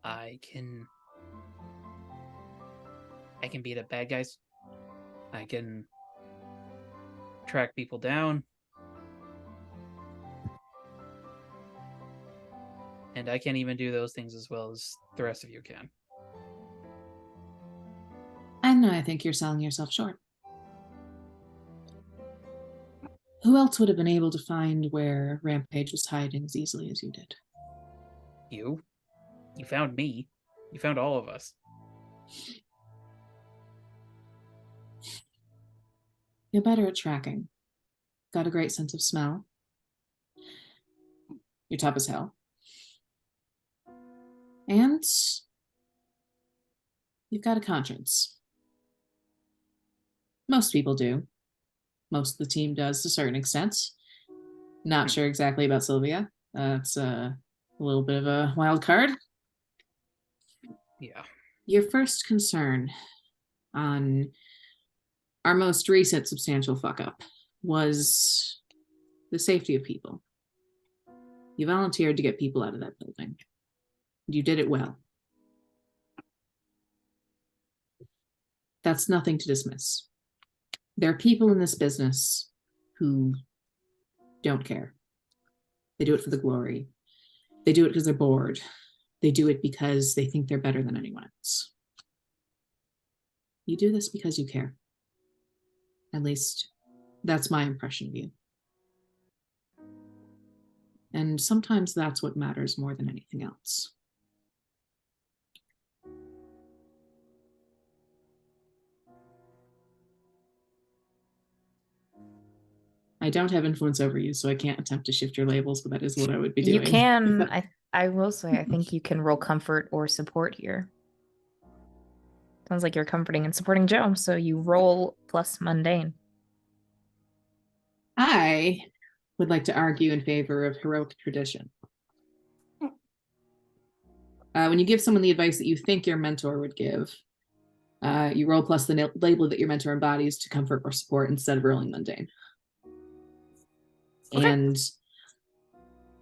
I can beat up bad guys. I can track people down. And I can't even do those things as well as the rest of you can. And I think you're selling yourself short. Who else would have been able to find where Rampage was hiding as easily as you did? You? You found me. You found all of us. You're better at tracking. Got a great sense of smell. You're tough as hell. And you've got a conscience. Most people do. Most of the team does to a certain extent. Not sure exactly about Sylvia. It's a little bit of a wild card. Yeah. Your first concern on our most recent substantial fuck up was the safety of people. You volunteered to get people out of that building. You did it well. That's nothing to dismiss. There are people in this business who don't care. They do it for the glory. They do it because they're bored. They do it because they think they're better than anyone else. You do this because you care. At least that's my impression of you. And sometimes that's what matters more than anything else. I don't have influence over you, so I can't attempt to shift your labels, but that is what I would be doing. You can. I will say, I think you can roll comfort or support here. Sounds like you're comforting and supporting Joe, so you roll plus mundane. I would like to argue in favor of heroic tradition. When you give someone the advice that you think your mentor would give, you roll plus the label that your mentor embodies to comfort or support instead of rolling mundane. Okay. And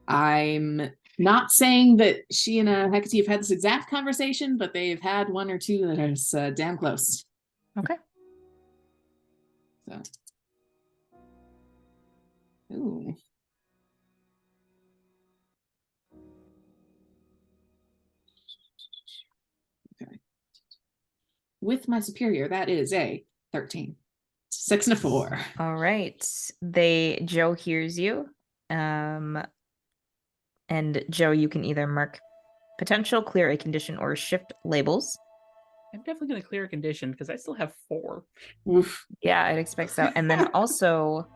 I'm not saying that she and Hecate have had this exact conversation, but they've had one or two that are damn close. Okay. So. Ooh. Okay. With my superior, that is a 13. 6 and a 4. All right. Joe hears you. And Joe, you can either mark potential, clear a condition, or shift labels. I'm definitely going to clear a condition because I still have 4. Oof. Yeah, I'd expect so. And then also,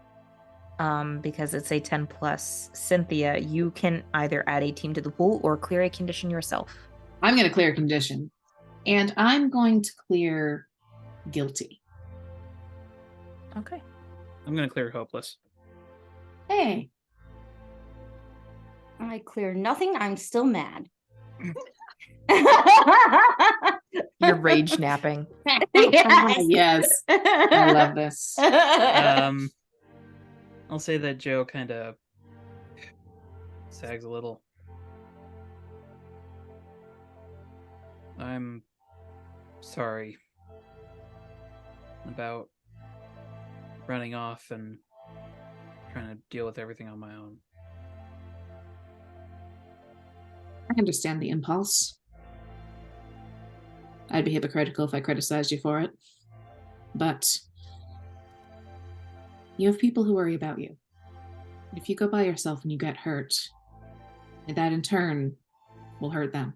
because it's a 10 plus, Cynthia, you can either add a team to the pool or clear a condition yourself. I'm going to clear a condition. And I'm going to clear guilty. Okay. I'm going to clear hopeless. Hey. I clear nothing. I'm still mad. You're rage napping. Yes. Yes. I love this. I'll say that Joe kind of sags a little. I'm sorry about running off and trying to deal with everything on my own. I understand the impulse. I'd be hypocritical if I criticized you for it. But you have people who worry about you. If you go by yourself and you get hurt, and that in turn will hurt them.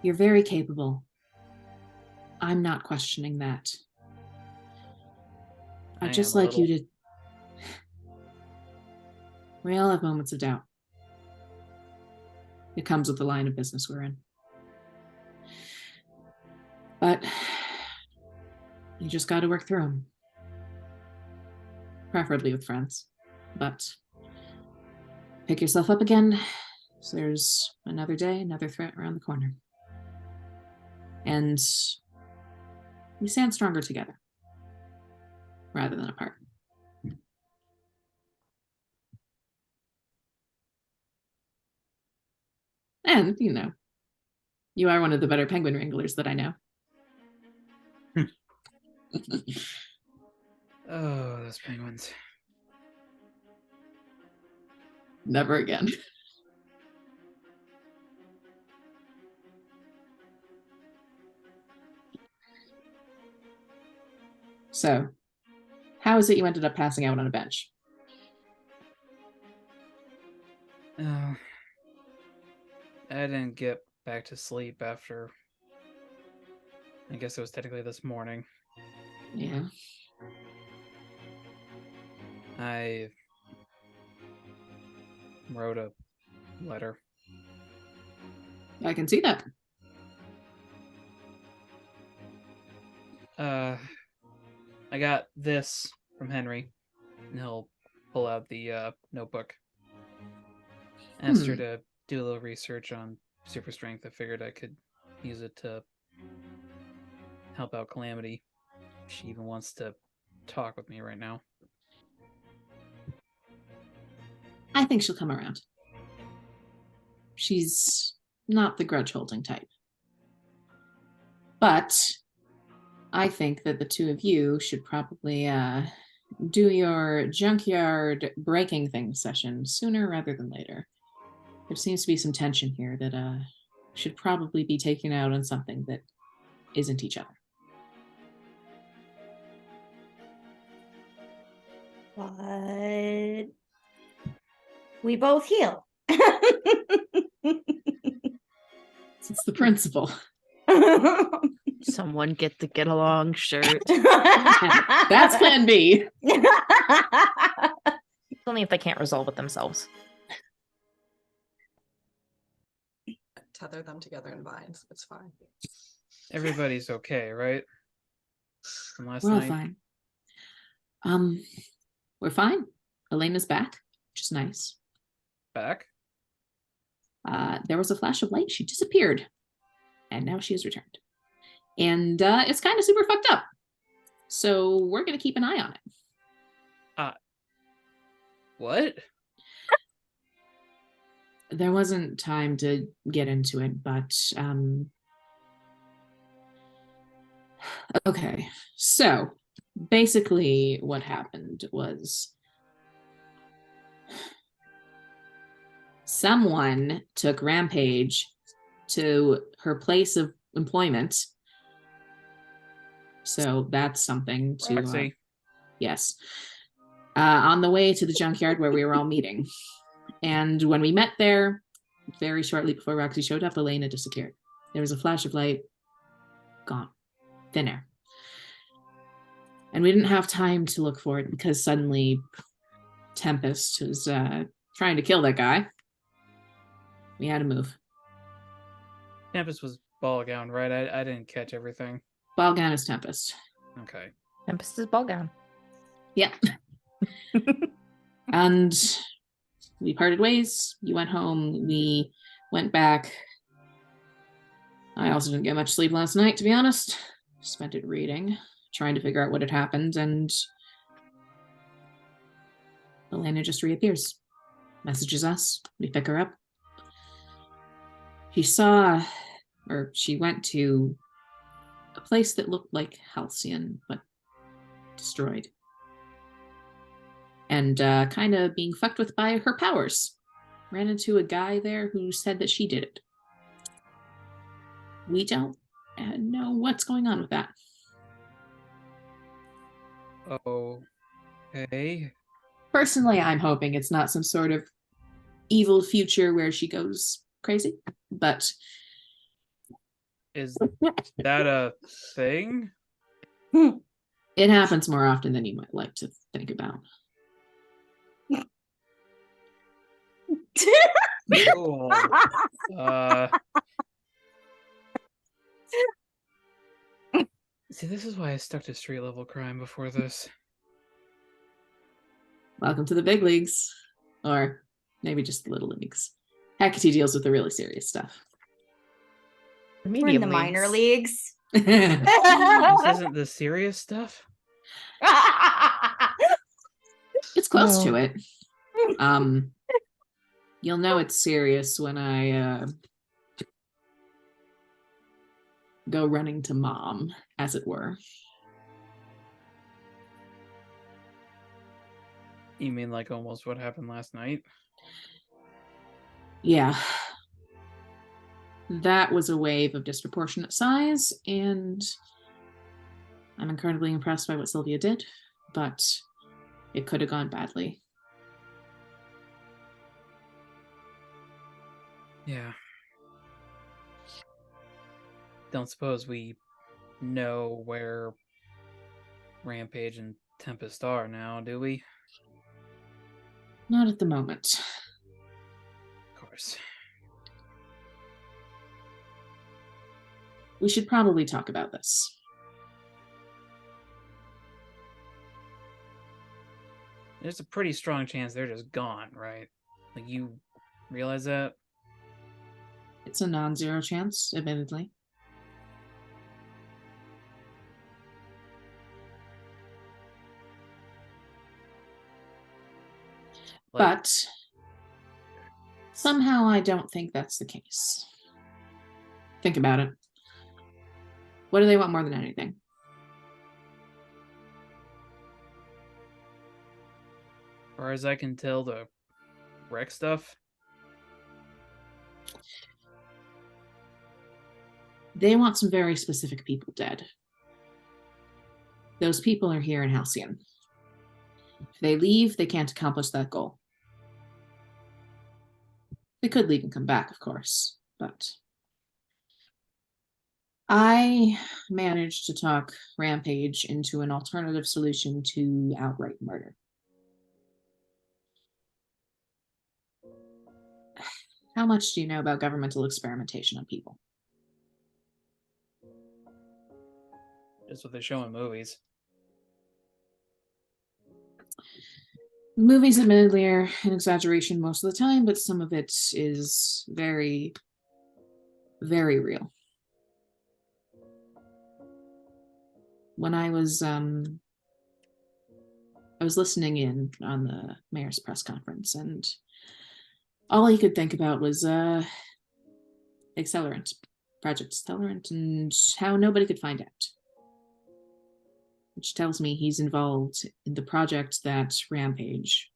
You're very capable. I'm not questioning that. I'd just like you to... We all have moments of doubt. It comes with the line of business we're in. But you just got to work through them. Preferably with friends. But pick yourself up again. So there's another day, another threat around the corner. And we stand stronger together. rather than apart. And, you are one of the better penguin wranglers that I know. Oh, those penguins. Never again. So, how is it you ended up passing out on a bench? Oh, I didn't get back to sleep after. I guess it was technically this morning. Yeah. I wrote a letter. I can see that. I got this from Henry, and he'll pull out the notebook. Asked her to do a little research on super strength. I figured I could use it to help out Calamity. She even wants to talk with me right now. I think she'll come around. She's not the grudge-holding type. But I think that the two of you should probably do your junkyard breaking things session sooner rather than later. There seems to be some tension here that should probably be taken out on something that isn't each other. But we both heal. It's the principle. Someone get the get along shirt. That's plan B. Only if they can't resolve it themselves. Tether them together in vines. It's fine. Everybody's okay, right? From last We're all night. fine. We're fine. Elena's back, which is nice. Back? There was a flash of light. She disappeared. And now she has returned. And it's kind of super fucked up. So we're going to keep an eye on it. What? There wasn't time to get into it, but okay. So basically what happened was someone took Rampage to her place of employment. So that's something to Roxy. yes. On the way to the junkyard where we were all meeting. And when we met there, very shortly before Roxy showed up, Elena disappeared. There was a flash of light. Gone. Thin air. And we didn't have time to look for it because suddenly Tempest was trying to kill that guy. We had to move. Tempest was ball gown, right? I didn't catch everything. Ball gown is Tempest. Okay. Tempest's ball gown. Yeah. And we parted ways. You went home. We went back. I also didn't get much sleep last night, to be honest. Spent it reading, trying to figure out what had happened, and Elena just reappears. Messages us. We pick her up. She went to a place that looked like Halcyon, but destroyed. And kind of being fucked with by her powers. Ran into a guy there who said that she did it. We don't know what's going on with that. Okay. Personally, I'm hoping it's not some sort of evil future where she goes crazy, but Is that a thing? it happens more often than you might like to think about. Oh. See, this is why I stuck to street level crime before this. Welcome to the big leagues. Or maybe just the little leagues. Hecate deals with the really serious stuff. We're in the minor leagues. This isn't the serious stuff? It's close No. to it. You'll know it's serious when I go running to mom, as it were. You mean like almost what happened last night? Yeah. That was a wave of disproportionate size, and I'm incredibly impressed by what Sylvia did, but it could have gone badly. Yeah. Don't suppose we know where Rampage and Tempest are now, do we? Not at the moment. Of course. We should probably talk about this. There's a pretty strong chance they're just gone, right? Like, you realize that? It's a non-zero chance, admittedly. Like, But somehow I don't think that's the case. Think about it. What do they want more than anything? as far as I can tell, the wreck stuff. They want some very specific people dead. Those people are here in Halcyon. If they leave, they can't accomplish that goal. They could leave and come back, of course, but I managed to talk Rampage into an alternative solution to outright murder. How much do you know about governmental experimentation on people? Just what they show in movies. Movies, admittedly, are an exaggeration most of the time, but some of it is very, very real. When I was listening in on the mayor's press conference, and all he could think about was Accelerant, Project Accelerant, and how nobody could find out. Which tells me he's involved in the project that Rampage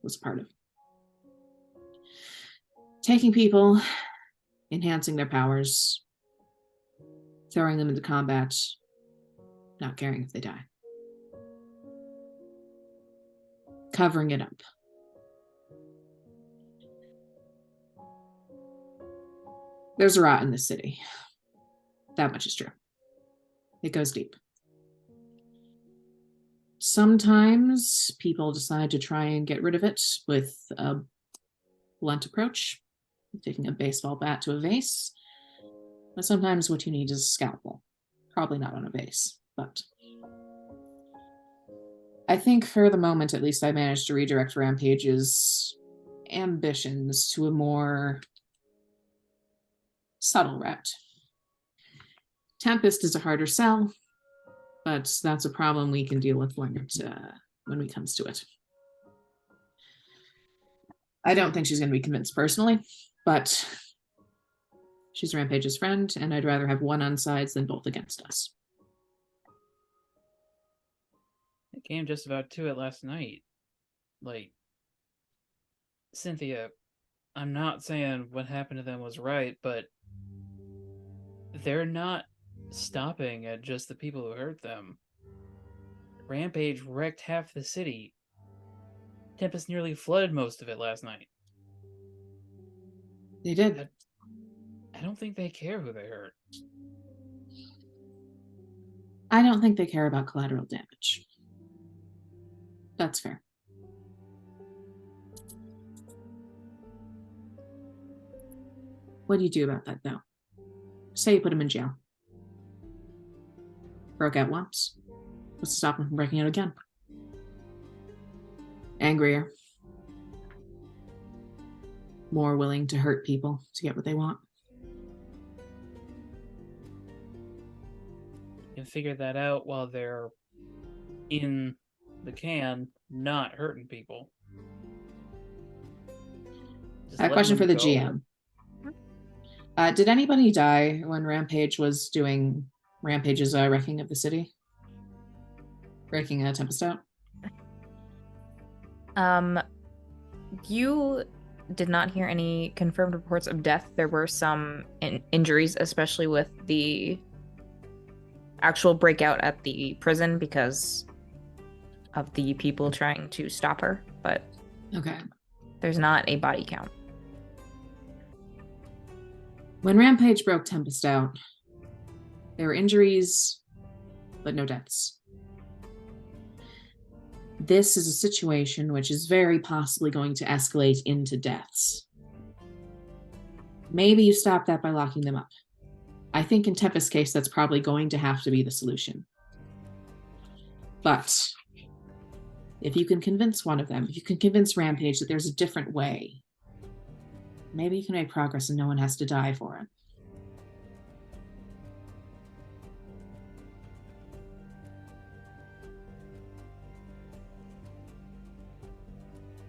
was part of. Taking people, enhancing their powers, throwing them into combat, not caring if they die. Covering it up. There's a rot in this city. That much is true. It goes deep. Sometimes people decide to try and get rid of it with a blunt approach, taking a baseball bat to a vase. But sometimes what you need is a scalpel. Probably not on a vase, but I think for the moment, at least, I managed to redirect Rampage's ambitions to a more subtle route. Tempest is a harder sell, but that's a problem we can deal with when it comes to it. I don't think she's going to be convinced personally, but she's Rampage's friend, and I'd rather have one on sides than both against us. It came just about to it last night. Like, Cynthia, I'm not saying what happened to them was right, but they're not stopping at just the people who hurt them. Rampage wrecked half the city. Tempest nearly flooded most of it last night. They did. I don't think they care who they hurt. I don't think they care about collateral damage. That's fair. What do you do about that, though? Say you put him in jail. Broke out once. What's to stop him from breaking out again? Angrier. More willing to hurt people to get what they want. You can figure that out while they're in the can, not hurting people. Just I have a letting question for them the go. GM. Did anybody die when Rampage was doing Rampage's wrecking of the city? Breaking a Tempest out? You did not hear any confirmed reports of death. There were some injuries, especially with the actual breakout at the prison because of the people trying to stop her, but Okay. there's not a body count. When Rampage broke Tempest out, there were injuries, but no deaths. This is a situation which is very possibly going to escalate into deaths. Maybe you stop that by locking them up. I think in Tempest's case, that's probably going to have to be the solution. But if you can convince one of them, if you can convince Rampage that there's a different way, maybe you can make progress and no one has to die for it.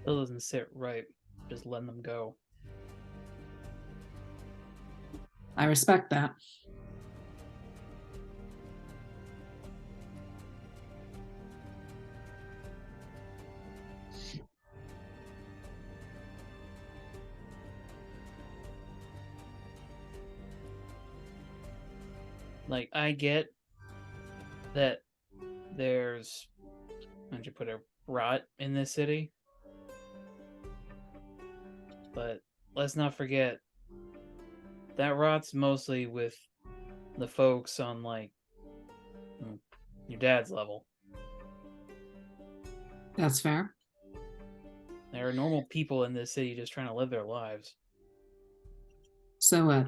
That doesn't sit right. Just letting them go. I respect that. Like, I get that there's, how'd you put it, rot in this city. But let's not forget, that rot's mostly with the folks on, like, your dad's level. That's fair. There are normal people in this city just trying to live their lives. So,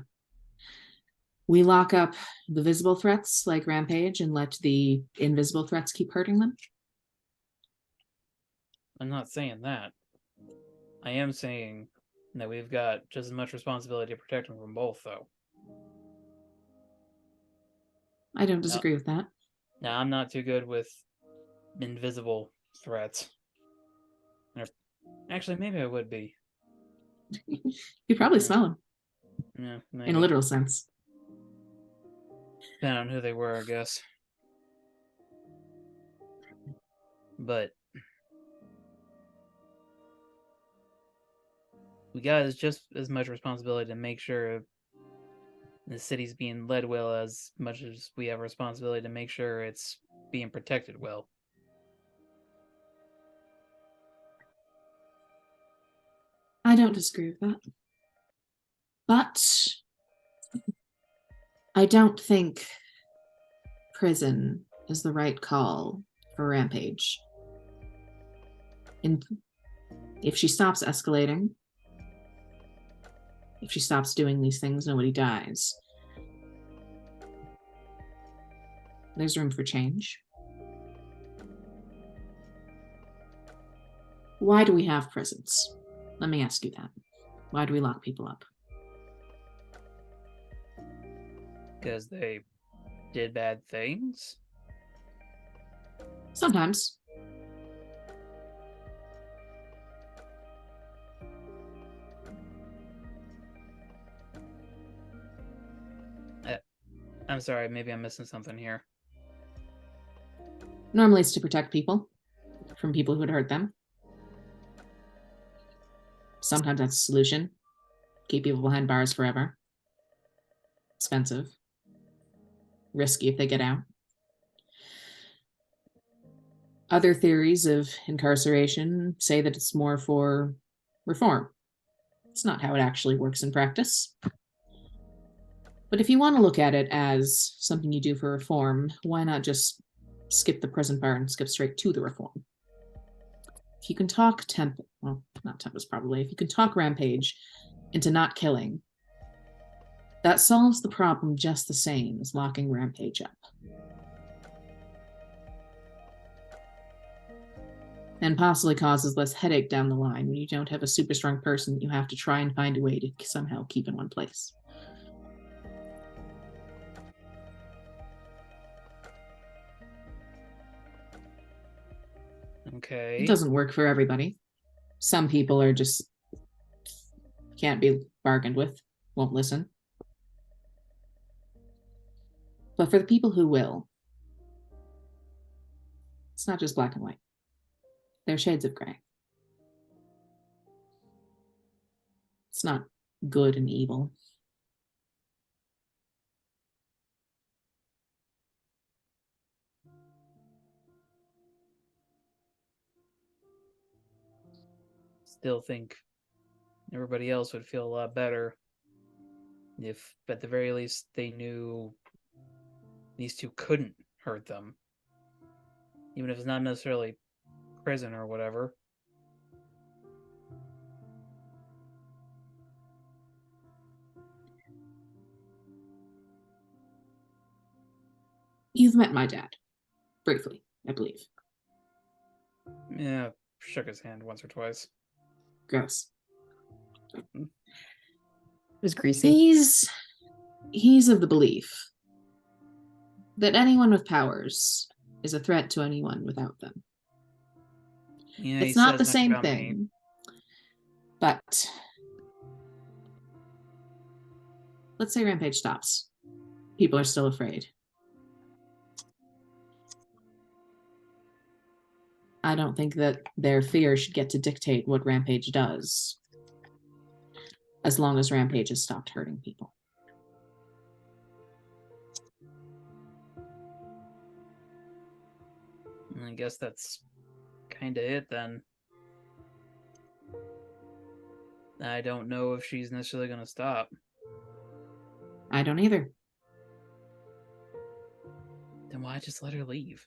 we lock up the visible threats like Rampage and let the invisible threats keep hurting them? I'm not saying that. I am saying that we've got just as much responsibility to protect them from both, though. I don't disagree with that. Now, I'm not too good with invisible threats. Actually, maybe I would be. You probably smell them. Yeah, maybe. In a literal sense. Depending on who they were, I guess. But we got just as much responsibility to make sure the city's being led well as much as we have a responsibility to make sure it's being protected well. I don't disagree with that. But I don't think prison is the right call for Rampage. And if she stops escalating, if she stops doing these things, nobody dies. There's room for change. Why do we have prisons? Let me ask you that. Why do we lock people up? Because they did bad things? Sometimes. I'm sorry, maybe I'm missing something here. Normally it's to protect people from people who would hurt them. Sometimes that's a solution. Keep people behind bars forever. Expensive. Risky if they get out. Other theories of incarceration say that it's more for reform. It's not how it actually works in practice. But if you want to look at it as something you do for reform, why not just skip the prison part and skip straight to the reform? If you can talk not Tempest probably, if you can talk Rampage into not killing, that solves the problem just the same as locking Rampage up. And possibly causes less headache down the line when you don't have a super strong person that you have to try and find a way to somehow keep in one place. Okay. It doesn't work for everybody. Some people are just can't be bargained with, won't listen. But for the people who will, it's not just black and white. There are shades of gray. It's not good and evil. Still think everybody else would feel a lot better if, at the very least, they knew these two couldn't hurt them. Even if it's not necessarily prison or whatever. You've met my dad. Briefly, I believe. Yeah, shook his hand once or twice. Gross. It was greasy. He's of the belief that anyone with powers is a threat to anyone without them. Yeah, It's not the same thing. But let's say Rampage stops. People are still afraid. I don't think that their fear should get to dictate what Rampage does, as long as Rampage has stopped hurting people. I guess that's kind of it then. I don't know if she's necessarily going to stop. I don't either. Then why just let her leave?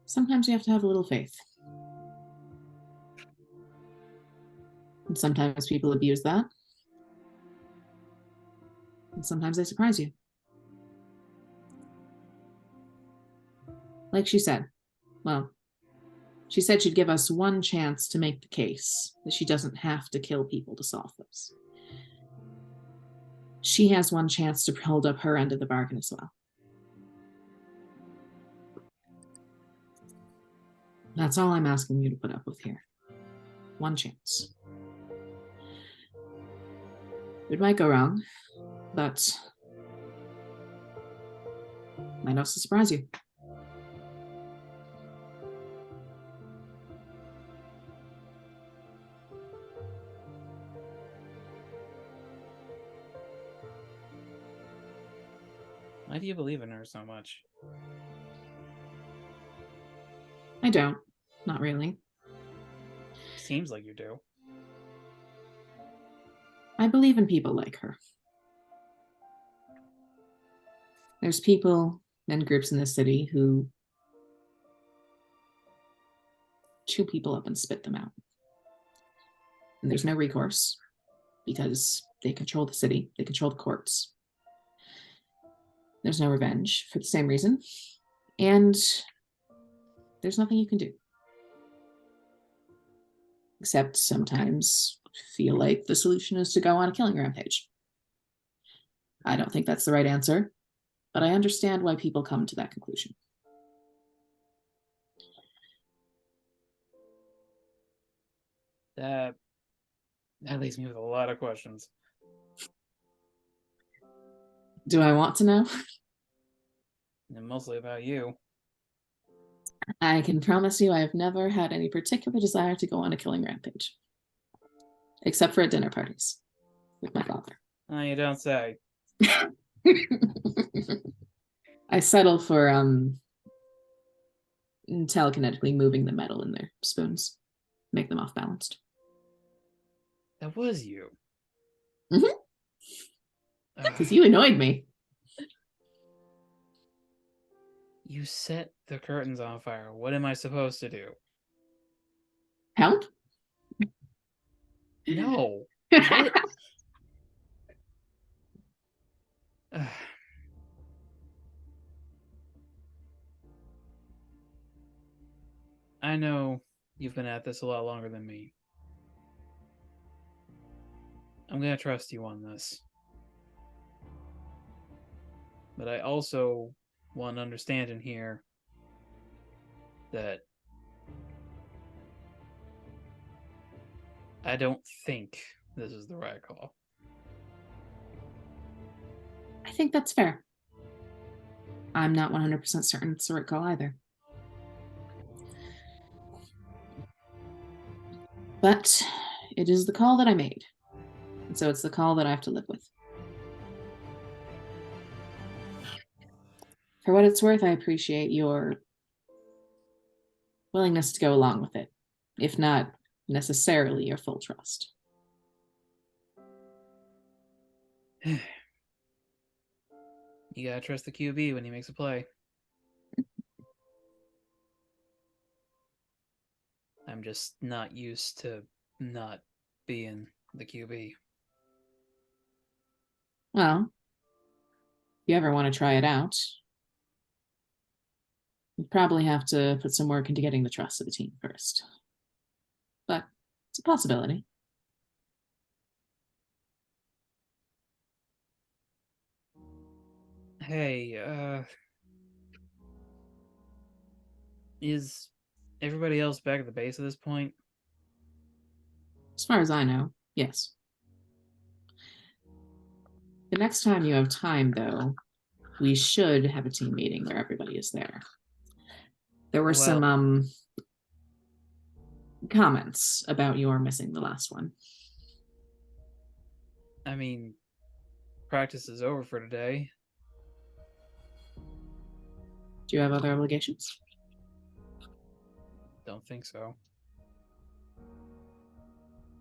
Sometimes you have to have a little faith. And sometimes people abuse that. And sometimes they surprise you. Like she said, well, she said she'd give us one chance to make the case that she doesn't have to kill people to solve this. She has one chance to hold up her end of the bargain as well. That's all I'm asking you to put up with here. One chance. It might go wrong, but might also surprise you. Why do you believe in her so much? I don't. Not really. Seems like you do. I believe in people like her. There's people and groups in this city who chew people up and spit them out. And there's no recourse because they control the city, they control the courts. There's no revenge for the same reason. And there's nothing you can do. Except sometimes feel like the solution is to go on a killing rampage. I don't think that's the right answer, but I understand why people come to that conclusion. That leaves me with a lot of questions. Do I want to know? And mostly about you. I can promise you I have never had any particular desire to go on a killing rampage. Except for at dinner parties with my father. Oh, you don't say. I settle for telekinetically moving the metal in their spoons. Make them off balanced. That was you. Mhm. Because you annoyed me. You set the curtains on fire. What am I supposed to do? Help? No. What? I know you've been at this a lot longer than me. I'm gonna trust you on this. But I also one understanding here that I don't think this is the right call. I think that's fair. I'm not 100% certain it's the right call either. But it is the call that I made. And so it's the call that I have to live with. For what it's worth, I appreciate your willingness to go along with it, if not necessarily your full trust. You gotta trust the QB when he makes a play. I'm just not used to not being the QB. Well, if you ever want to try it out, you probably have to put some work into getting the trust of the team first. But it's a possibility. Hey, is everybody else back at the base at this point? As far as I know, yes. The next time you have time, though, we should have a team meeting where everybody is there. There were some comments about your missing the last one. I mean, practice is over for today. Do you have other obligations? Don't think so.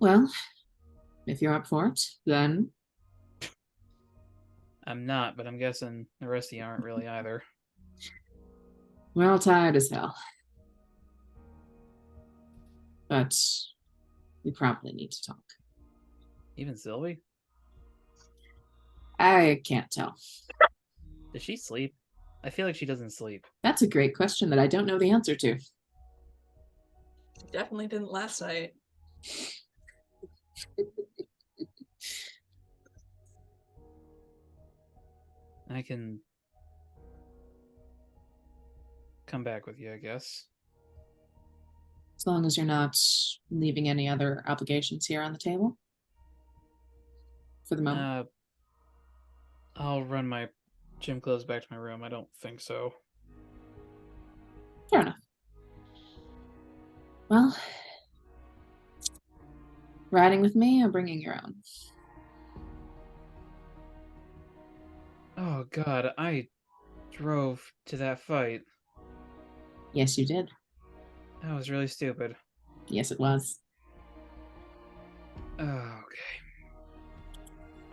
Well, if you're up for it, then I'm not, but I'm guessing the rest of you aren't really either. we're all tired as hell. But we probably need to talk. Even Sylvie? I can't tell. Does she sleep? I feel like she doesn't sleep. That's a great question that I don't know the answer to. Definitely didn't last night. I can come back with you, I guess. As long as you're not leaving any other obligations here on the table. For the moment. I'll run my gym clothes back to my room. I don't think so. Fair enough. Well, riding with me or bringing your own? Oh god, I drove to that fight. Yes, you did. That was really stupid. Yes, it was. Oh, okay.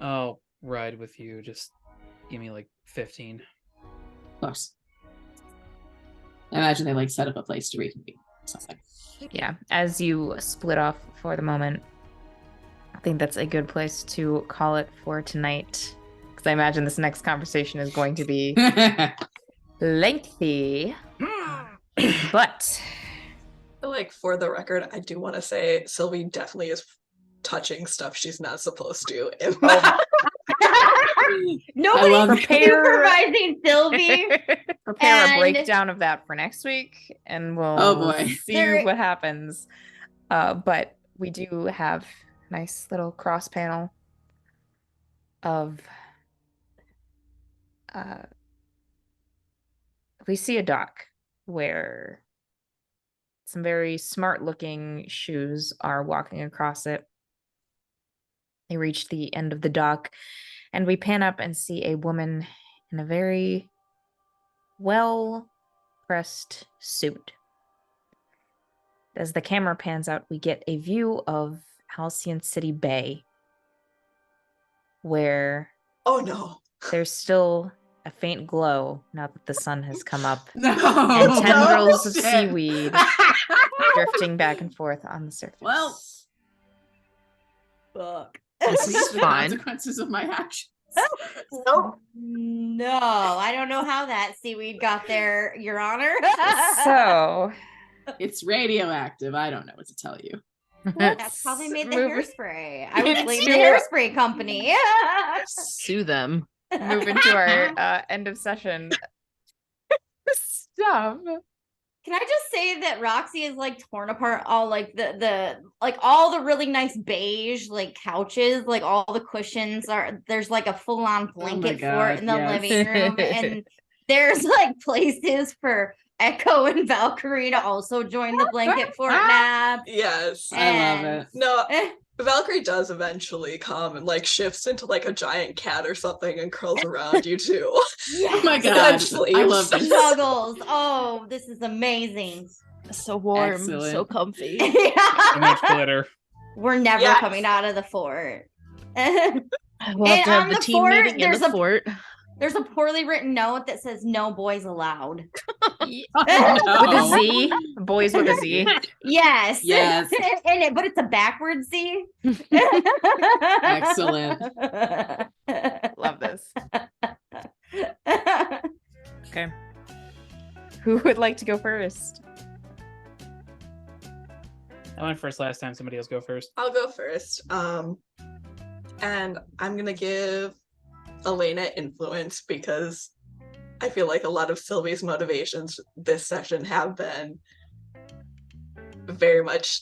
I'll ride with you. Just give me like 15. Of course. I imagine they like set up a place to reconvene. Something. Yeah, as you split off for the moment, I think that's a good place to call it for tonight. Because I imagine this next conversation is going to be lengthy. But Like, for the record, I do want to say Sylvie definitely is touching stuff she's not supposed to. Nobody's Prepare- supervising Sylvie. prepare And- a breakdown of that for next week, and we'll Oh, boy. see There- what happens. But we do have a nice little cross panel of we see a dock where some very smart looking shoes are walking across it. They reach the end of the dock, and we pan up and see a woman in a very well pressed suit. As the camera pans out, we get a view of Halcyon City Bay, where Oh no. there's still a faint glow now that the sun has come up, No. and tendrils of Shit. seaweed drifting back and forth on the surface. Well, Fuck. This these is are the fine. consequences of my actions. Nope. No, I don't know how that seaweed got there, Your Honor. So It's radioactive. I don't know what to tell you. That's how they made the Moving- hairspray. I would blame the into- hairspray company. Sue them. moving to our end of session. Stop. Can I just say that Roxy is like torn apart all like the like all the really nice beige like couches, like all the cushions there's like a full-on blanket for it in the living room, and there's like places for Echo and Valkyrie to also join the blanket fort nap. Yes. I love it. No, Valkyrie does eventually come and like shifts into like a giant cat or something and curls around you too. Oh my god. I love this. Snuggles. Oh, this is amazing. So warm, Excellent. so comfy. So much glitter. We're never Yes. coming out of the fort. We'll have to on have the the team fort, meeting in there's the a- fort. There's a poorly written note that says no boys allowed. With a Z. Boys with a Z. Yes. Yes. But it's a backwards Z. Excellent. Love this. Okay. Who would like to go first? I went first last time. Somebody else go first. I'll go first. And I'm gonna give Elena influence because I feel like a lot of Sylvie's motivations this session have been very much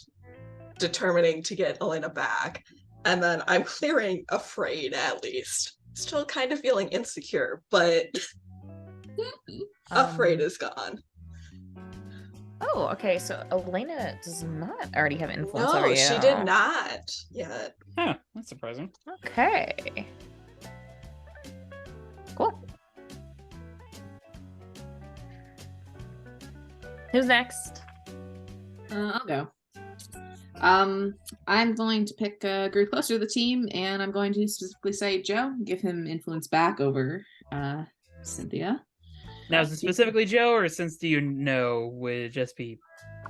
determining to get Elena back. And then I'm clearing afraid at least. Still kind of feeling insecure, but afraid is gone. Oh, okay. So Elena does not already have influence over No, you. she did not yet. Huh, that's surprising. Okay. Cool. Who's next? I'll go. I'm going to pick Grew closer to the team, and I'm going to specifically say Joe, give him influence back over Cynthia. Now, is it specifically Joe, or since do you know would it just be?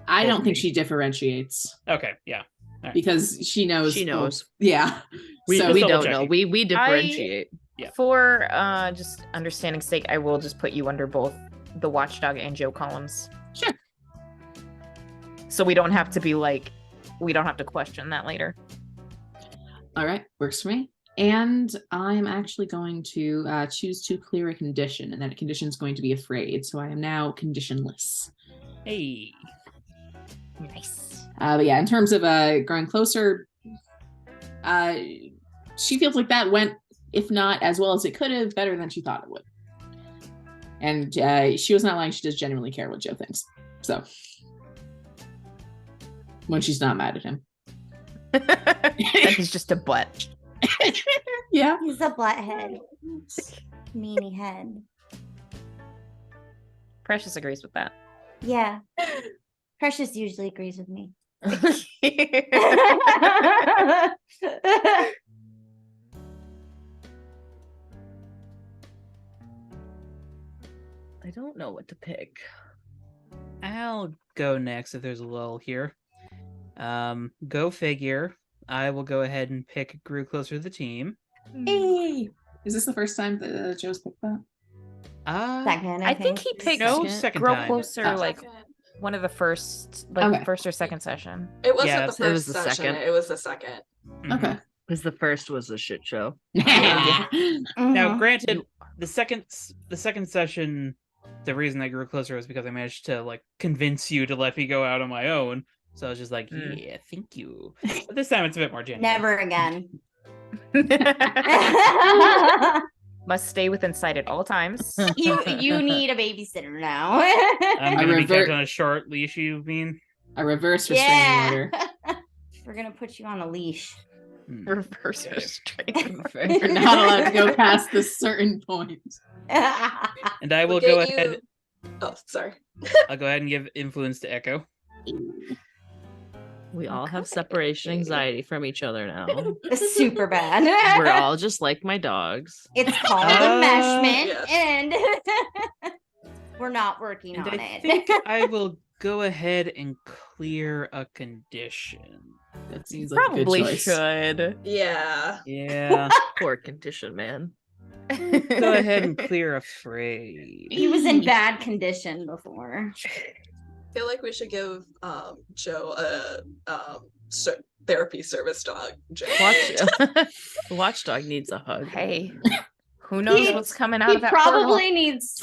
I Both don't think me. she differentiates Okay, yeah. because she knows. She knows. Yeah. We- So We double don't know. checking. We differentiate. Yeah. For just understanding sake, I will just put you under both the Watchdog and Joe columns. Sure. So we don't have to be like, we don't have to question that later. all right, works for me. And I'm actually going to choose to clear a condition, and that condition is going to be afraid. So I am now conditionless. Hey. Nice. But yeah, in terms of growing closer, she feels like that went, if not as well as it could have, better than she thought it would. And she was not lying; she does genuinely care what Joe thinks. So when she's not mad at him, That is just a butt. yeah. He's a butthead. Meanie head. Precious agrees with that. Yeah. Precious usually agrees with me. I don't know what to pick. I'll go next if there's a lull here. Go figure. I will go ahead and pick Grew closer to the team. Hey, is this the first time that Joe's picked that? Second, I think he picked No, second Grow time. Closer Oh. like Second. one of the first, like Okay. first or second session. It wasn't Yeah, the it first was the session. second. It was the second. Mhm. Okay. Because the first was a shit show. Now, Mhm. granted, the second session, the reason I grew closer was because I managed to like convince you to let me go out on my own. So I was just like, Mm. yeah, thank you. But this time it's a bit more genuine. Never again. Must stay within sight at all times. you need a babysitter now. I'm gonna be revert- kept on a short leash. You mean? A reverse restraining order. We're gonna put you on a leash. Reverse Okay. restraint. You're not allowed to go past this certain point. And I will We'll go get ahead. Oh, sorry. I'll go ahead and give influence to Echo. We all have separation anxiety from each other now. Super bad. We're all just like my dogs. It's called Uh, enmeshment, yes. and we're not working And on I it. think I will go ahead and clear a condition. That seems like a Probably good choice. should. Yeah. Yeah. Poor condition, man. Go ahead and clear afraid. He was in bad condition before. I feel like we should give Joe a therapy service dog. Joe. Watchdog needs a hug. Hey, Who knows He- what's coming out He of that portal? probably needs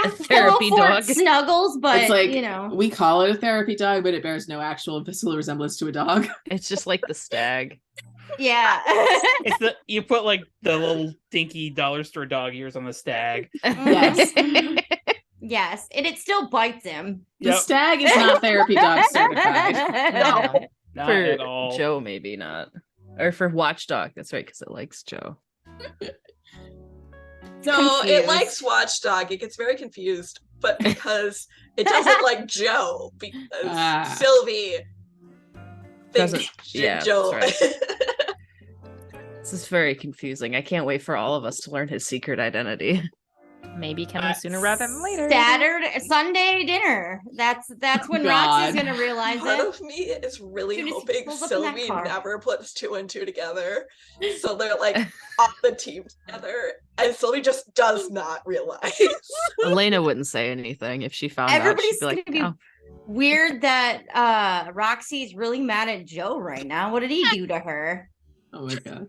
A therapy Fort dog. Snuggles, but It's like you know. we call it a therapy dog, but it bears no actual physical resemblance to a dog. It's just like the stag. Yeah. It's you put like the little dinky dollar store dog ears on the stag. Yes. Yes. And it still bites him. The stag is not therapy dog certified. No. Not For at all. Joe, maybe not. Or for Watchdog. That's right, because it likes Joe. No, confused. it likes Watchdog. It gets very confused, but because it doesn't like Joe, because Sylvie thinks Doesn't- yeah, Joe. that's This is very confusing. I can't wait for all of us to learn his secret identity. Maybe coming sooner rather than later. Sunday dinner. That's when God. Roxy's gonna realize Part it. of me is really Soon as he hoping pulls up in that Sylvie car. never puts 2 and 2 together. So they're like on the team together. And Sylvie just does not realize. Elena wouldn't say anything if she found out. Everybody's She'd be like, gonna be "Oh, weird that Roxy's really mad at Joe right now. What did he do to her? Oh my god.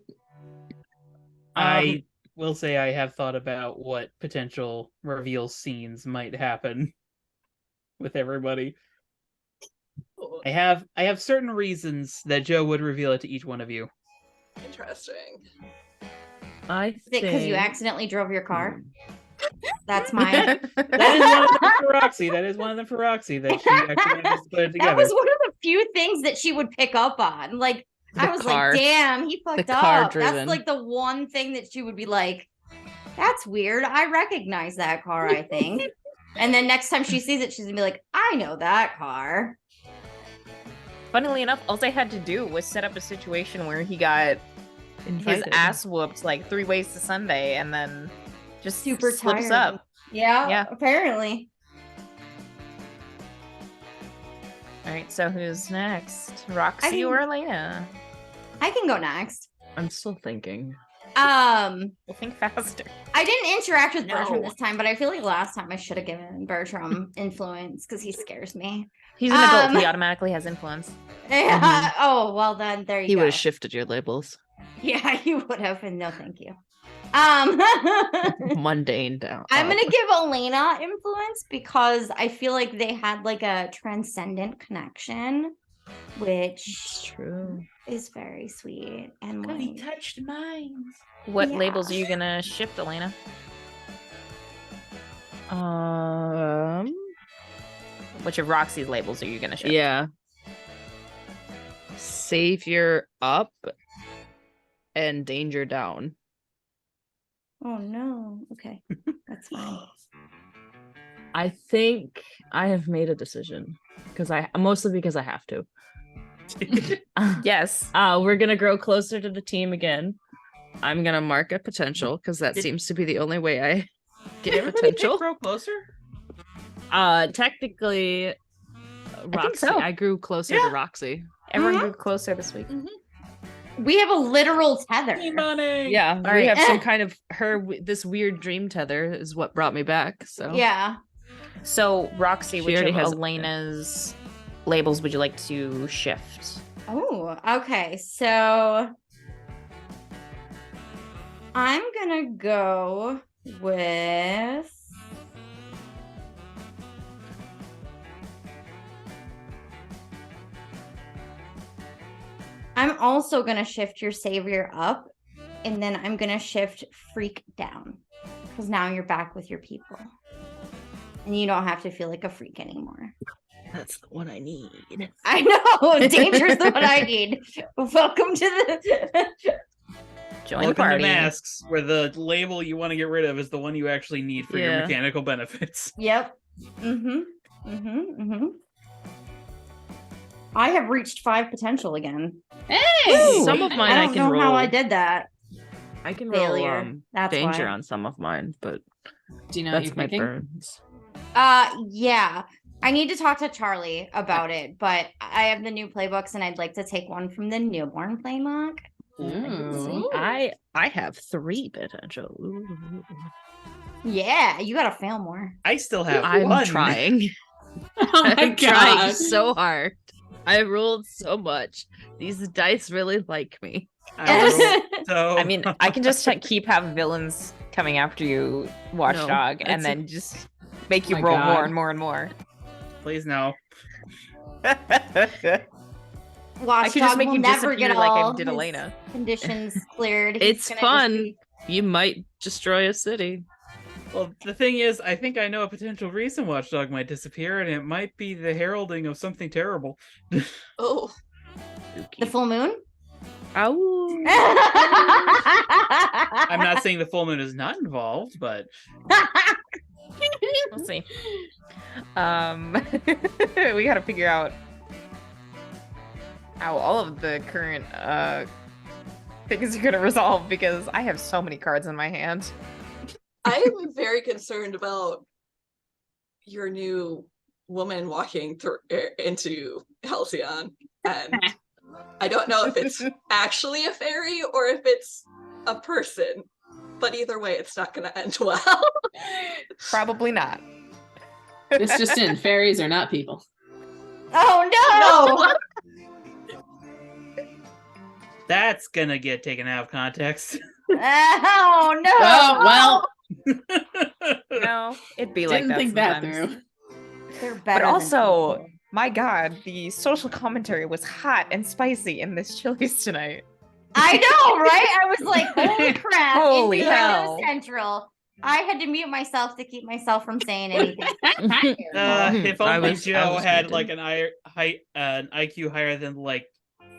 I will say I have thought about what potential reveal scenes might happen with everybody. I have certain reasons that Joe would reveal it to each one of you. Interesting. I Is it because you think- accidentally drove your car? That's mine. That is one of them for Roxy. That is one of them for Roxy that she actually managed to put it That together. was one of the few things that she would pick up on. Like, I The was car. like, damn, he fucked car up. driven. That's like the one thing that she would be like, that's weird. I recognize that car, I think. And then next time she sees it, she's gonna be like, I know that car. Funnily enough, all they had to do was set up a situation where he got his Invited. ass whooped like 3 ways to Sunday and then just Super slips tired. up. Yeah, Yeah. apparently. All right, so who's next? Roxy think- or Elena? I can go next. I'm still thinking. We'll think faster. I didn't interact with Bertram No. this time, but I feel like last time I should have given Bertram influence because he scares me. He's an adult. Um, He automatically has influence. Yeah. Oh, well then there you He go. would have shifted your labels. Yeah, you would have, and no thank you. Mundane down. I'm up. gonna give Elena influence because I feel like they had like a transcendent connection, It's which true. is very sweet and like, touched mine. What Yeah. labels are you gonna shift, Elena? Which of Roxy's labels are you gonna shift? Yeah. Savior up and danger down. oh no, okay, that's fine. I think I have made a decision because mostly because I have to. Yes. We're gonna grow closer to the team again. I'm gonna mark a potential because that Did- seems to be the only way I Did get everybody potential. grow closer? Technically, Roxy. so. I grew closer Yeah. to Roxy. Everyone grew closer this week. We have a literal tether. Money. Yeah, we right. have some kind of this weird dream tether is what brought me back. So Yeah. So, Roxy, She which already of has- Elena's labels would you like to shift? Oh, okay. So I'm gonna go with I'm also gonna shift your savior up, and then I'm gonna shift freak down. Because now you're back with your people. And you don't have to feel like a freak anymore. that's what I need. I know. Danger's the one I need. Welcome to the. Join the Welcome to party. masks, where the label you want to get rid of is the one you actually need for your Yeah. mechanical benefits. Yep. I have reached 5 potential again. Hey! Some of mine I I don't can know roll. how I did that. I can Failure. roll That's danger why. on some of mine, but Do you know what that's you're my thinking? burns. Yeah. I need to talk to Charlie about it, but I have the new playbooks and I'd like to take one from the newborn playbook. Ooh. I have 3 potential. Ooh. Yeah, you gotta fail more. I still have I'm one. trying. Oh my I'm trying god. so hard. I rolled so much. These dice really like me. I mean, I can just keep having villains coming after you, Watchdog, and then just make you My roll God. more and more and more. Please no. I could just Watchdog make will you never disappear get like all I did his Elena. conditions cleared. He's It's gonna just fun. be- You might destroy a city. Well, the thing is, I think I know a potential reason Watchdog might disappear, and it might be the heralding of something terrible. Oh, The full moon? Ow. I'm not saying the full moon is not involved, but We'll see. We gotta figure out how all of the current things are gonna resolve because I have so many cards in my hand. I am very concerned about your new woman walking through into Halcyon, and I don't know if it's actually a fairy or if it's a person. But either way, it's not going to end well. Probably not. This just in, fairies are not people. Oh no! that's gonna get taken out of context. Oh no! Oh, well, No, it'd be like didn't that think that sometimes. through. They're But better than also, people. my God, the social commentary was hot and spicy in this Chili's tonight. I know, right? I was like, holy crap! Holy Innuendo hell. Central. I had to mute myself to keep myself from saying anything. If I only was Joe had muted. like an IQ higher than like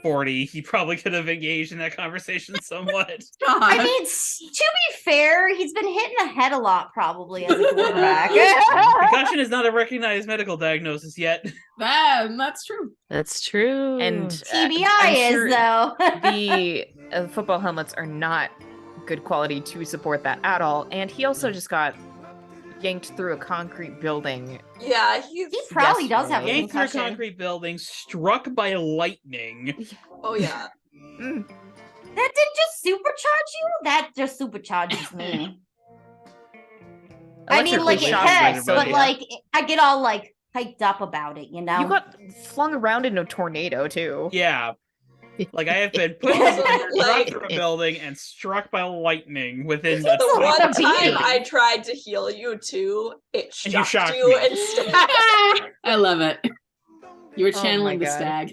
40, he probably could have engaged in that conversation somewhat. I mean, to be fair, he's been hit in the head a lot, probably as a quarterback. Concussion is not a recognized medical diagnosis yet. That's true. That's true. And TBI I'm is sure though. the football helmets are not good quality to support that at all. And he also just got yanked through a concrete building. Yeah, He probably does have a Yanked through a concussion. concrete building, struck by lightning. Oh yeah. Mm. That didn't just supercharge you? That just supercharges me. I mean, like it Electrically shocked has, by but Sylvia. like I get all like hyped up about it, you know? You got flung around in a tornado too. Yeah. Like I have been put Also, struck like- through a building and struck by lightning within This a is a lot 20 of One time beating. I tried to heal you too. It And you shocked shocked you me. instead. I love it. You were Oh channeling my the God. stag,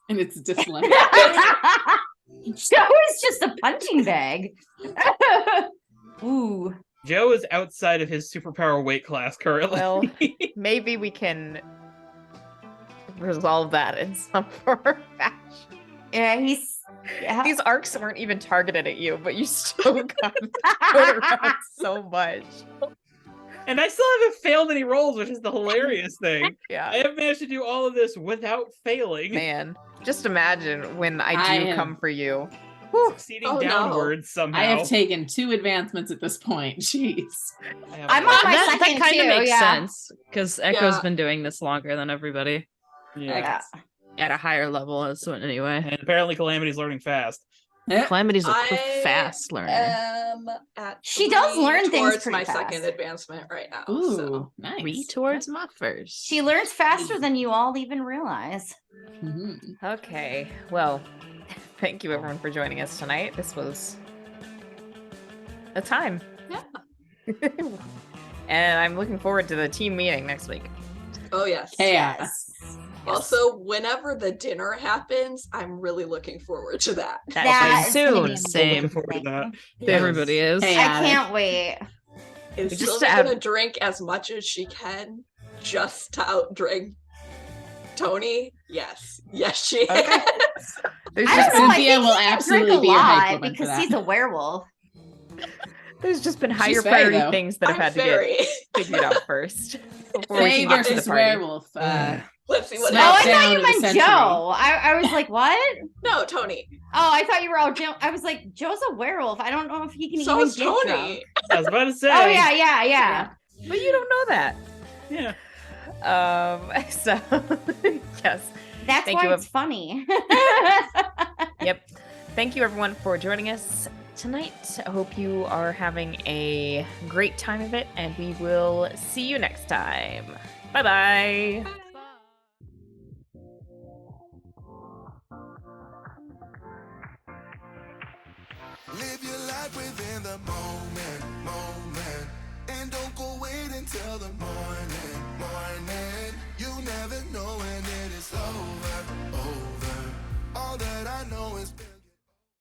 and it's dyslexia. That was just a punching bag. Ooh. Joe is outside of his superpower weight class currently. Well, maybe we can resolve that in some form or fashion. Yeah, These arcs weren't even targeted at you, but you still got thrown around so much. and I still haven't failed any rolls, which is the hilarious thing. I Yeah. have managed to do all of this without failing, Man, just imagine when I I do have- come for you. succeeding Oh, no. downwards somehow. I have taken 2 advancements at this point. Jeez. I have I'm one. on my that second kind of too, makes yeah. sense because Echo's Yeah. been doing this longer than everybody Yeah. at a higher level. So anyway, And apparently Calamity's learning fast. Calamity's a I fast learner. am at She does 3 learn things towards pretty my fast. second advancement right now. Ooh, So nice. 3 towards my first. She learns faster than you all even realize. Mhm. Okay, well, thank you everyone for joining us tonight. This was a time. Yeah. And I'm looking forward to the team meeting next week. oh yes. Chaos. Also, whenever the dinner happens, I'm really looking forward to that. That is gonna be soon. amazing. Same. Looking forward to that. Yes. Everybody is. Hey, I can't wait. Is We just Sylvia have- gonna drink as much as she can just to outdrink Tony? Yes. Yes, she Okay. is. There's I just, don't know. Cynthia I think will he can absolutely drink a be your hype lot woman for because that. he's a werewolf. there's just been higher She's fey, priority though. things that have I'm had to very. get figured out first before we Fae can get to the versus party. werewolf. Let's see what Oh, Smack I happens. thought down you of the meant century. Joe. I was like, what? No, Tony. Oh, I thought you were all Joe. I was like, Joe's a werewolf. I don't know if he can So even is get Tony. drunk. I was about to say. Oh yeah, yeah. But you don't know that. Yeah. So yes. That's Thank why you, it's funny. Yep. Thank you everyone for joining us tonight. I hope you are having a great time of it, and we will see you next time. Bye bye. Live your life within the moment, and don't go wait until the morning.